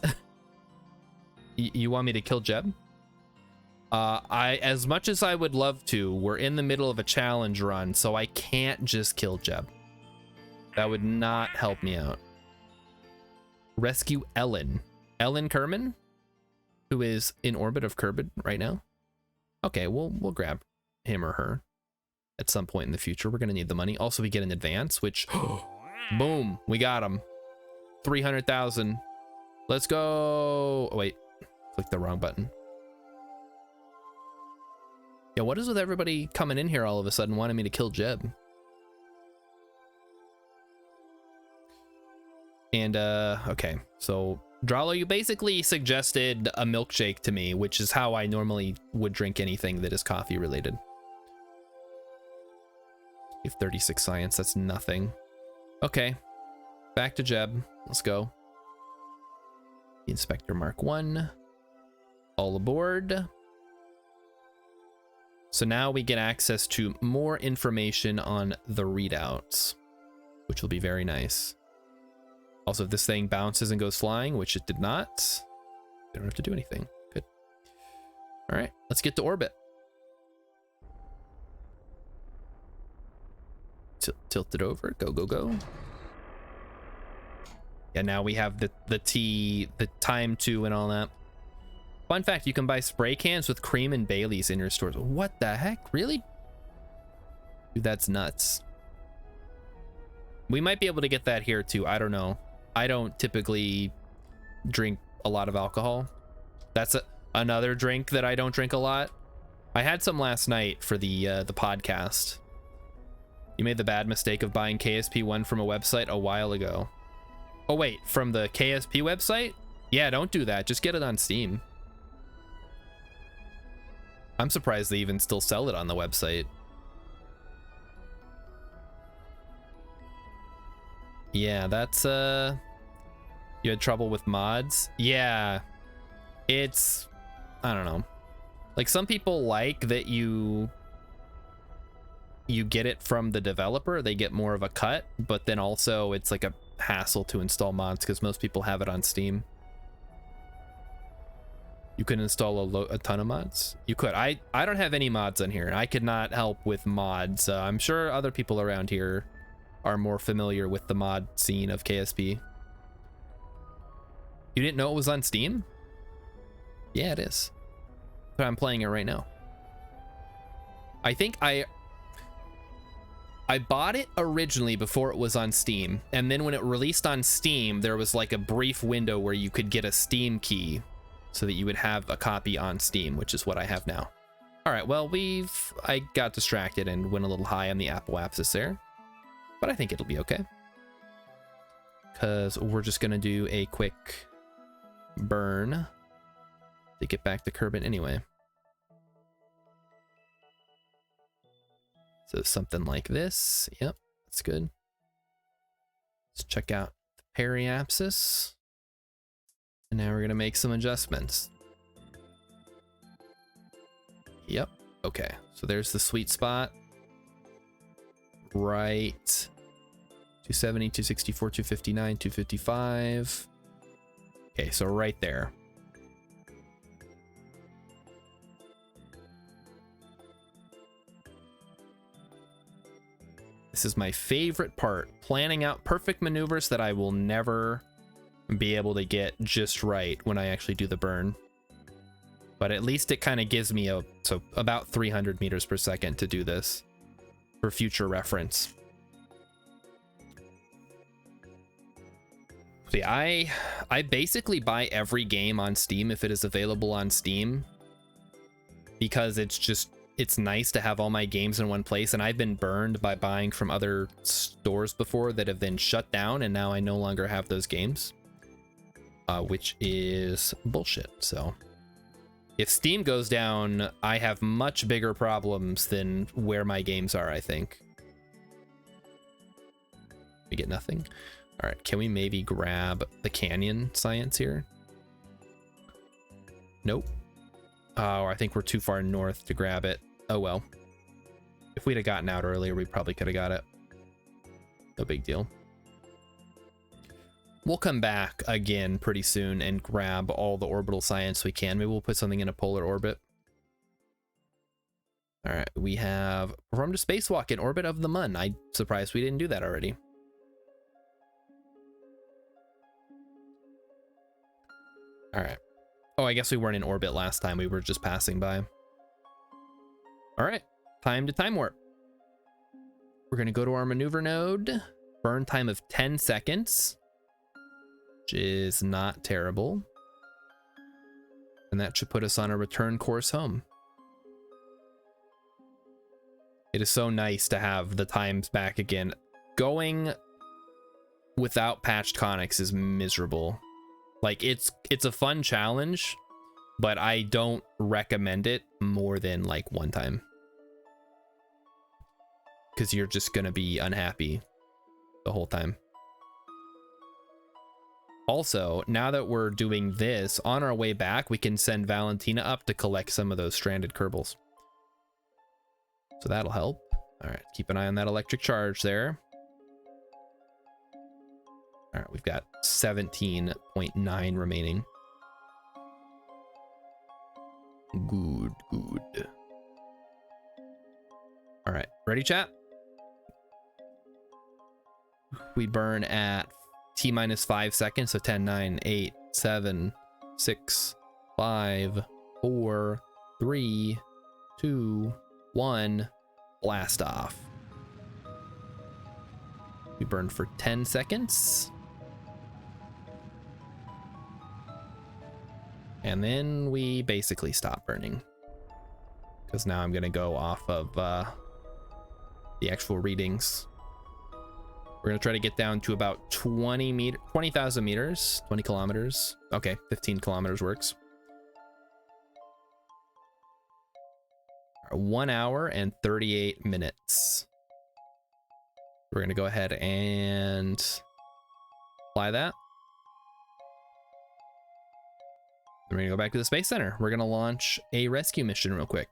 You want me to kill Jeb? As much as I would love to, we're in the middle of a challenge run, so I can't just kill Jeb. That would not help me out. Rescue Ellen. Ellen Kerman, who is in orbit of Kerbin right now. Okay, we'll grab him or her at some point in the future. We're gonna need the money. Also, we get an advance, which boom, we got him. 300,000. Let's go. Oh, wait, click the wrong button. Yeah, what is with everybody coming in here all of a sudden wanting me to kill Jeb? And okay, so Dralo, you basically suggested a milkshake to me, which is how I normally would drink anything that is coffee related. You have 36 science, that's nothing. Okay, back to Jeb. Let's go. Inspector Mark 1. All aboard. So now we get access to more information on the readouts, which will be very nice. Also, if this thing bounces and goes flying, which it did not, we don't have to do anything. Good. All right, let's get to orbit. Tilt it over. Go, go, go. Yeah, now we have the time to and all that. Fun fact, you can buy spray cans with cream and Baileys in your stores. What the heck? Really? Dude, that's nuts. We might be able to get that here too. I don't know. I don't typically drink a lot of alcohol. That's another drink that I don't drink a lot. I had some last night for the podcast. You made the bad mistake of buying KSP1 from a website a while ago. Oh wait, from the KSP website? Yeah, don't do that. Just get it on Steam. I'm surprised they even still sell it on the website. Yeah, that's you had trouble with mods? Yeah. It's, I don't know. Like, some people like that you get it from the developer, they get more of a cut, but then also it's like a hassle to install mods because most people have it on Steam. You can install a ton of mods. You could. I don't have any mods on here. I could not help with mods. I'm sure other people around here are more familiar with the mod scene of KSP. You didn't know it was on Steam? Yeah, it is. But I'm playing it right now. I think I bought it originally before it was on Steam, and then when it released on Steam, there was like a brief window where you could get a Steam key so that you would have a copy on Steam, which is what I have now. All right, well, I got distracted and went a little high on the Apple Appsis there, but I think it'll be okay. Because we're just gonna do a quick burn to get back to Kerbin anyway. So something like this. Yep, that's good. Let's check out the periapsis. And now we're gonna make some adjustments. Yep, okay. So there's the sweet spot. Right. 270, 264, 259, 255. Okay, so right there. This is my favorite part, planning out perfect maneuvers that I will never be able to get just right when I actually do the burn. But at least it kind of gives me about 300 meters per second to do this for future reference. See, I basically buy every game on Steam if it is available on Steam, because it's nice to have all my games in one place, and I've been burned by buying from other stores before that have been shut down, and now I no longer have those games, which is bullshit. So if Steam goes down, I have much bigger problems than where my games are, I think. We get nothing. All right, can we maybe grab the canyon science here? Nope. Oh, I think we're too far north to grab it. Oh well. If we'd have gotten out earlier, we probably could have got it. No big deal. We'll come back again pretty soon and grab all the orbital science we can. Maybe we'll put something in a polar orbit. All right, we have performed a spacewalk in orbit of the Mun. I'm surprised we didn't do that already. All right. Oh, I guess we weren't in orbit last time. We were just passing by. All right, time to time warp. We're going to go to our maneuver node. Burn time of 10 seconds, which is not terrible. And that should put us on a return course home. It is so nice to have the times back again. Going without patched conics is miserable. Like, it's a fun challenge, but I don't recommend it more than like one time, because you're just gonna be unhappy the whole time. Also, now that we're doing this, on our way back, we can send Valentina up to collect some of those stranded Kerbals. So that'll help. All right, keep an eye on that electric charge there. All right, we've got 17.9 remaining. Good, good. All right, ready, chat? We burn at T minus 5 seconds, so 10, 9, 8, 7, 6, 5, 4, 3, 2, 1, blast off. We burn for 10 seconds. And then we basically stop burning, because now I'm going to go off of the actual readings. We're going to try to get down to about 20,000 meters, 20 kilometers. Okay, 15 kilometers works. 1 hour and 38 minutes. We're going to go ahead and fly that. Then we're going to go back to the Space Center. We're going to launch a rescue mission real quick.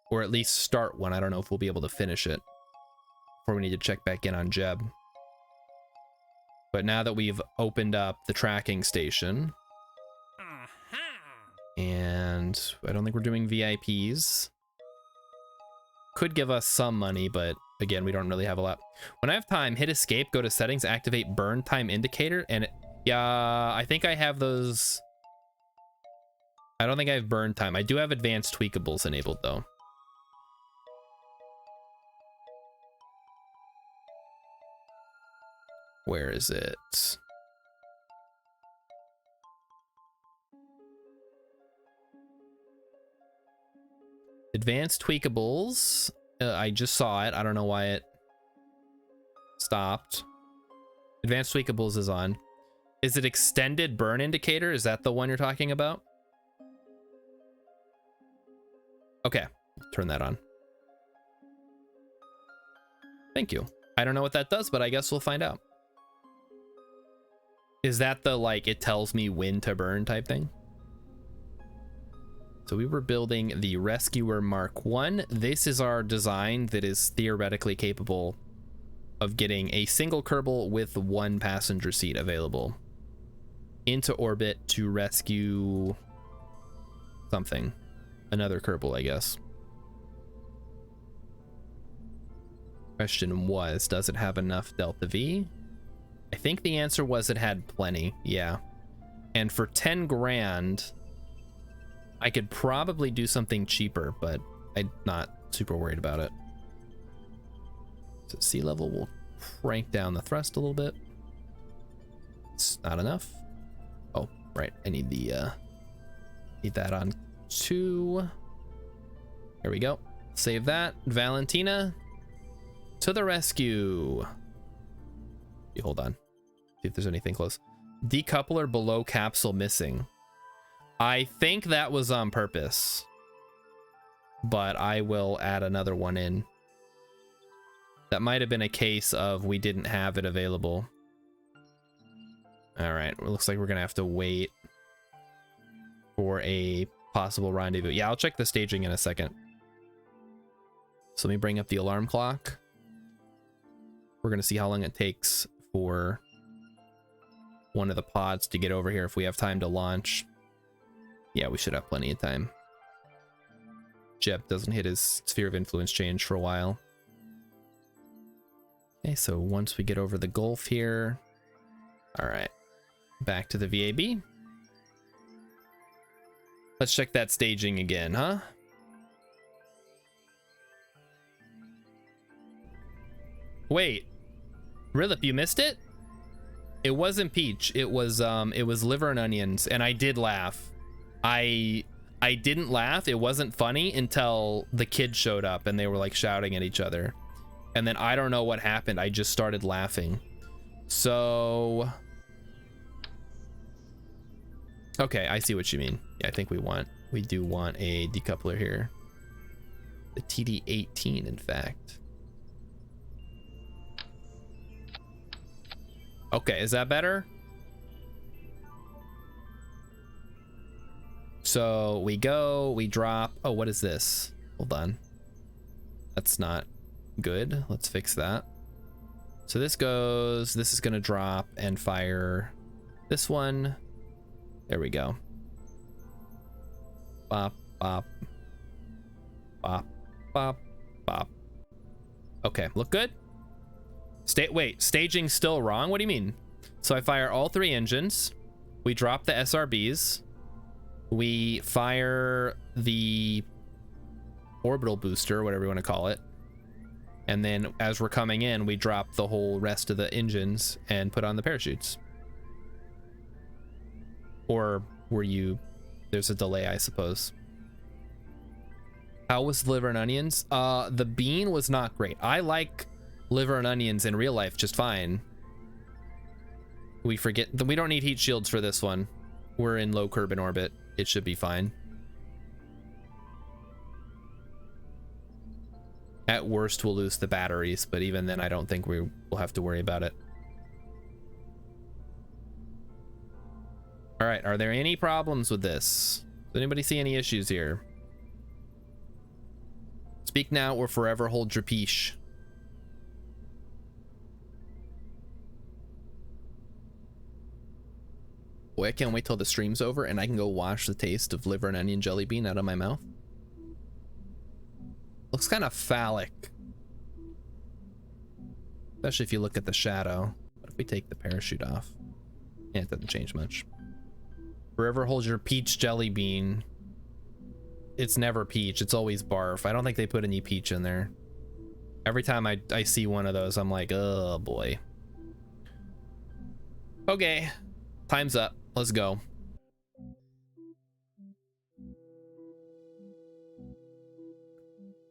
Or at least start one. I don't know if we'll be able to finish it before we need to check back in on Jeb. But now that we've opened up the tracking station, and I don't think we're doing VIPs. Could give us some money, but again, we don't really have a lot. When I have time, hit escape, go to settings, activate burn time indicator, and yeah, I think I have those. I don't think I have burn time. I do have advanced tweakables enabled though. Where is it? Advanced tweakables. I just saw it. I don't know why it stopped. Advanced tweakables is on. Is it extended burn indicator? Is that the one you're talking about? Okay, turn that on. Thank you. I don't know what that does, but I guess we'll find out. Is that the, like, it tells me when to burn type thing? So we were building the Rescuer Mark 1. This is our design that is theoretically capable of getting a single Kerbal with 1 passenger seat available into orbit to rescue something. Another Kerbal, I guess. Question was, does it have enough delta V? I think the answer was it had plenty, yeah. And for 10 grand, I could probably do something cheaper, but I'm not super worried about it. So sea level will crank down the thrust a little bit. It's not enough. Oh, right. I need the need that on 2. There we go. Save that. Valentina, to the rescue. You hold on. See if there's anything close. Decoupler below capsule missing. I think that was on purpose, but I will add another one in. That might have been a case of we didn't have it available. All right, it looks like we're gonna have to wait for a possible rendezvous. Yeah, I'll check the staging in a second. So let me bring up the alarm clock. We're gonna see how long it takes for one of the pods to get over here if we have time to launch. Yeah, we should have plenty of time. Jeb doesn't hit his sphere of influence change for a while. Okay, so once we get over the Gulf here, all right, back to the VAB. Let's check that staging again, huh? Wait, Rilip, you missed it? It wasn't peach. It was liver and onions, and I did laugh. I didn't laugh. It wasn't funny until the kids showed up and they were like shouting at each other. And then I don't know what happened. I just started laughing. So okay, I see what you mean. Yeah, I think we do want a decoupler here. The TD18, in fact. Okay, is that better? So we go, we drop. Oh, what is this? Hold on. That's not good. Let's fix that. So this goes, this is gonna drop and fire this one. There we go. Bop, bop, bop, bop, bop. Okay, look good? Wait, staging's still wrong? What do you mean? So I fire all 3 engines. We drop the SRBs. We fire the orbital booster, whatever you want to call it. And then as we're coming in, we drop the whole rest of the engines and put on the parachutes. Or were you... There's a delay, I suppose. How was liver and onions? The bean was not great. I like liver and onions in real life just fine. We forget that we don't need heat shields for this one. We're in low Kerbin orbit. It should be fine. At worst, we'll lose the batteries, but even then, I don't think we will have to worry about it. All right, are there any problems with this? Does anybody see any issues here? Speak now or forever hold your peace. Boy, I can't wait till the stream's over and I can go wash the taste of liver and onion jelly bean out of my mouth. Looks kind of phallic. Especially if you look at the shadow. What if we take the parachute off? Yeah, it doesn't change much. Forever hold your peach jelly bean. It's never peach, it's always barf. I don't think they put any peach in there. Every time I see one of those, I'm like, oh boy. Okay, time's up. Let's go.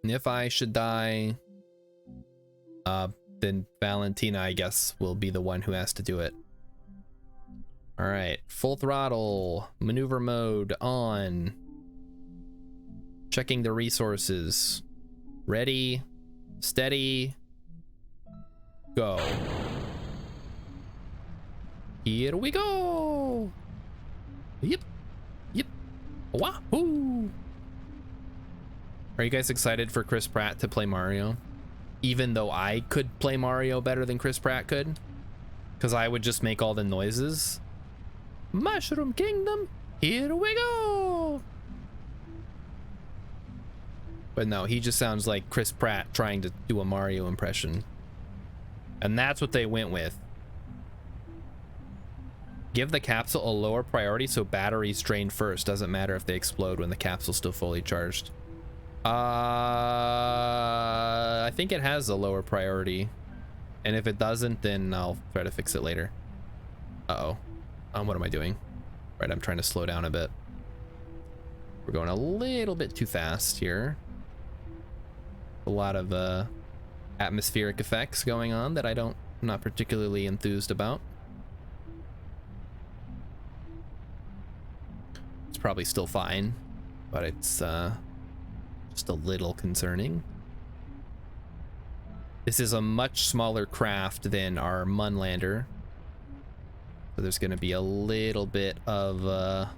And if I should die, then Valentina, I guess, will be the one who has to do it. All right, full throttle, maneuver mode on. Checking the resources. Ready, steady, go. Here we go. Yep, yep, wahoo. Are you guys excited for Chris Pratt to play Mario? Even though I could play Mario better than Chris Pratt could? Because I would just make all the noises. Mushroom Kingdom, here we go. But no, he just sounds like Chris Pratt trying to do a Mario impression. And that's what they went with. Give the capsule a lower priority so batteries drain first. Doesn't matter if they explode when the capsule's still fully charged. I think it has a lower priority. And if it doesn't, then I'll try to fix it later. Uh-oh. What am I doing? Right, I'm trying to slow down a bit. We're going a little bit too fast here. A lot of atmospheric effects going on that I'm not particularly enthused about. It's probably still fine, but it's just a little concerning. This is a much smaller craft than our Munlander. So there's going to be a little bit of,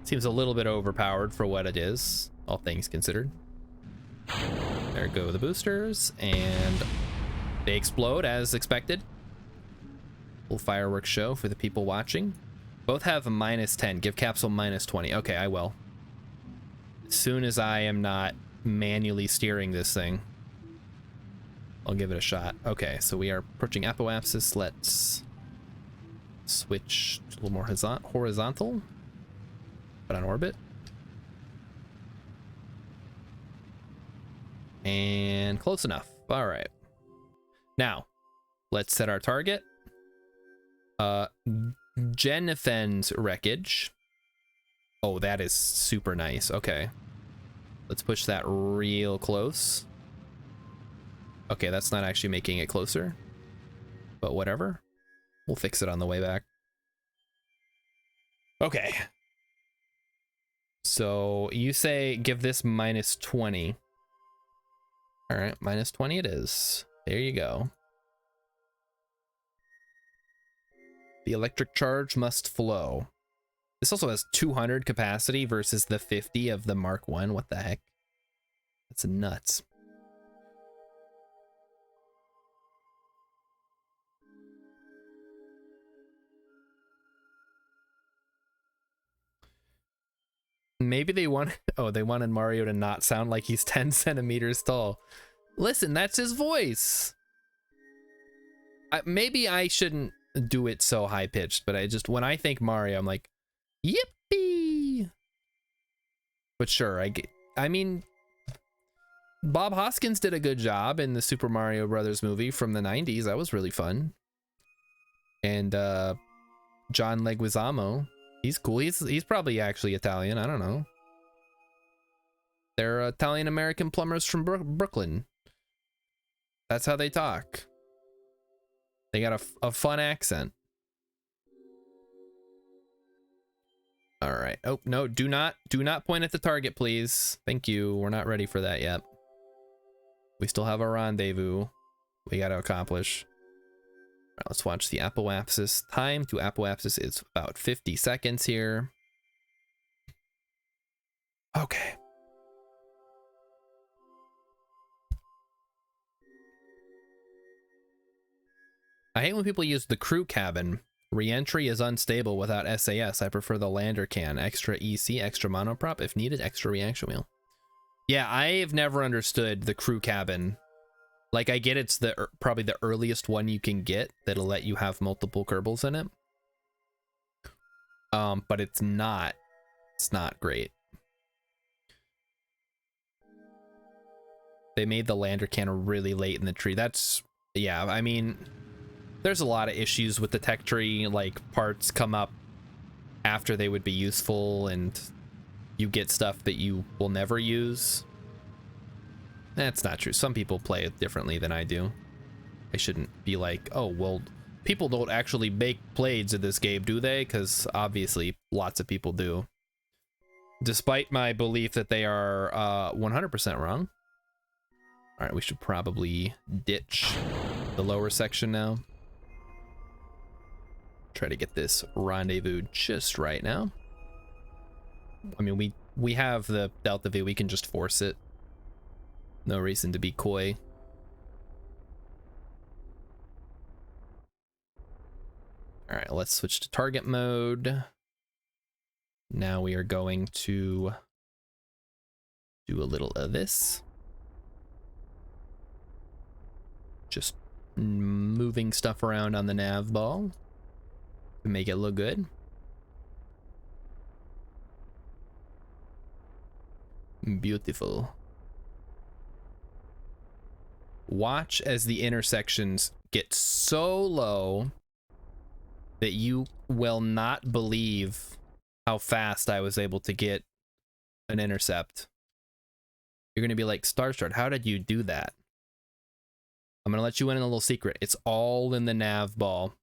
seems a little bit overpowered for what it is, all things considered. There go the boosters, and they explode as expected. Little fireworks show for the people watching. Both have a -10. Give capsule -20. Okay, I will. As soon as I am not manually steering this thing, I'll give it a shot. Okay, so we are approaching apoapsis. Let's switch to a little more horizontal. Put on orbit. And close enough. All right. Now, let's set our target. Jenifen's wreckage. Oh, that is super nice. Okay. Let's push that real close. Okay, that's not actually making it closer. But whatever. We'll fix it on the way back. Okay. So you say give this -20. All right, -20 it is. There you go. The electric charge must flow. This also has 200 capacity versus the 50 of the Mark 1. What the heck? That's nuts. Maybe they want, oh, they wanted Mario to not sound like he's 10 centimeters tall. Listen, that's his voice. Maybe I shouldn't do it so high pitched, but when I think Mario, I'm like, yippee. But sure, I mean, Bob Hoskins did a good job in the Super Mario Brothers movie from the 90s. That was really fun. And John Leguizamo, he's cool. He's probably actually Italian. I don't know. They're Italian-American plumbers from Brooklyn. That's how they talk. They got a fun accent. All right. Oh, no, do not point at the target, please. Thank you. We're not ready for that yet. We still have a rendezvous we got to accomplish. All right, let's watch the apoapsis. Time to apoapsis is about 50 seconds here. Okay. I hate when people use the crew cabin. Re-entry is unstable without SAS. I prefer the lander can. Extra EC, extra monoprop. If needed, extra reaction wheel. Yeah, I've never understood the crew cabin. Like, I get it's probably the earliest one you can get that'll let you have multiple Kerbals in it. But it's not great. They made the lander can really late in the tree. Yeah, I mean, there's a lot of issues with the tech tree, like parts come up after they would be useful and you get stuff that you will never use. That's not true. Some people play it differently than I do. I shouldn't be like, oh, well, people don't actually make blades in this game, do they? Because obviously lots of people do. Despite my belief that they are 100% wrong. All right, we should probably ditch the lower section now. Try to get this rendezvous just right now. I mean, we have the Delta V. We can just force it. No reason to be coy. All right, let's switch to target mode. Now we are going to Do a little of this. Just moving stuff around on the nav ball to make it look good. Beautiful. Watch as the intersections get so low that you will not believe how fast I was able to get an intercept. You're going to be like, Starstart, how did you do that? I'm going to let you in a little secret. It's all in the nav ball.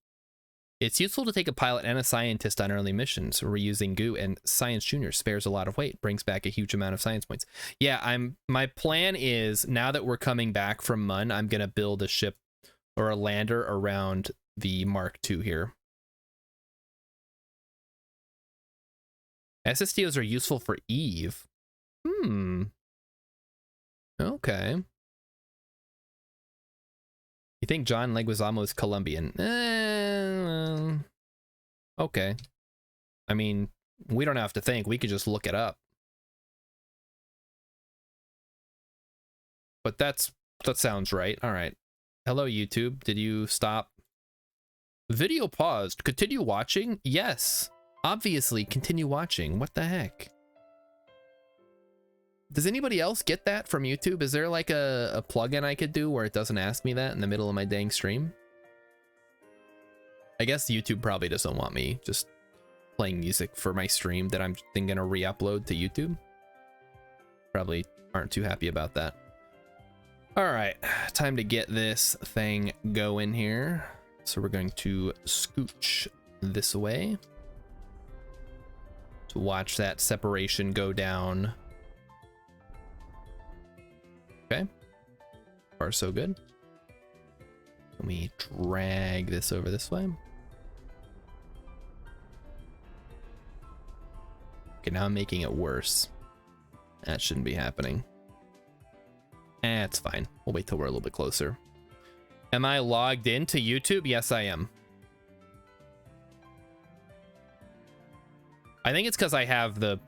It's useful to take a pilot and a scientist on early missions. We're using goo, and Science Junior spares a lot of weight, brings back a huge amount of science points. Yeah, my plan is, now that we're coming back from Mun, I'm going to build a ship or a lander around the Mark II here. SSDOs are useful for Eve. Okay. You think John Leguizamo is Colombian? Okay. I mean, we don't have to think. We could just look it up. But that sounds right. All right. Hello, YouTube. Did you stop? Video paused. Continue watching? Yes. Obviously, continue watching. What the heck? Does anybody else get that from YouTube? Is there like a plugin I could do where it doesn't ask me that in the middle of my dang stream? I guess YouTube probably doesn't want me just playing music for my stream that I'm then gonna re-upload to YouTube. Probably aren't too happy about that. All right, time to get this thing going here. So we're going to scooch this way to watch that separation go down. Okay, far so good. Let me drag this over this way. Okay, now I'm making it worse. That shouldn't be happening. It's fine. We'll wait till we're a little bit closer. Am I logged into YouTube? Yes, I am. I think it's because I have the...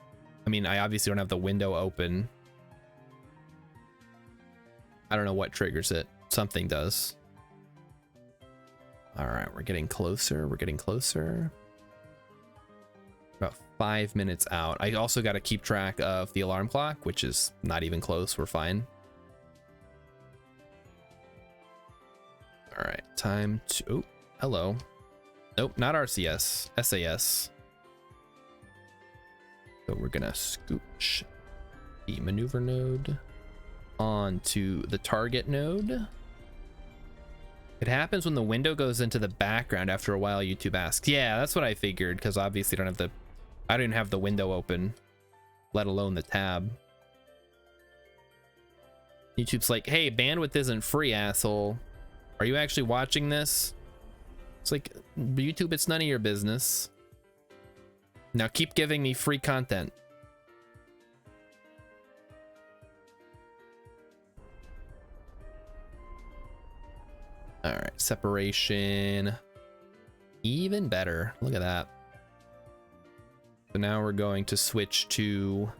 I mean, I obviously don't have the window open. I don't know what triggers it. Something does. All right, we're getting closer. We're getting closer. About 5 minutes out. I also got to keep track of the alarm clock, which is not even close. We're fine. All right, time to... Oh, hello. Nope, not RCS. SAS. So we're gonna scooch the maneuver node onto the target node. It happens when the window goes into the background after a while, YouTube asks. Yeah, that's what I figured, because obviously I didn't have the window open, let alone the tab. YouTube's like, hey, bandwidth isn't free, asshole. Are you actually watching this? It's like, YouTube, it's none of your business. Now keep giving me free content. All right, separation. Even better. Look at that. So now we're going to switch to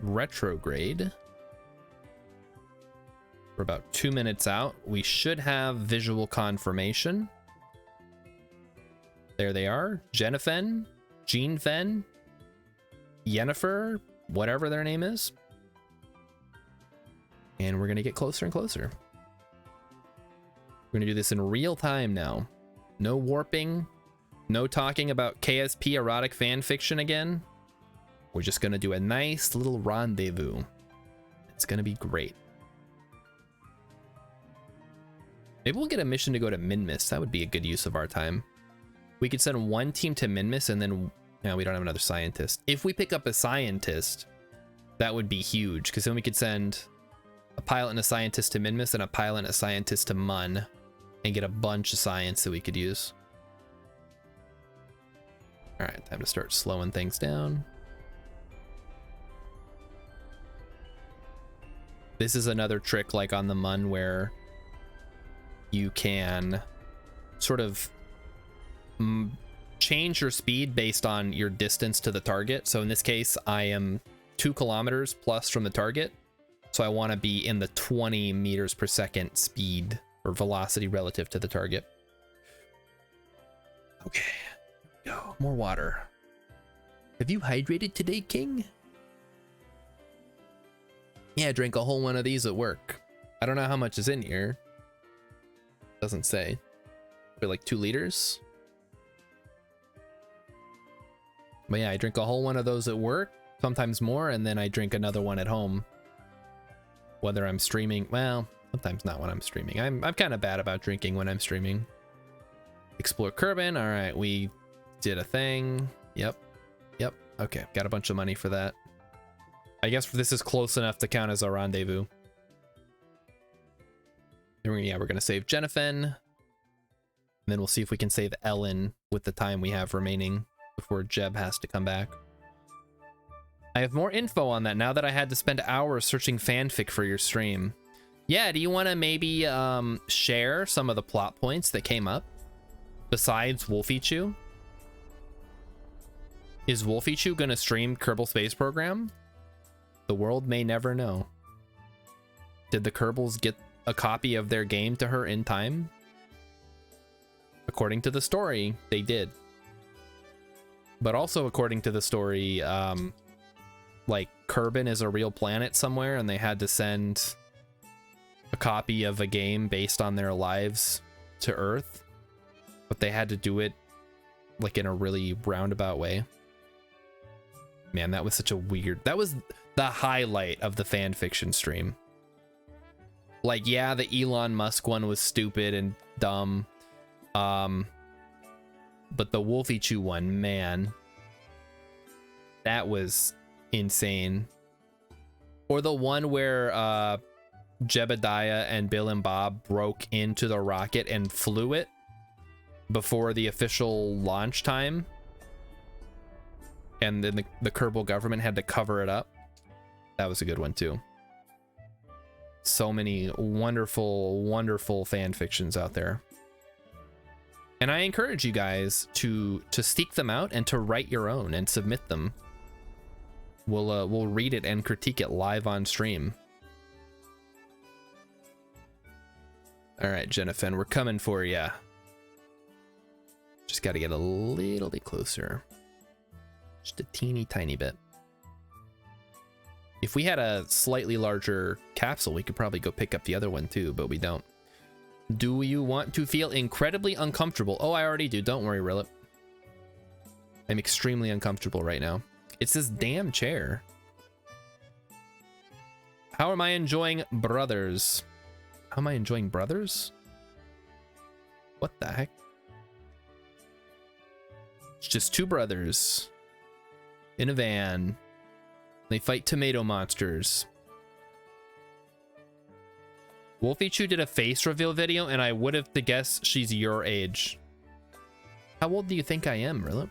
retrograde. We're about 2 minutes out. We should have visual confirmation. There they are. Jennifer, Jean-Fen, Yennefer, whatever their name is. And we're going to get closer and closer. We're going to do this in real time now. No warping. No talking about KSP erotic fan fiction again. We're just going to do a nice little rendezvous. It's going to be great. Maybe we'll get a mission to go to Minmus. That would be a good use of our time. We could send one team to Minmus and then... No, we don't have another scientist. If we pick up a scientist, that would be huge, because then we could send a pilot and a scientist to Minmus and a pilot and a scientist to Mun and get a bunch of science that we could use. All right, time to start slowing things down. This is another trick like on the Mun where you can sort of change your speed based on your distance to the target. So in this case, I am 2 kilometers plus from the target. So I want to be in the 20 meters per second speed or velocity relative to the target. Okay, go. More water. Have you hydrated today, King? Yeah, drank a whole one of these at work. I don't know how much is in here. Doesn't say. Probably like 2 liters. But yeah, I drink a whole one of those at work, sometimes more, and then I drink another one at home. Whether I'm streaming, well, sometimes not when I'm streaming. I'm kind of bad about drinking when I'm streaming. Explore Kerbin. All right, we did a thing. Yep. Okay, got a bunch of money for that. I guess this is close enough to count as a rendezvous. Yeah, we're gonna save Jennifer. And then we'll see if we can save Ellen with the time we have remaining before Jeb has to come back. I have more info on that now that I had to spend hours searching fanfic for your stream. Yeah, do you want to maybe share some of the plot points that came up besides Wolfie Chew? Is Wolfie Chew gonna stream Kerbal Space Program? The world may never know. Did the Kerbals get a copy of their game to her in time? According to the story, they did. But also according to the story, like Kerbin is a real planet somewhere and they had to send a copy of a game based on their lives to Earth, but they had to do it like in a really roundabout way. Man, that was such a weird, that was the highlight of the fan fiction stream. Like, yeah, the Elon Musk one was stupid and dumb. But the Wolfie Chew one, man, that was insane. Or the one where Jebediah and Bill and Bob broke into the rocket and flew it before the official launch time, and then the Kerbal government had to cover it up. That was a good one too. So many wonderful, wonderful fan fictions out there. And I encourage you guys to seek them out and to write your own and submit them. We'll read it and critique it live on stream. All right, Jennifer, we're coming for ya. Just got to get a little bit closer. Just a teeny tiny bit. If we had a slightly larger capsule, we could probably go pick up the other one too, but we don't. Do you want to feel incredibly uncomfortable? Oh, I already do. Don't worry, Rilip. I'm extremely uncomfortable right now. It's this damn chair. How am I enjoying Brothers? How am I enjoying Brothers? What the heck? It's just 2 brothers in a van. They fight tomato monsters. Wolfie Chew did a face reveal video, and I would have to guess she's your age. How old do you think I am, Rilip?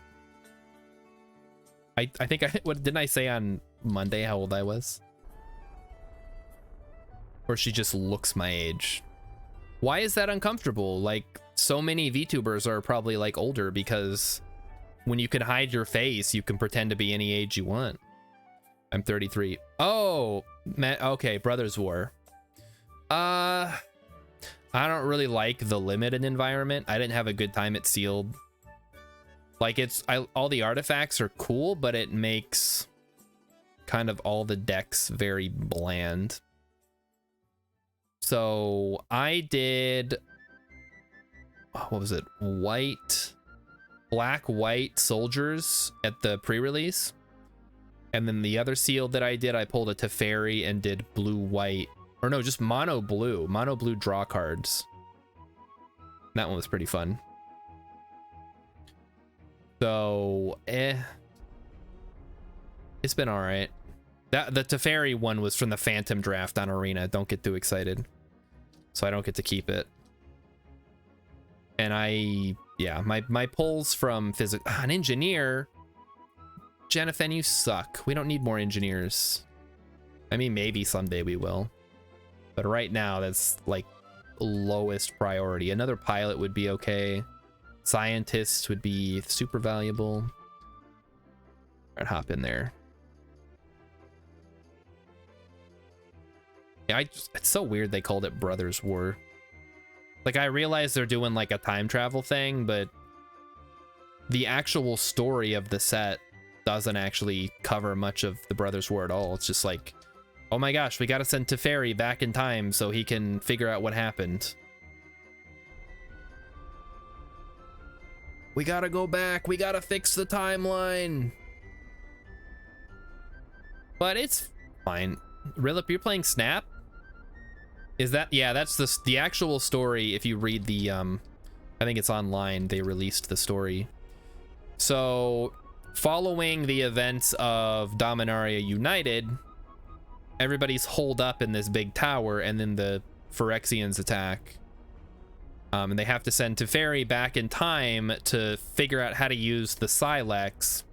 I think what didn't I say on Monday how old I was? Or she just looks my age. Why is that uncomfortable? Like, so many VTubers are probably like older because when you can hide your face, you can pretend to be any age you want. I'm 33. Oh, man, okay, Brothers War. I don't really like the limited environment. I didn't have a good time at Sealed. Like, all the artifacts are cool, but it makes kind of all the decks very bland. So I did, what was it? Black, white soldiers at the pre-release. And then the other Sealed that I did, I pulled a Teferi and did blue, white, or no, just mono blue draw cards. That one was pretty fun. So, it's been all right. The Teferi one was from the Phantom draft on Arena. Don't get too excited. So I don't get to keep it. And yeah, my pulls from physics, an engineer. Jennifer, you suck. We don't need more engineers. I mean, maybe someday we will. But right now, that's like lowest priority. Another pilot would be okay. Scientists would be super valuable. All right, hop in there. Yeah, it's so weird they called it Brothers War. Like, I realize they're doing like a time travel thing, but the actual story of the set doesn't actually cover much of the Brothers War at all. It's just like, oh my gosh, we gotta send Teferi back in time so he can figure out what happened. We gotta go back, we gotta fix the timeline. But it's fine. Rilip, you're playing Snap? Is that, yeah, that's the actual story. If you read the, I think it's online, they released the story. So, following the events of Dominaria United, everybody's holed up in this big tower, and then the Phyrexians attack. And they have to send Teferi back in time to figure out how to use the Silex.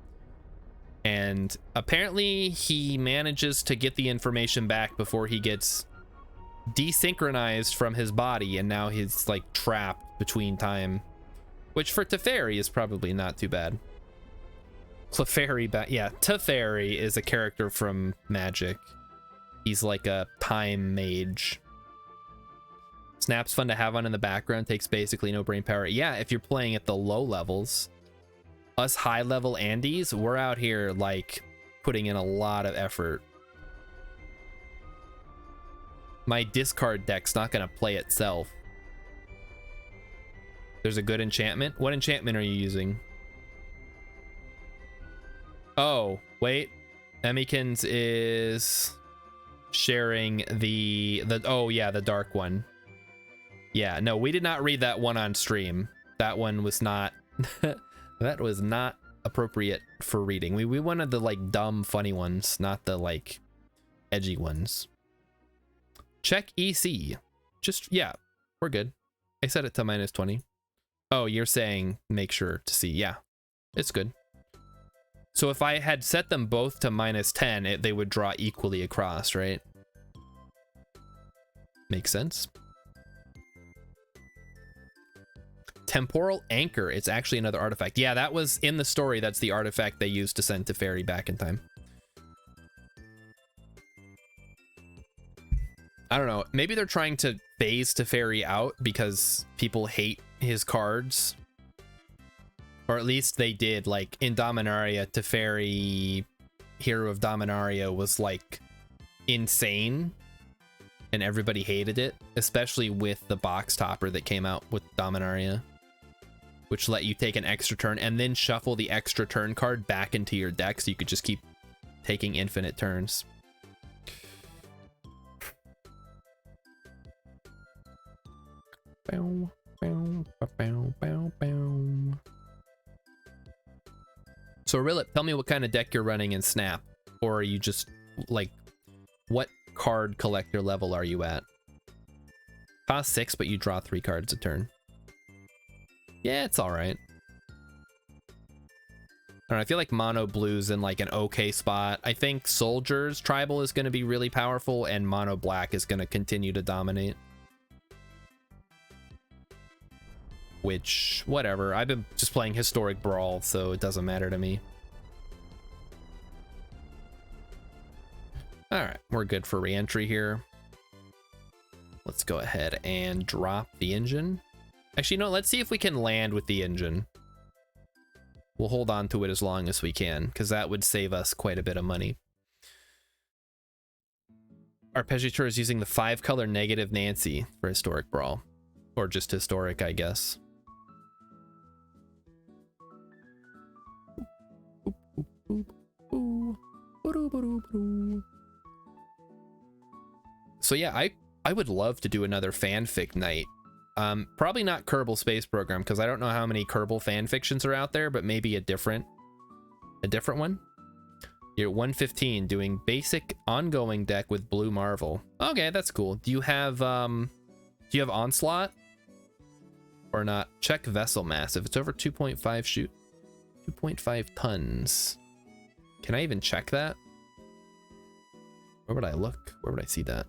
And apparently he manages to get the information back before he gets desynchronized from his body, and now he's like trapped between time, which for Teferi is probably not too bad. Yeah, Teferi is a character from Magic. He's like a time mage. Snap's fun to have on in the background, takes basically no brain power. Yeah, if you're playing at the low levels. Us high level Andes, we're out here like putting in a lot of effort. My discard deck's not gonna play itself. There's a good enchantment. What enchantment are you using? Oh, wait. Emmykins is sharing the oh yeah, the dark one. Yeah, no, we did not read that one on stream. That one was not that was not appropriate for reading. We wanted the like dumb funny ones, not the like edgy ones. Check EC. Just, yeah, we're good. I set it to -20. Oh, you're saying make sure to see. Yeah, it's good. So if I had set them both to -10, they would draw equally across, right? Makes sense. Temporal Anchor. It's actually another artifact. Yeah, that was in the story. That's the artifact they used to send Teferi back in time. I don't know. Maybe they're trying to phase Teferi out because people hate his cards. Or at least they did. Like in Dominaria, Teferi, Hero of Dominaria, was like insane. And everybody hated it. Especially with the box topper that came out with Dominaria, which let you take an extra turn and then shuffle the extra turn card back into your deck so you could just keep taking infinite turns. Bow, bow, bow, bow, bow. So Rilip, tell me what kind of deck you're running in Snap. Or are you just like, what card collector level are you at? Cost 6, but you draw 3 cards a turn. Yeah, it's all right. I don't know, I feel like mono blue's in like an okay spot. I think Soldier's Tribal is going to be really powerful, and mono black is going to continue to dominate. Which, whatever. I've been just playing Historic Brawl, so it doesn't matter to me. All right, we're good for re-entry here. Let's go ahead and drop the engine. Actually, no, let's see if we can land with the engine. We'll hold on to it as long as we can, because that would save us quite a bit of money. Arpeggiator is using the 5-color negative Nancy for Historic Brawl. Or just Historic, I guess. So yeah, I would love to do another fanfic night. Probably not Kerbal Space Program, because I don't know how many Kerbal fanfictions are out there, but maybe a different one. You're 115 doing basic ongoing deck with Blue Marvel. Okay, that's cool. Do you have Onslaught or not? Check vessel mass. If it's over 2.5, shoot 2.5 tons. Can I even check that? Where would I look? Where would I see that?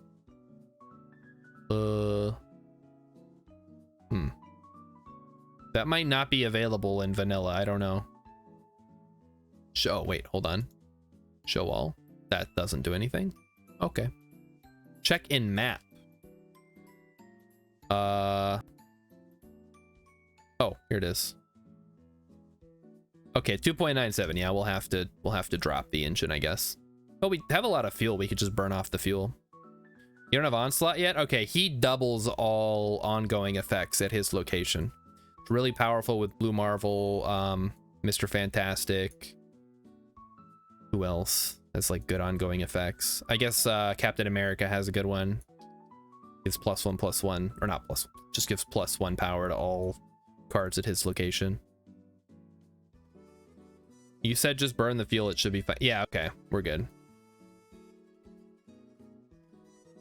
That might not be available in vanilla. I don't know. Show, wait, hold on. Show all. That doesn't do anything. Okay. Check in map. Oh, here it is. Okay, 2.97. Yeah, we'll have to drop the engine, I guess. But we have a lot of fuel. We could just burn off the fuel. You don't have onslaught yet? Okay, he doubles all ongoing effects at his location. It's really powerful with Blue Marvel, Mr. Fantastic. Who else has like good ongoing effects? I guess Captain America has a good one. Gives +1/+1, or not plus, just gives +1 power to all cards at his location. You said just burn the fuel, it should be fine. Yeah, okay, we're good.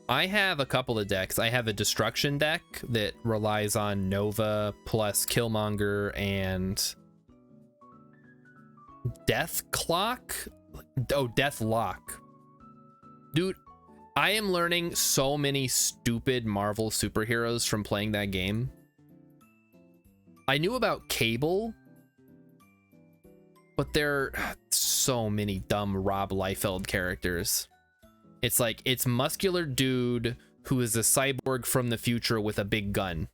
I have a couple of decks. I have a destruction deck that relies on Nova plus Killmonger and Death Clock. Oh, Death Lock. Dude, I am learning so many stupid Marvel superheroes from playing that game. I knew about Cable, but there are so many dumb Rob Liefeld characters. It's like, it's muscular dude who is a cyborg from the future with a big gun.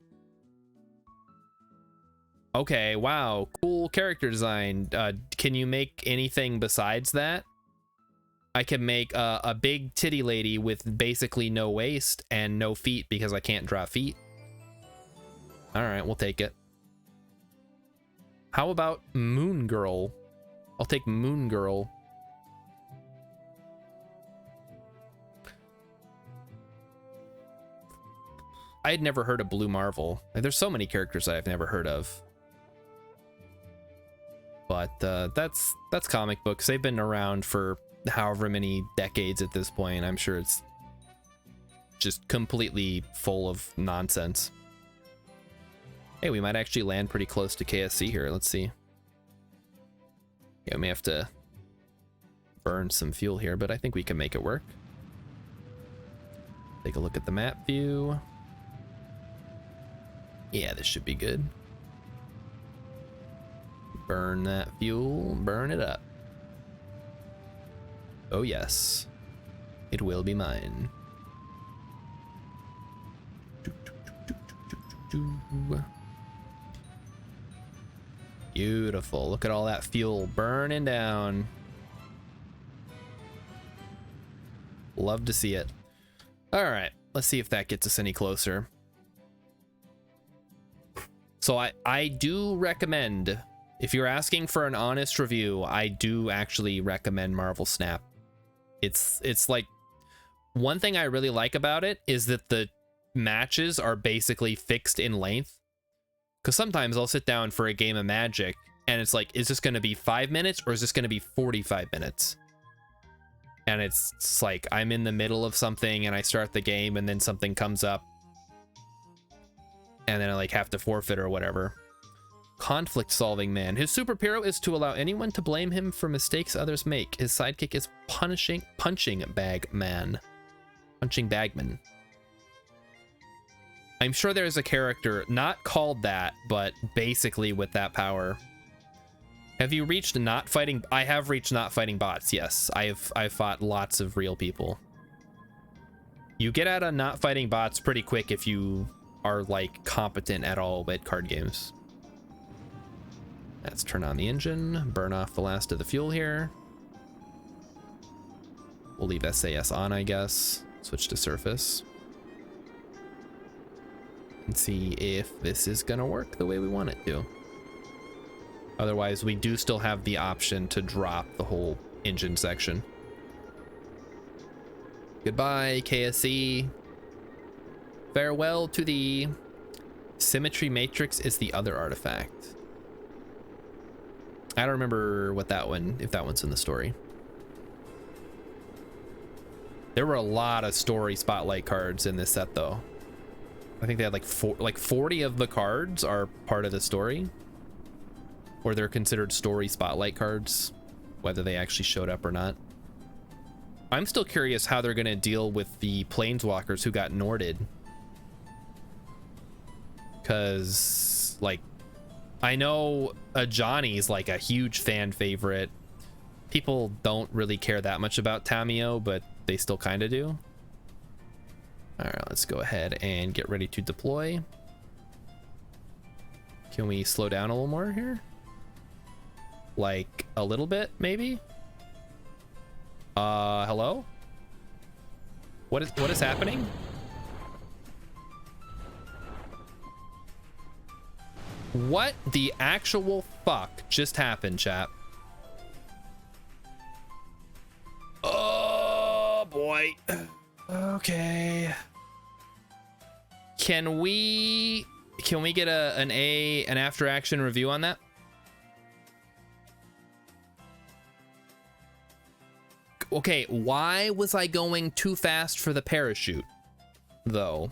Okay, wow, cool character design. Can you make anything besides that? I can make a big titty lady with basically no waist and no feet because I can't draw feet. All right, we'll take it. How about Moon Girl? I'll take Moon Girl. I had never heard of Blue Marvel. There's so many characters I've never heard of. But that's comic books. They've been around for however many decades at this point. I'm sure it's just completely full of nonsense. Hey, we might actually land pretty close to KSC here. Let's see. Yeah, we may have to burn some fuel here, but I think we can make it work. Take a look at the map view. Yeah, this should be good. Burn that fuel, burn it up. Oh yes, it will be mine. Beautiful, look at all that fuel burning down. Love to see it. All right, let's see if that gets us any closer. So I do recommend, if you're asking for an honest review, I do actually recommend Marvel Snap. It's like, one thing I really like about it is that the matches are basically fixed in length. Because sometimes I'll sit down for a game of Magic and it's like, is this going to be 5 minutes or is this going to be 45 minutes? And it's like, I'm in the middle of something and I start the game and then something comes up and then I like have to forfeit or whatever. Conflict solving man. His superhero is to allow anyone to blame him for mistakes others make. His sidekick is punching bag man. Punching bagman. I'm sure there's a character not called that, but basically with that power. Have you reached not fighting? I have reached not fighting bots. Yes, I've fought lots of real people. You get out of not fighting bots pretty quick if you are like competent at all at card games. Let's turn on the engine, burn off the last of the fuel here. We'll leave SAS on, I guess. Switch to surface. And see if this is gonna work the way we want it to. Otherwise, we do still have the option to drop the whole engine section. Goodbye, KSE. Farewell to the Symmetry Matrix is the other artifact. I don't remember what that one, if that one's in the story. There were a lot of story spotlight cards in this set though. I think they had like 40 of the cards are part of the story. Or they're considered story spotlight cards, whether they actually showed up or not. I'm still curious how they're gonna deal with the planeswalkers who got Norded. Cause like, I know Johnny's like a huge fan favorite. People don't really care that much about Tamio, but they still kind of do. All right, let's go ahead and get ready to deploy. Can we slow down a little more here? Like a little bit, maybe? Hello? What is happening? What the actual fuck just happened, chat? Oh boy. Okay. Can we get an after action review on that? Okay, why was I going too fast for the parachute though?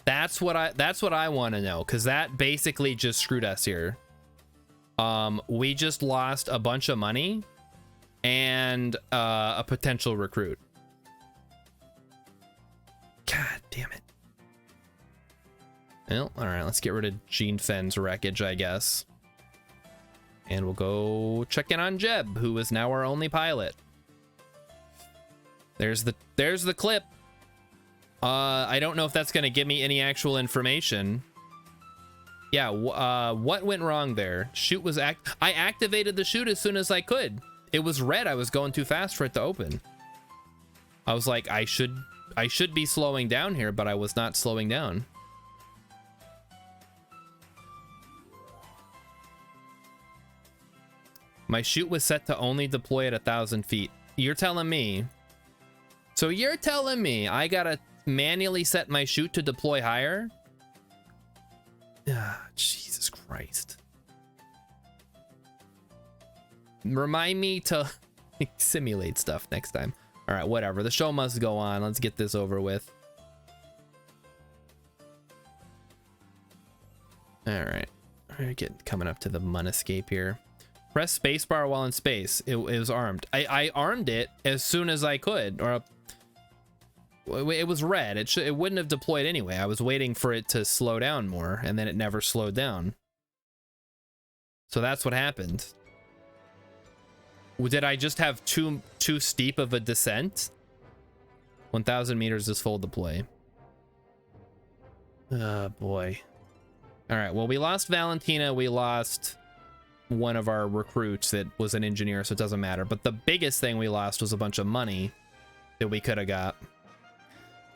That's what I want to know, because that basically just screwed us here. We just lost a bunch of money and a potential recruit. God damn it. Well, all right, let's get rid of Gene Fenn's wreckage, I guess. And we'll go check in on Jeb, who is now our only pilot. There's the clip. I don't know if that's going to give me any actual information. Yeah, what went wrong there? Chute was I activated the chute as soon as I could. It was red. I was going too fast for it to open. I was like, I should be slowing down here, but I was not slowing down. My chute was set to only deploy at 1,000 feet. You're telling me. So you're telling me I gotta manually set my chute to deploy higher? Ah, Jesus Christ. Remind me to simulate stuff next time. All right, whatever. The show must go on. Let's get this over with. All right. We're coming up to the Mun escape here. Press spacebar while in space. It was armed. I armed it as soon as I could, or it was red. It wouldn't have deployed anyway. I was waiting for it to slow down more, and then it never slowed down. So that's what happened. Did I just have too steep of a descent? 1,000 meters is full deploy. Oh boy. All right. Well, we lost Valentina. We lost one of our recruits that was an engineer, so it doesn't matter. But the biggest thing we lost was a bunch of money that we could have got.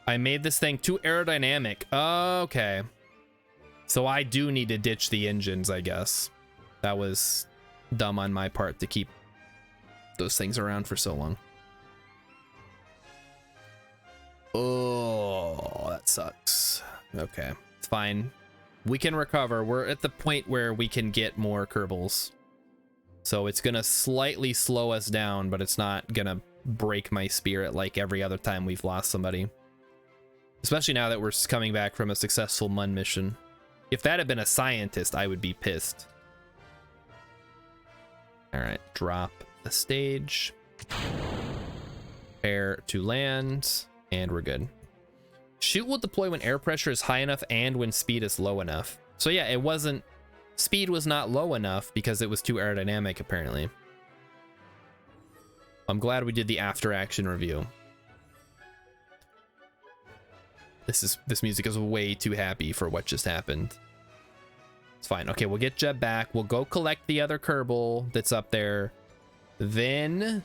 I made this thing too aerodynamic. Okay. So I do need to ditch the engines, I guess. That was dumb on my part to keep those things around for so long. Oh, that sucks. Okay, it's fine. We can recover. We're at the point where we can get more Kerbals. So it's gonna slightly slow us down, but it's not gonna break my spirit like every other time we've lost somebody. Especially now that we're coming back from a successful Mun mission. If that had been a scientist, I would be pissed. All right, drop the stage. Prepare to land, and we're good. Chute will deploy when air pressure is high enough and when speed is low enough. So yeah, it wasn't... Speed was not low enough because it was too aerodynamic, apparently. I'm glad we did the after-action review. This music is way too happy for what just happened. It's fine. Okay, we'll get Jeb back. We'll go collect the other Kerbal that's up there. Then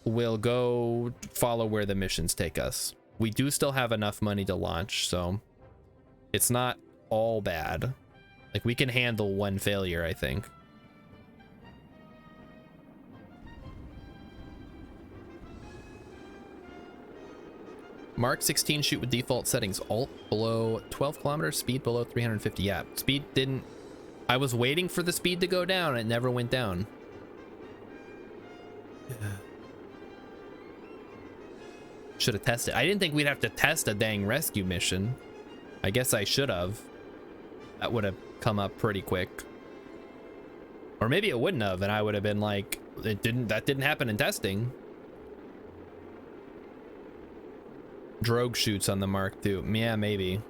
we'll go follow where the missions take us. We do still have enough money to launch, so it's not all bad. Like, we can handle one failure, I think. Mark 16 chute with default settings. Alt below 12 kilometers, speed below 350. Yeah, speed didn't... I was waiting for the speed to go down. It never went down. Should have tested. I didn't think we'd have to test a dang rescue mission. I guess I should have. That would have come up pretty quick. Or maybe it wouldn't have, and I would have been like, that didn't happen in testing. Drogue shoots on the Mark II. Yeah, maybe.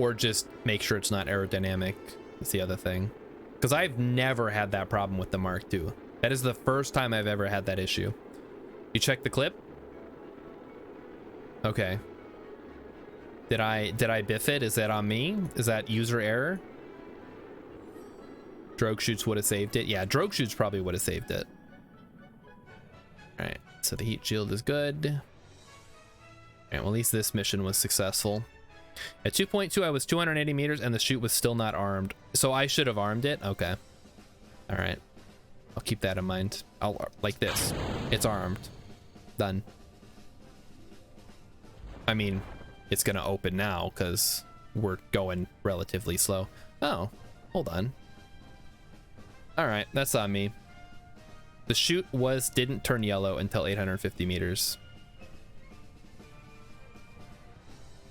Or just make sure it's not aerodynamic. That's the other thing. Because I've never had that problem with the Mark II. That is the first time I've ever had that issue. You check the clip? Okay. Did I biff it? Is that on me? Is that user error? Drogue shoots would have saved it. Yeah, drogue shoots probably would have saved it. All right, so the heat shield is good. All right, well, at least this mission was successful. At 2.2, I was 280 meters and the chute was still not armed. So I should have armed it? Okay. All right. I'll keep that in mind. I'll, like this. It's armed. Done. I mean, it's gonna open now because we're going relatively slow. Oh, hold on. All right, that's on me. The chute didn't turn yellow until 850 meters.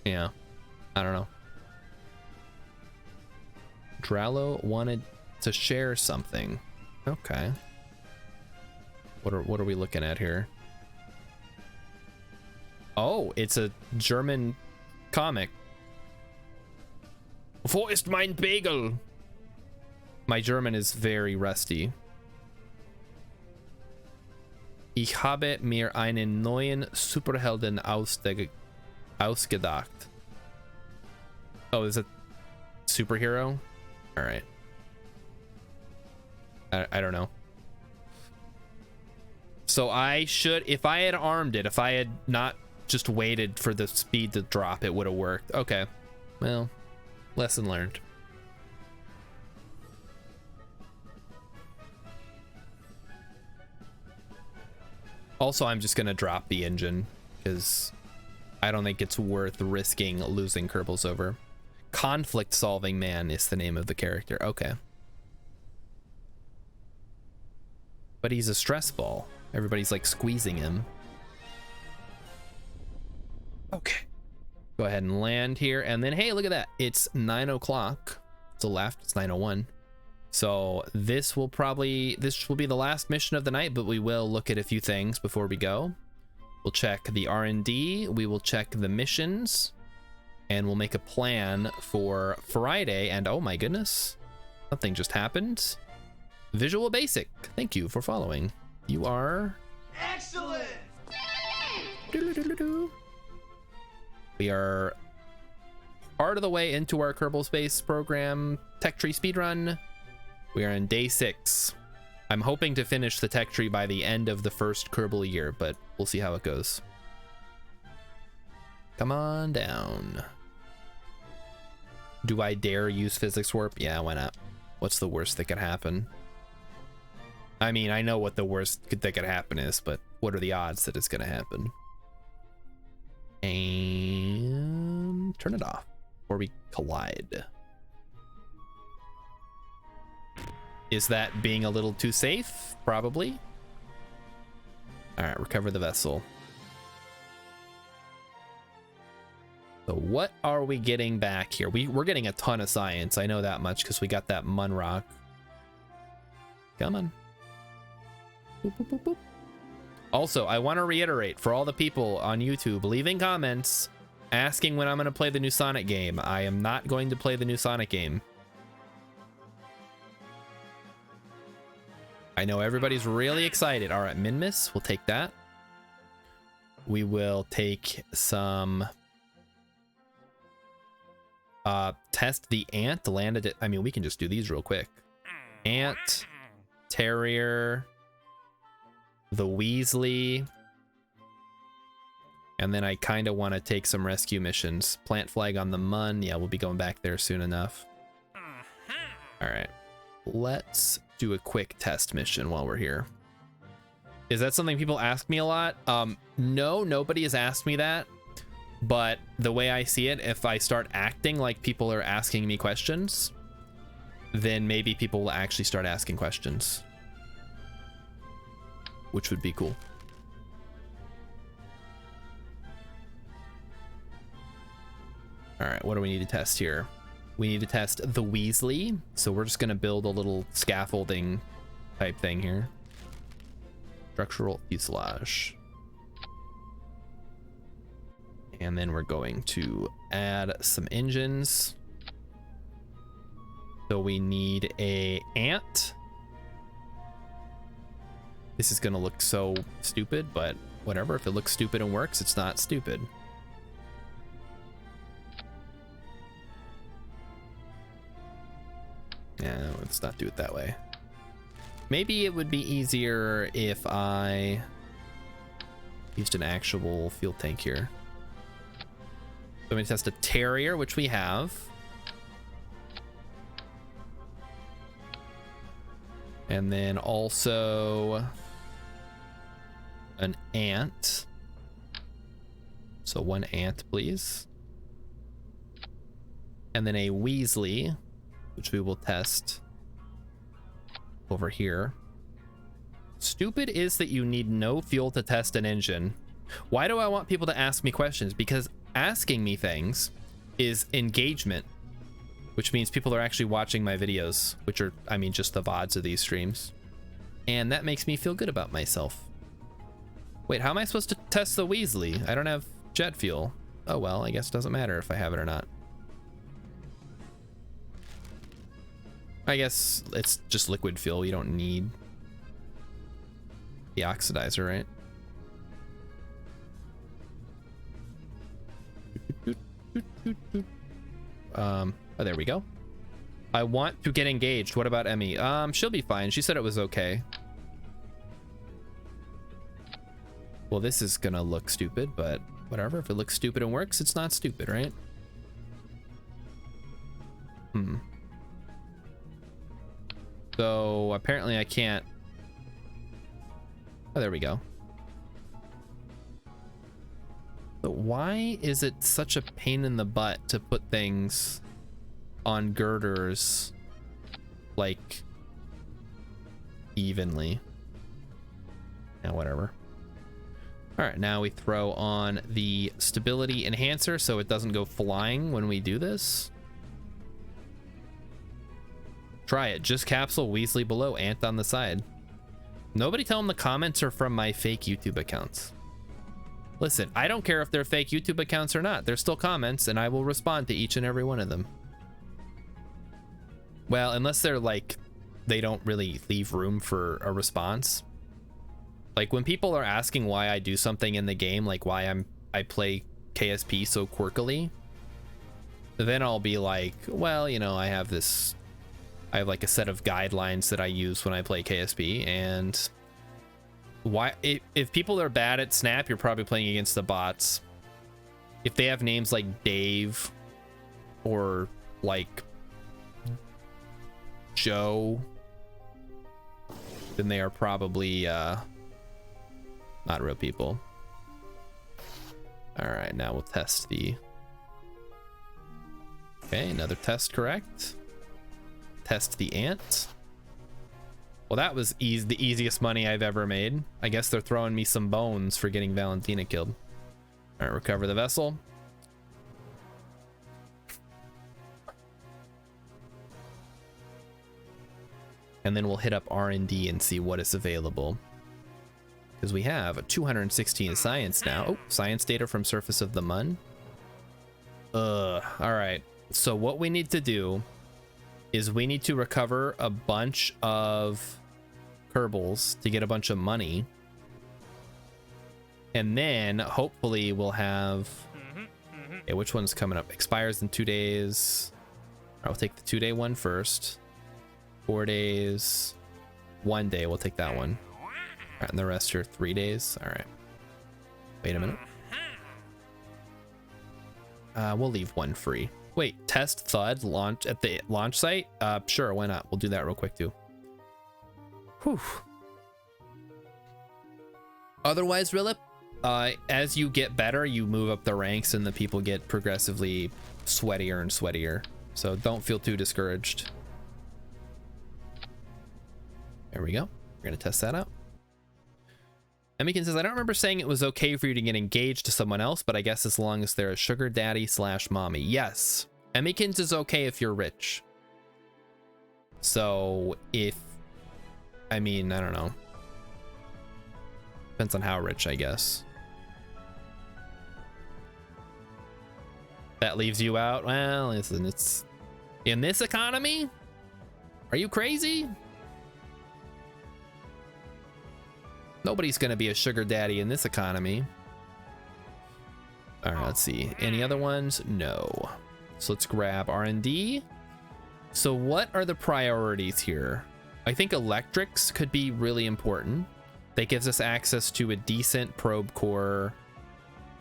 Yeah, I don't know. Drallo wanted to share something. Okay. What are we looking at here? Oh, it's a German comic. Wo ist mein Bagel? My German is very rusty. Ich habe mir einen neuen Superhelden ausgedacht. Oh, is it superhero? All right. I don't know. So I should, if I had armed it, if I had not just waited for the speed to drop, it would have worked. Okay. Well, lesson learned. Also, I'm just gonna drop the engine because I don't think it's worth risking losing Kerbals over. Conflict Solving Man is the name of the character. Okay. But he's a stress ball. Everybody's like squeezing him. Okay. Go ahead and land here. And then, hey, look at that. It's 9 o'clock. To the left, it's 9:01. So this will be the last mission of the night, but we will look at a few things before we go. We'll check the R&D. We will check the missions. And we'll make a plan for Friday. And oh my goodness, something just happened. Visual Basic, thank you for following. You are Excellent! We are part of the way into our Kerbal Space program tech tree speedrun. We are in day 6. I'm hoping to finish the tech tree by the end of the first Kerbal year, but we'll see how it goes. Come on down. Do I dare use physics warp? Yeah, why not? What's the worst that could happen? I mean, I know what the worst that could happen is, but what are the odds that it's gonna happen? And turn it off before we collide. Is that being a little too safe? Probably. All right, recover the vessel. So what are we getting back here? We're getting a ton of science. I know that much because we got that Mun Rock. Come on. Boop, boop, boop, boop. Also, I want to reiterate for all the people on YouTube leaving comments asking when I'm going to play the new Sonic game. I am not going to play the new Sonic game. I know everybody's really excited. All right, Minmus, we'll take that. We will take some test the ant, landed it. I mean, we can just do these real quick. Ant, Terrier, the Weasley, and then I kind of want to take some rescue missions. Plant flag on the Mun. Yeah, we'll be going back there soon enough. All right, let's do a quick test mission while we're here. Is that something people ask me a lot? No, nobody has asked me that, but the way I see it, if I start acting like people are asking me questions, then maybe people will actually start asking questions, which would be cool. All right, what do we need to test here? We need to test the Weasley. So we're just gonna build a little scaffolding type thing here. Structural fuselage. And then we're going to add some engines. So we need a ant. This is gonna look so stupid, but whatever. If it looks stupid and works, it's not stupid. Yeah, let's not do it that way. Maybe it would be easier if I used an actual fuel tank here. So I'm gonna test a terrier, which we have. And then also an ant. So one ant, please. And then a Weasley, which we will test over here. Stupid is that you need no fuel to test an engine. Why do I want people to ask me questions? Because asking me things is engagement, which means people are actually watching my videos, which are, I mean, just the VODs of these streams. And that makes me feel good about myself. Wait, how am I supposed to test the Weasley? I don't have jet fuel. Oh, well, I guess it doesn't matter if I have it or not. I guess it's just liquid fuel. You don't need the oxidizer, right? Oh, there we go. I want to get engaged. What about Emmy? She'll be fine. She said it was okay. Well, this is gonna look stupid, but whatever. If it looks stupid and works, it's not stupid, right? So apparently I can't. Oh, there we go. But why is it such a pain in the butt to put things on girders like evenly? Yeah, whatever. All right, now we throw on the stability enhancer so it doesn't go flying when we do this. Try it. Just capsule, Weasley below, ant on the side. Nobody tell them the comments are from my fake YouTube accounts. Listen, I don't care if they're fake YouTube accounts or not. They're still comments, and I will respond to each and every one of them. Well, unless they're like, they don't really leave room for a response. Like when people are asking why I do something in the game, like why I play KSP so quirkily, then I'll be like, well, you know, I have like a set of guidelines that I use when I play KSP, and why if people are bad at Snap, you're probably playing against the bots. If they have names like Dave or like Joe, then they are probably not real people. All right, now we'll test the. Okay, another test correct. Test the ant. Well, that was the easiest money I've ever made. I guess they're throwing me some bones for getting Valentina killed. All right, recover the vessel. And then we'll hit up R&D and see what is available. Because we have a 216 science now. Oh, science data from surface of the Mun. All right. So what we need to do is we need to recover a bunch of Kerbals to get a bunch of money. And then hopefully we'll have... Okay, which one's coming up? Expires in 2 days. I'll take the 2-day one first. 4 days. 1 day, we'll take that one. All right, and the rest are 3 days. All right. Wait a minute. We'll leave one free. Wait, test Thud launch at the launch site? Sure, why not? We'll do that real quick too. Whew. Otherwise, Rilip, as you get better, you move up the ranks and the people get progressively sweatier and sweatier. So don't feel too discouraged. There we go. We're gonna test that out. Emikin says, I don't remember saying it was okay for you to get engaged to someone else, but I guess as long as they're a sugar daddy / mommy. Yes. Emmikins is okay if you're rich. So if, I mean, I don't know. Depends on how rich, I guess. That leaves you out. Well, listen, it's in this economy, Are you crazy? Nobody's gonna be a sugar daddy in this economy. All right, let's see. Any other ones? No. So let's grab R&D. So what are the priorities here? I think electrics could be really important. That gives us access to a decent probe core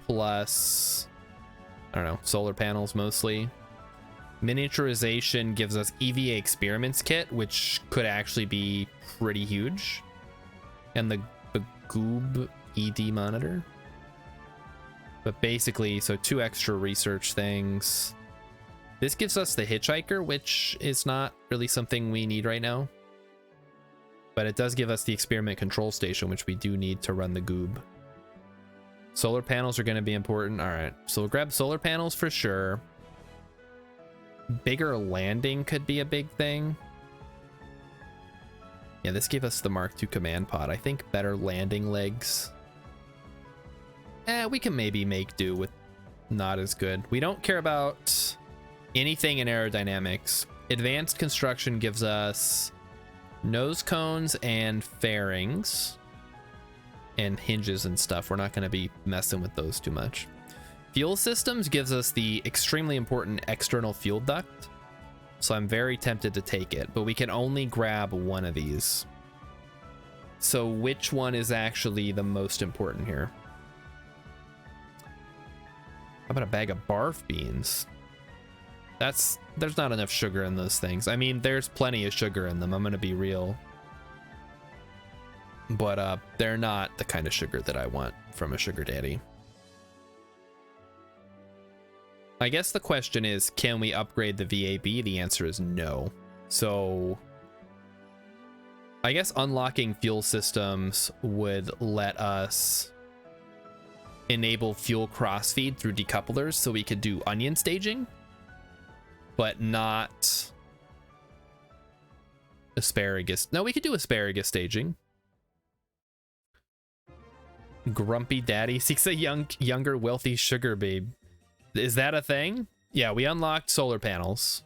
plus, I don't know, solar panels mostly. Miniaturization gives us EVA experiments kit, which could actually be pretty huge. And the Goob ED monitor. But basically, so 2 extra research things. This gives us the hitchhiker, which is not really something we need right now. But it does give us the experiment control station, which we do need to run the Goob. Solar panels are going to be important. All right, so we'll grab solar panels for sure. Bigger landing could be a big thing. Yeah, this gave us the Mark II command pod. I think better landing legs. We can maybe make do with not as good. We don't care about anything in aerodynamics. Advanced construction gives us nose cones and fairings and hinges and stuff. We're not going to be messing with those too much. Fuel systems gives us the extremely important external fuel duct. So I'm very tempted to take it, but we can only grab one of these. So which one is actually the most important here? How about a bag of barf beans? There's not enough sugar in those things. I mean, there's plenty of sugar in them. I'm gonna be real. But they're not the kind of sugar that I want from a sugar daddy. I guess the question is, can we upgrade the VAB? The answer is no. So I guess unlocking fuel systems would let us enable fuel crossfeed through decouplers so we could do onion staging, but not asparagus. No, we could do asparagus staging. Grumpy daddy seeks a younger wealthy sugar babe. Is that a thing? Yeah, we unlocked solar panels.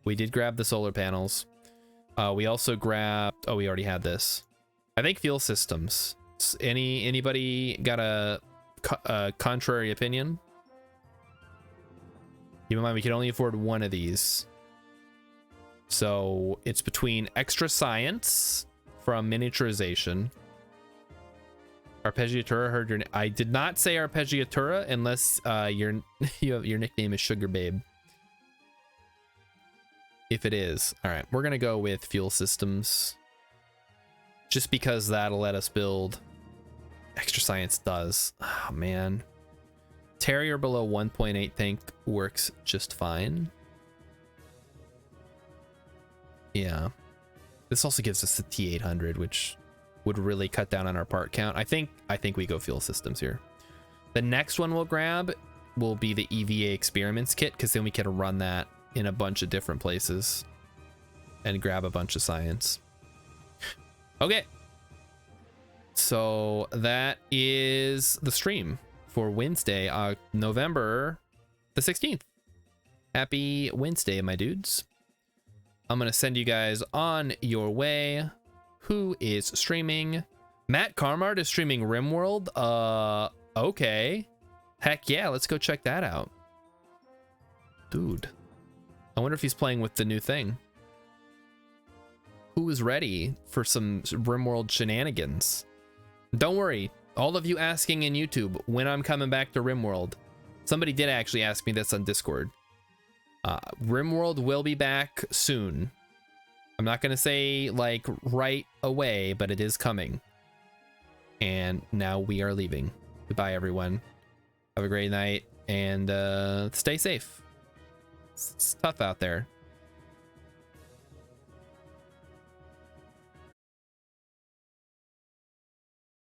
We did grab the solar panels. We also grabbed, oh, we already had this. I think fuel systems. Anybody got a contrary opinion? Keep in mind, we can only afford one of these. So it's between extra science from miniaturization. Arpeggiatura, heard your I did not say Arpeggiatura unless your nickname is Sugar Babe. If it is, all right, we're gonna go with fuel systems, just because that'll let us build. Extra science does. Oh man, Terrier below 1.8 tank works just fine. Yeah, this also gives us the T800, which would really cut down on our part count. I think we go fuel systems here. The next one we'll grab will be the EVA experiments kit, because then we can run that in a bunch of different places and grab a bunch of science. Okay, so that is the stream for Wednesday, November the 16th. Happy Wednesday, my dudes. I'm gonna send you guys on your way. Who is streaming? Matt Carmart is streaming RimWorld. Okay. Heck yeah, let's go check that out. Dude, I wonder if he's playing with the new thing. Who is ready for some RimWorld shenanigans? Don't worry, all of you asking in YouTube when I'm coming back to RimWorld. Somebody did actually ask me this on Discord. RimWorld will be back soon. I'm not going to say like right away, but it is coming. And now we are leaving. Goodbye, everyone. Have a great night and stay safe. It's tough out there.